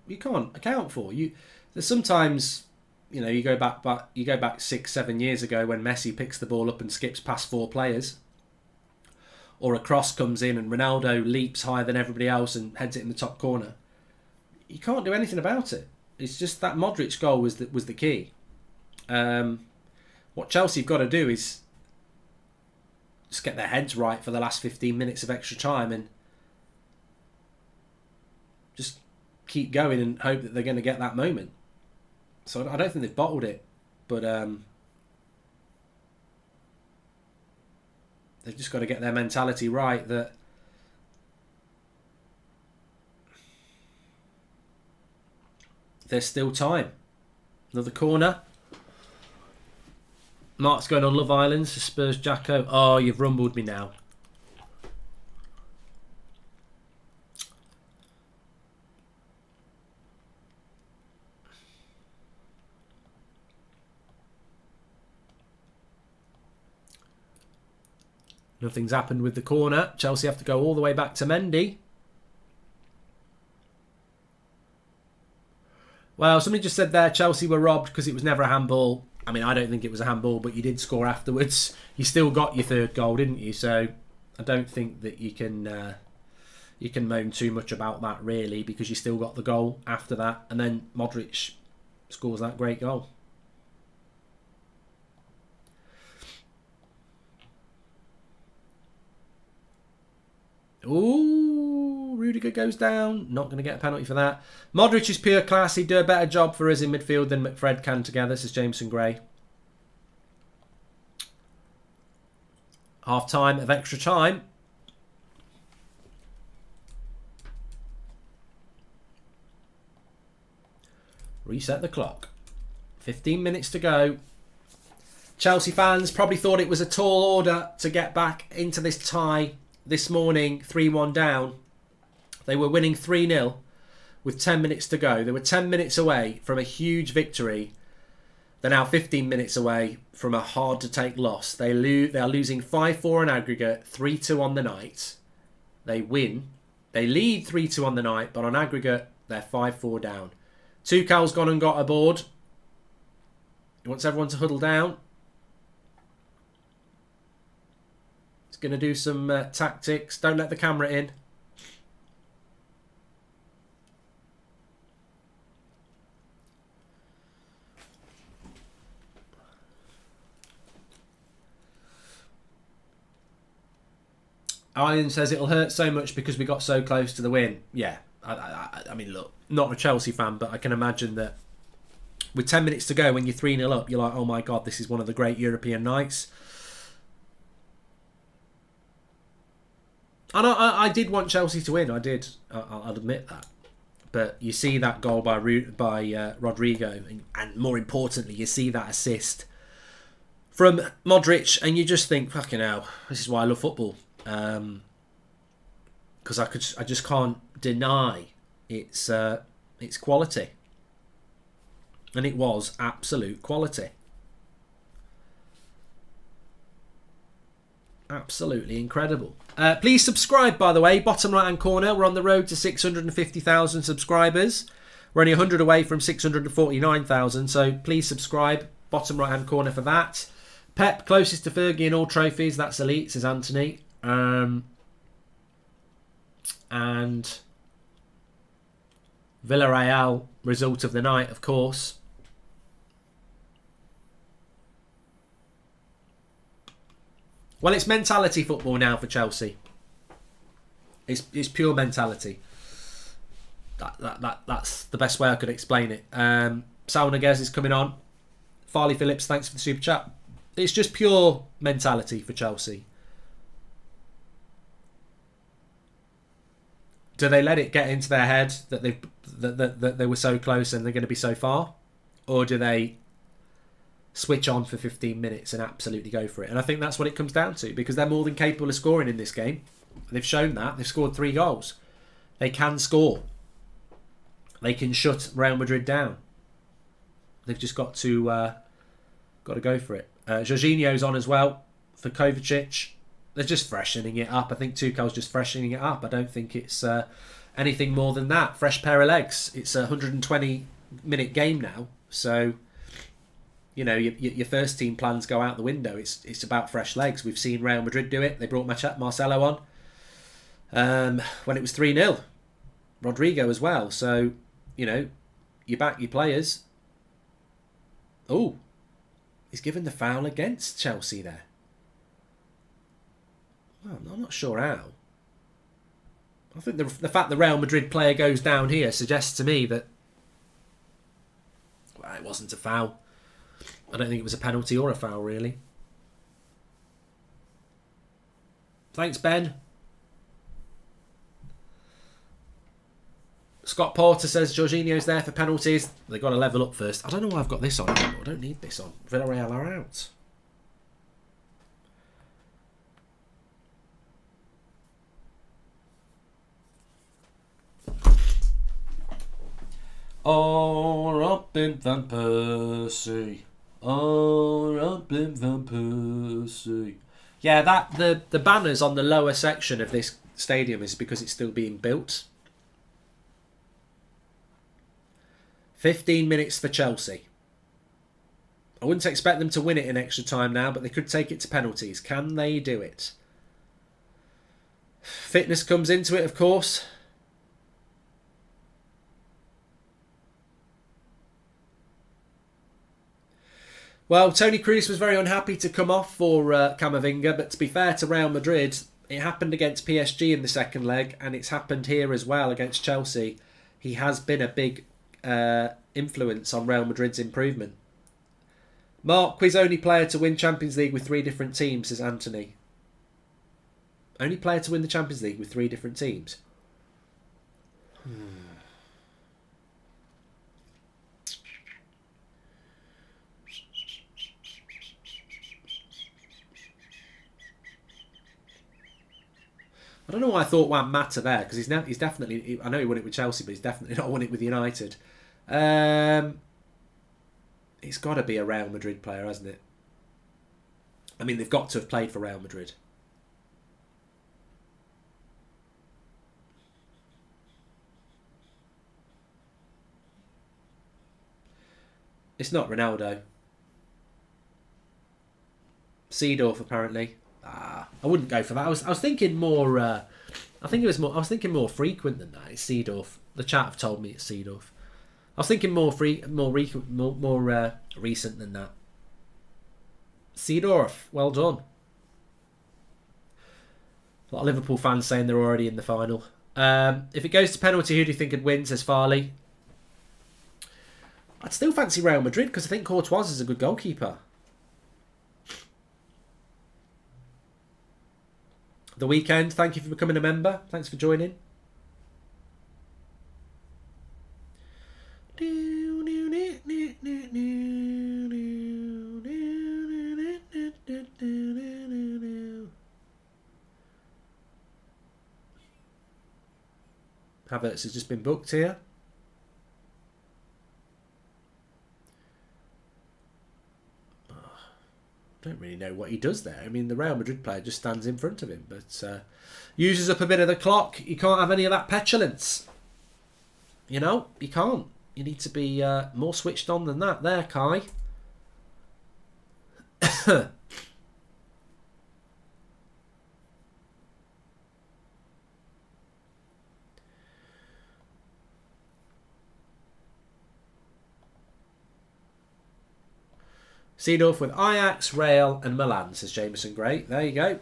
account for. There's sometimes... You know, you go back 6-7 years ago when Messi picks the ball up and skips past 4 players, or a cross comes in and Ronaldo leaps higher than everybody else and heads it in the top corner. You can't do anything about it. It's just that Modric goal was the key. What Chelsea have got to do is just get their heads right for the last 15 minutes of extra time and just keep going and hope that they're going to get that moment. So I don't think they've bottled it, but they've just got to get their mentality right that there's still time. Another corner. Mark's going on Love Island, so Spurs Jacko. Oh, you've rumbled me now. Nothing's happened with the corner. Chelsea have to go all the way back to Mendy. Well, somebody just said there Chelsea were robbed because it was never a handball. I mean, I don't think it was a handball, but you did score afterwards. You still got your third goal, didn't you? So I don't think that you can moan too much about that, really, because you still got the goal after that. And then Modric scores that great goal. Ooh, Rudiger goes down. Not going to get a penalty for that. Modric is pure class. He'd do a better job for us in midfield than McFred can together, says Jameson Gray. Half time of extra time. Reset the clock. 15 minutes to go. Chelsea fans probably thought it was a tall order to get back into this tie. This morning, 3-1 down. They were winning 3-0 with 10 minutes to go. They were 10 minutes away from a huge victory. They're now 15 minutes away from a hard-to-take loss. They are losing 5-4 on aggregate, 3-2 on the night. They win. They lead 3-2 on the night, but on aggregate, they're 5-4 down. Tuchel's gone and got a board. He wants everyone to huddle down. Going to do some tactics. Don't let the camera in. Ian says it'll hurt so much because we got so close to the win. Yeah, I mean, look, not a Chelsea fan, but I can imagine that with 10 minutes to go when you're 3-0 up, you're like, oh my God, this is one of the great European nights. And I did want Chelsea to win. I did. I'll admit that. But you see that goal by Rodrigo, and more importantly, you see that assist from Modric, and you just think, fucking hell, this is why I love football. Because I just can't deny its quality, and it was absolute quality. Absolutely incredible. Please subscribe, by the way. Bottom right hand corner. We're on the road to 650,000 subscribers. We're only 100 away from 649,000. So please subscribe. Bottom right hand corner for that. Pep, closest to Fergie in all trophies. That's elite, says Anthony. And Villareal, result of the night, of course. Well, it's mentality football now for Chelsea. It's pure mentality. That's the best way I could explain it. Saul Niguez is coming on. Farley Phillips, thanks for the super chat. It's just pure mentality for Chelsea. Do they let it get into their head that they were so close and they're going to be so far, or do they switch on for 15 minutes and absolutely go for it? And I think that's what it comes down to, because they're more than capable of scoring in this game. They've shown that. They've scored 3 goals. They can score. They can shut Real Madrid down. They've just got to go for it. Jorginho's on as well for Kovacic. They're just freshening it up. I think Tuchel's just freshening it up. I don't think it's anything more than that. Fresh pair of legs. It's a 120-minute game now, so you know, your first team plans go out the window. It's about fresh legs. We've seen Real Madrid do it. They brought Marcelo on when it was 3-0. Rodrigo as well. So, you know, you back your players. Oh, he's given the foul against Chelsea there. Well, I'm not sure how. I think the fact the Real Madrid player goes down here suggests to me that, well, it wasn't a foul. I don't think it was a penalty or a foul, really. Thanks, Ben. Scott Porter says Jorginho's there for penalties. They've got to level up first. I don't know why I've got this on anymore. I don't need this on. Villarreal are out. Oh, Robin van Persie. Oh, Robin van Persie. Yeah, the banners on the lower section of this stadium is because it's still being built. 15 minutes for Chelsea. I wouldn't expect them to win it in extra time now, but they could take it to penalties. Can they do it? Fitness comes into it, of course. Well, Toni Kroos was very unhappy to come off for Camavinga, but to be fair to Real Madrid, it happened against PSG in the second leg, and it's happened here as well against Chelsea. He has been a big influence on Real Madrid's improvement. Mark, quiz only player to win Champions League with 3 different teams, says Anthony. Only player to win the Champions League with 3 different teams. I don't know why I thought Juan Mata there, because he's definitely, I know he won it with Chelsea, but he's definitely not won it with United. It's got to be a Real Madrid player, hasn't it? I mean, they've got to have played for Real Madrid. It's not Ronaldo. Seedorf, apparently. I wouldn't go for that. I was thinking more. I was thinking more frequent than that. It's Seedorf. The chat have told me it's Seedorf. I was thinking more recent than that. Seedorf, well done. A lot of Liverpool fans saying they're already in the final. If it goes to penalty, who do you think would win? Says Farley. I'd still fancy Real Madrid because I think Courtois is a good goalkeeper. the weekend. Thank you for becoming a member. Thanks for joining. Havertz has just been booked here. Don't really know what he does there. I mean, the Real Madrid player just stands in front of him, but uses up a bit of the clock. You can't have any of that petulance. You know, you can't. You need to be more switched on than that there, Kai. Seedorf with Ajax, Real and Milan, says Jameson Gray. There you go.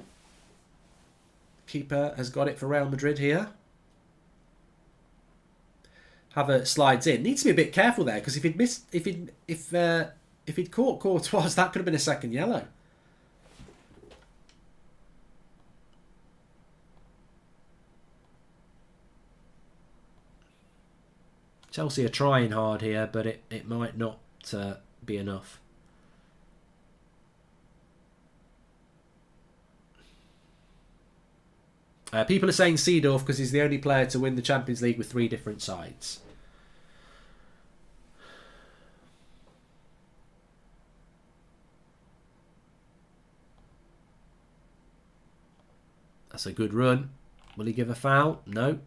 Keeper has got it for Real Madrid here. Havertz slides in. Needs to be a bit careful there, because if he'd caught Courtois, that could have been a second yellow. Chelsea are trying hard here, but it might not be enough. People are saying Seedorf because he's the only player to win the Champions League with 3 different sides. That's a good run. Will he give a foul? No.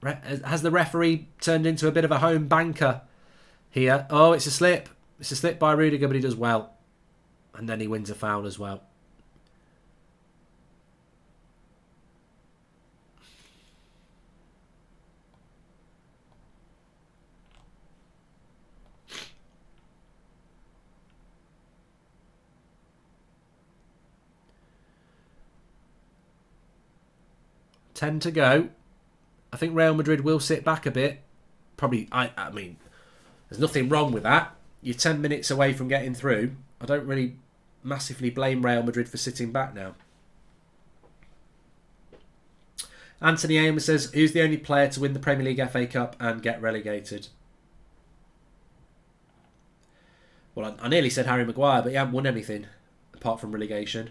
Has the referee turned into a bit of a home banker here? Oh, it's a slip. It's a slip by Rudiger, but he does well. And then he wins a foul as well. $10 to go. I think Real Madrid will sit back a bit. Probably, I mean, there's nothing wrong with that. You're 10 minutes away from getting through. I don't really massively blame Real Madrid for sitting back now. Anthony Ames says, who's the only player to win the Premier League, FA Cup and get relegated? Well, I nearly said Harry Maguire, but he hasn't won anything apart from relegation.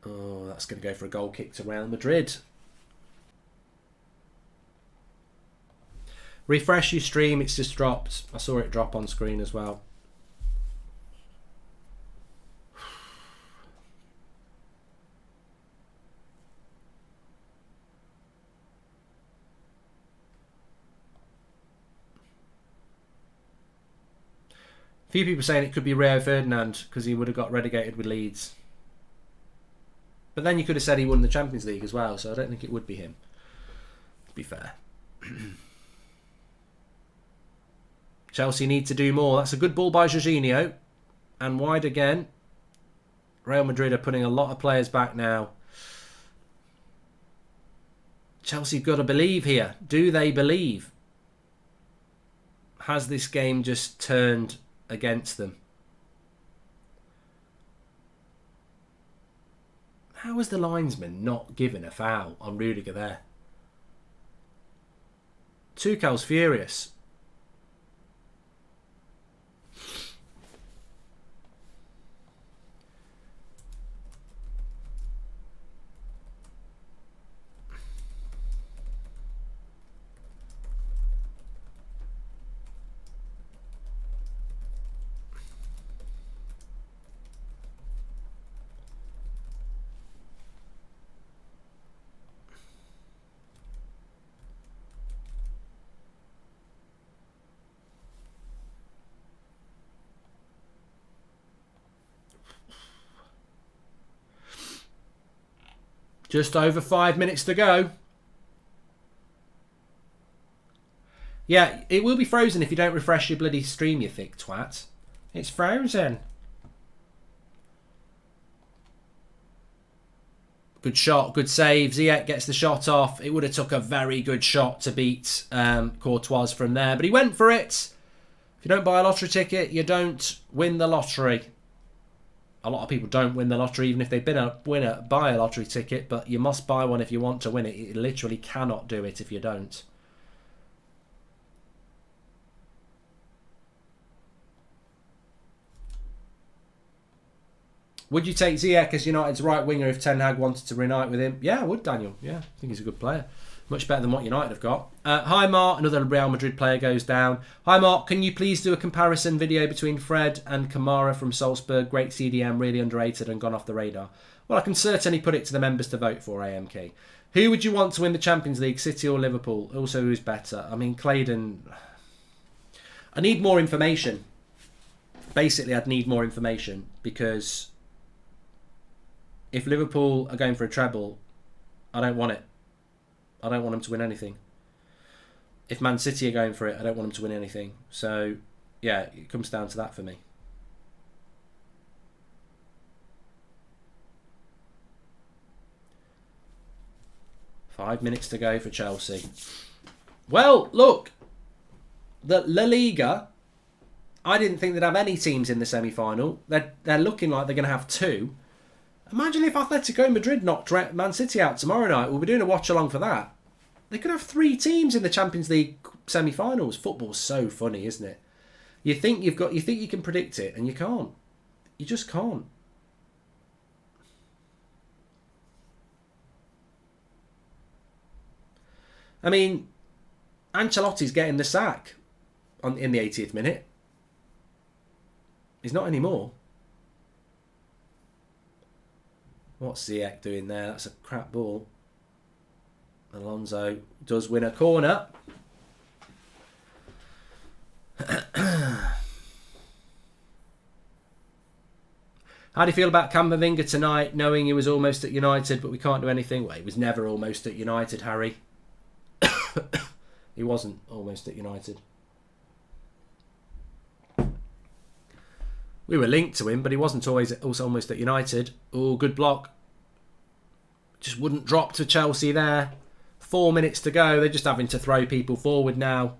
Oh, that's going to go for a goal kick to Real Madrid. Refresh your stream, it's just dropped. I saw it drop on screen as well. A few people saying it could be Rio Ferdinand because he would have got relegated with Leeds. But then you could have said he won the Champions League as well, so I don't think it would be him, to be fair. Chelsea need to do more. That's a good ball by Jorginho. And wide again. Real Madrid are putting a lot of players back now. Chelsea have got to believe here. Do they believe? Has this game just turned against them? How was the linesman not given a foul on Rudiger there? Tuchel's furious. Just over 5 minutes to go. Yeah, it will be frozen if you don't refresh your bloody stream, you thick twat. It's frozen. Good shot, good save. Ziyech gets the shot off. It would have took a very good shot to beat Courtois from there, but he went for it. If you don't buy a lottery ticket, you don't win the lottery. A lot of people don't win the lottery even if they've been a winner. Buy a lottery ticket, but you must buy one if you want to win it. You literally cannot do it if you don't. Would you take Ziyech as United's right winger if Ten Hag wanted to reunite with him? Yeah, I would, Daniel. Yeah, I think he's a good player. Much better than what United have got. Hi, Mark. Another Real Madrid player goes down. Hi, Mark. Can you please do a comparison video between Fred and Kamara from Salzburg? Great CDM, really underrated and gone off the radar. Well, I can certainly put it to the members to vote for, AMK. Who would you want to win the Champions League, City or Liverpool? Also, who's better? I mean, Claydon... I need more information. Basically, I'd need more information because... if Liverpool are going for a treble, I don't want it. I don't want them to win anything. If Man City are going for it, I don't want them to win anything. So, yeah, it comes down to that for me. Five minutes to go for Chelsea. Well, look, the La Liga, I didn't think they'd have any teams in the semi-final. They're looking like they're going to have two. Imagine if Atletico Madrid knocked Man City out tomorrow night. We'll be doing a watch-along for that. They could have three teams in the Champions League semi-finals. Football's so funny, isn't it? You think you can predict it, and you can't. You just can't. I mean, Ancelotti's getting the sack in the 80th minute. He's not anymore. What's Ziyech doing there? That's a crap ball. Alonso does win a corner. How do you feel about Camavinga tonight, knowing he was almost at United, but we can't do anything? Well, he was never almost at United, Harry. He wasn't almost at United. We were linked to him, but he wasn't also almost at United. Oh, good block. Just wouldn't drop to Chelsea there. 4 minutes to go. They're just having to throw people forward now.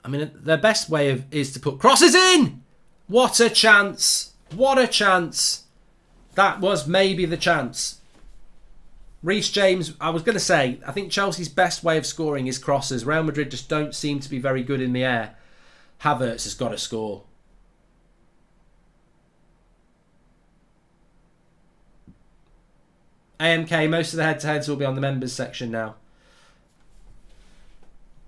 I mean, their best way is to put crosses in. What a chance. What a chance. That was maybe the chance. Reece James, I was going to say, I think Chelsea's best way of scoring is crosses. Real Madrid just don't seem to be very good in the air. Havertz has got to score. AMK, most of the head-to-heads will be on the members section now.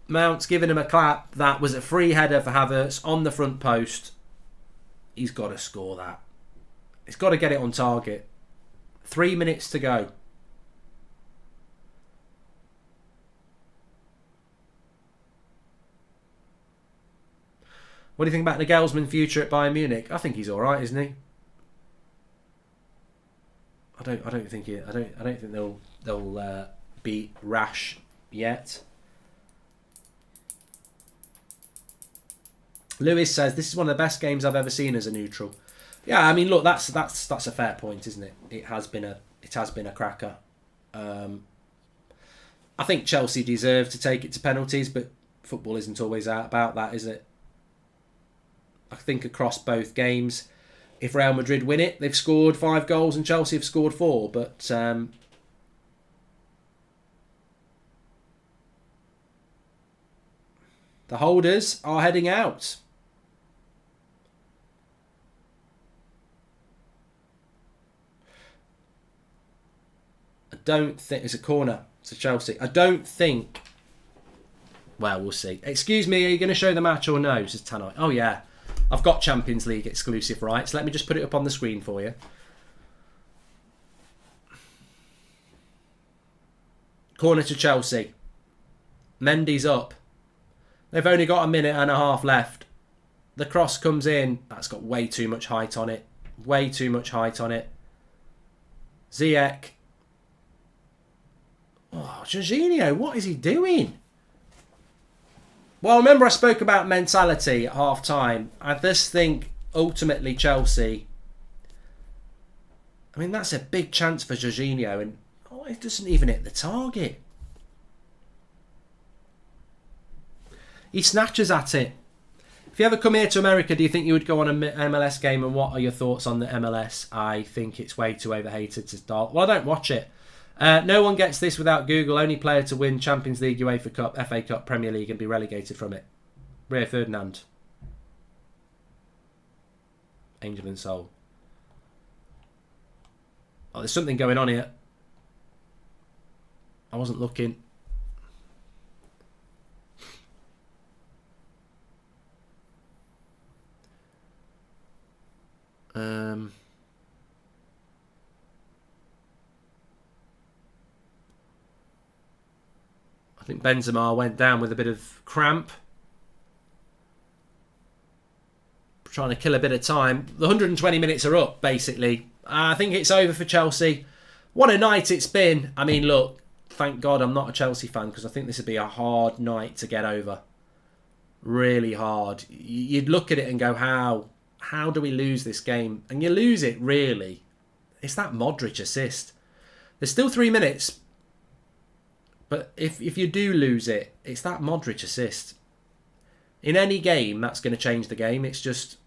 Mount's giving him a clap. That was a free header for Havertz on the front post. He's got to score that. He's got to get it on target. 3 minutes to go. What do you think about Nagelsmann's future at Bayern Munich? I think he's all right, isn't he? I don't think they'll be rash yet. Lewis says this is one of the best games I've ever seen as a neutral. Yeah, I mean, look, that's a fair point, isn't it? It has been a cracker. I think Chelsea deserve to take it to penalties, but football isn't always about that, is it? I think across both games, if Real Madrid win it, they've scored 5 goals and Chelsea have scored 4. But the holders are heading out. I don't think it's a corner to Chelsea. I don't think. Well, we'll see. Excuse me, are you going to show the match or no? Says Tannoy. Oh yeah, I've got Champions League exclusive rights. Let me just put it up on the screen for you. Corner to Chelsea. Mendy's up. They've only got a minute and a half left. The cross comes in. That's got way too much height on it. Way too much height on it. Ziyech. Oh, Jorginho, what is he doing? Well, remember I spoke about mentality at half time. I just think ultimately Chelsea, I mean, that's a big chance for Jorginho, and it doesn't even hit the target. He snatches at it. If you ever come here to America, do you think you would go on an MLS game, and what are your thoughts on the MLS? I think it's way too overhated to start. Well, I don't watch it. No one gets this without Google. Only player to win Champions League, UEFA Cup, FA Cup, Premier League and be relegated from it. Rio Ferdinand. Angel and Soul. Oh, there's something going on here. I wasn't looking. I think Benzema went down with a bit of cramp. Trying to kill a bit of time. The 120 minutes are up, basically. I think it's over for Chelsea. What a night it's been. I mean, look, thank God I'm not a Chelsea fan, because I think this would be a hard night to get over. Really hard. You'd look at it and go, how do we lose this game? And you lose it, really. It's that Modric assist. There's still 3 minutes. But if you do lose it, it's that Modric assist. In any game, that's going to change the game. It's just...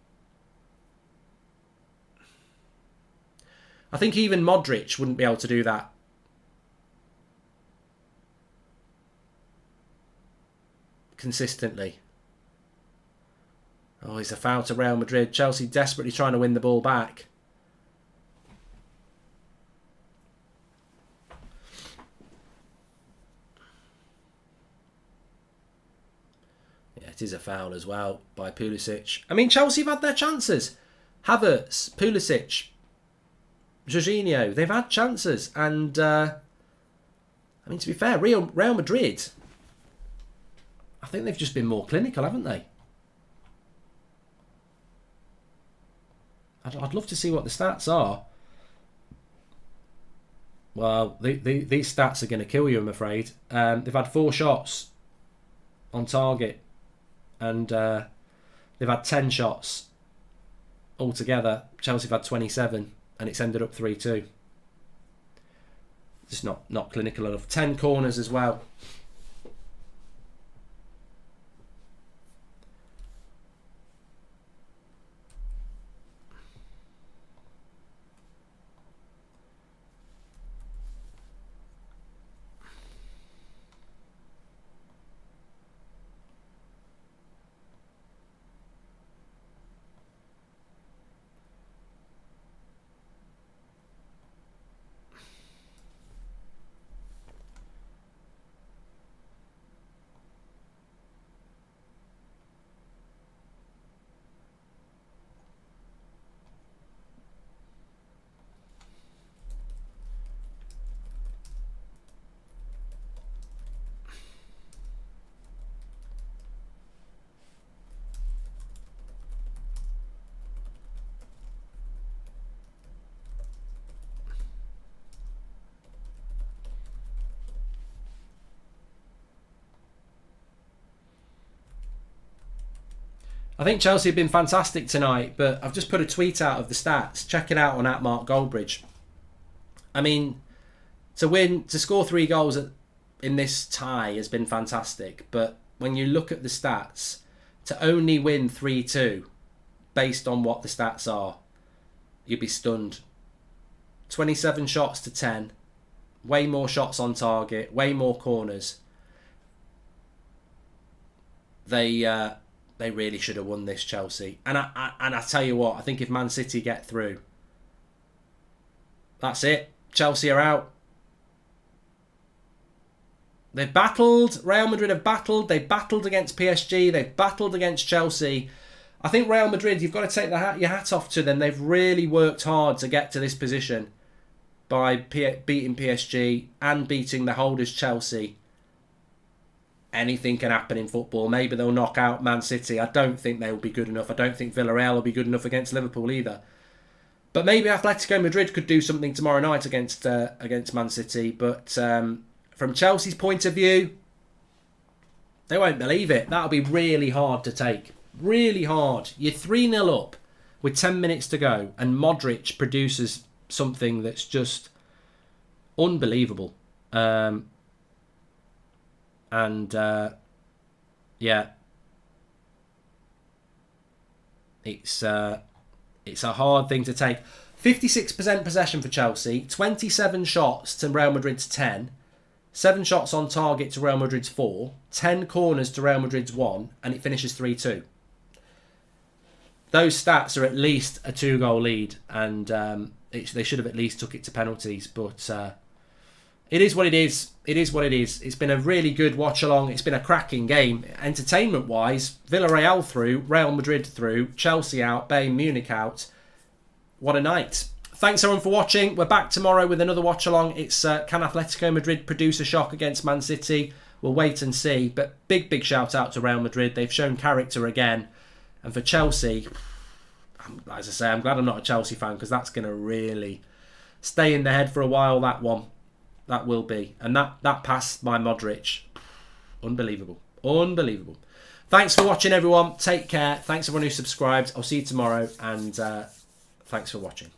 I think even Modric wouldn't be able to do that. Consistently. Oh, it's a foul to Real Madrid. Chelsea desperately trying to win the ball back. Yeah, it is a foul as well by Pulisic. I mean, Chelsea have had their chances. Havertz, Pulisic, Jorginho, they've had chances. And, I mean, to be fair, Real Madrid, I think they've just been more clinical, haven't they? I'd love to see what the stats are. Well, these stats are going to kill you, I'm afraid. They've had 4 shots on target. And they've had 10 shots altogether. Chelsea have had 27. And it's ended up 3-2. Just not clinical enough. 10 corners as well. I think Chelsea have been fantastic tonight, but I've just put a tweet out of the stats. Check it out on @MarkGoldbridge. I mean, to score 3 goals in this tie has been fantastic, but when you look at the stats, to only win 3-2 based on what the stats are, you'd be stunned. 27 shots to 10, way more shots on target, way more corners. They really should have won this, Chelsea. And I tell you what, I think if Man City get through, that's it. Chelsea are out. They've battled. Real Madrid have battled. They've battled against PSG. They've battled against Chelsea. I think Real Madrid, you've got to take your hat off to them. They've really worked hard to get to this position by beating PSG and beating the holders Chelsea. Anything can happen in football. Maybe they'll knock out Man City. I don't think they'll be good enough. I don't think Villareal will be good enough against Liverpool either. But maybe Atletico Madrid could do something tomorrow night against Man City. But from Chelsea's point of view, They won't believe it. That'll be really hard to take. Really hard. You're 3-0 up with 10 minutes to go, and Modric produces something that's just unbelievable. Yeah, it's a hard thing to take. 56% possession for Chelsea, 27 shots to Real Madrid's 10, 7 shots on target to Real Madrid's 4, 10 corners to Real Madrid's 1, and it finishes 3-2. Those stats are at least a 2-goal lead, and they should have at least took it to penalties, but it is what it is. It is what it is. It's been a really good watch-along. It's been a cracking game. Entertainment-wise, Villarreal through, Real Madrid through, Chelsea out, Bayern Munich out. What a night. Thanks everyone for watching. We're back tomorrow with another watch-along. It's can Atletico Madrid produce a shock against Man City? We'll wait and see. But big shout out to Real Madrid. They've shown character again. And for Chelsea, as I say, I'm glad I'm not a Chelsea fan, because that's going to really stay in the head for a while, that one. That will be. And that pass by Modric, unbelievable. Unbelievable. Thanks for watching, everyone. Take care. Thanks everyone who subscribed. I'll see you tomorrow, and thanks for watching.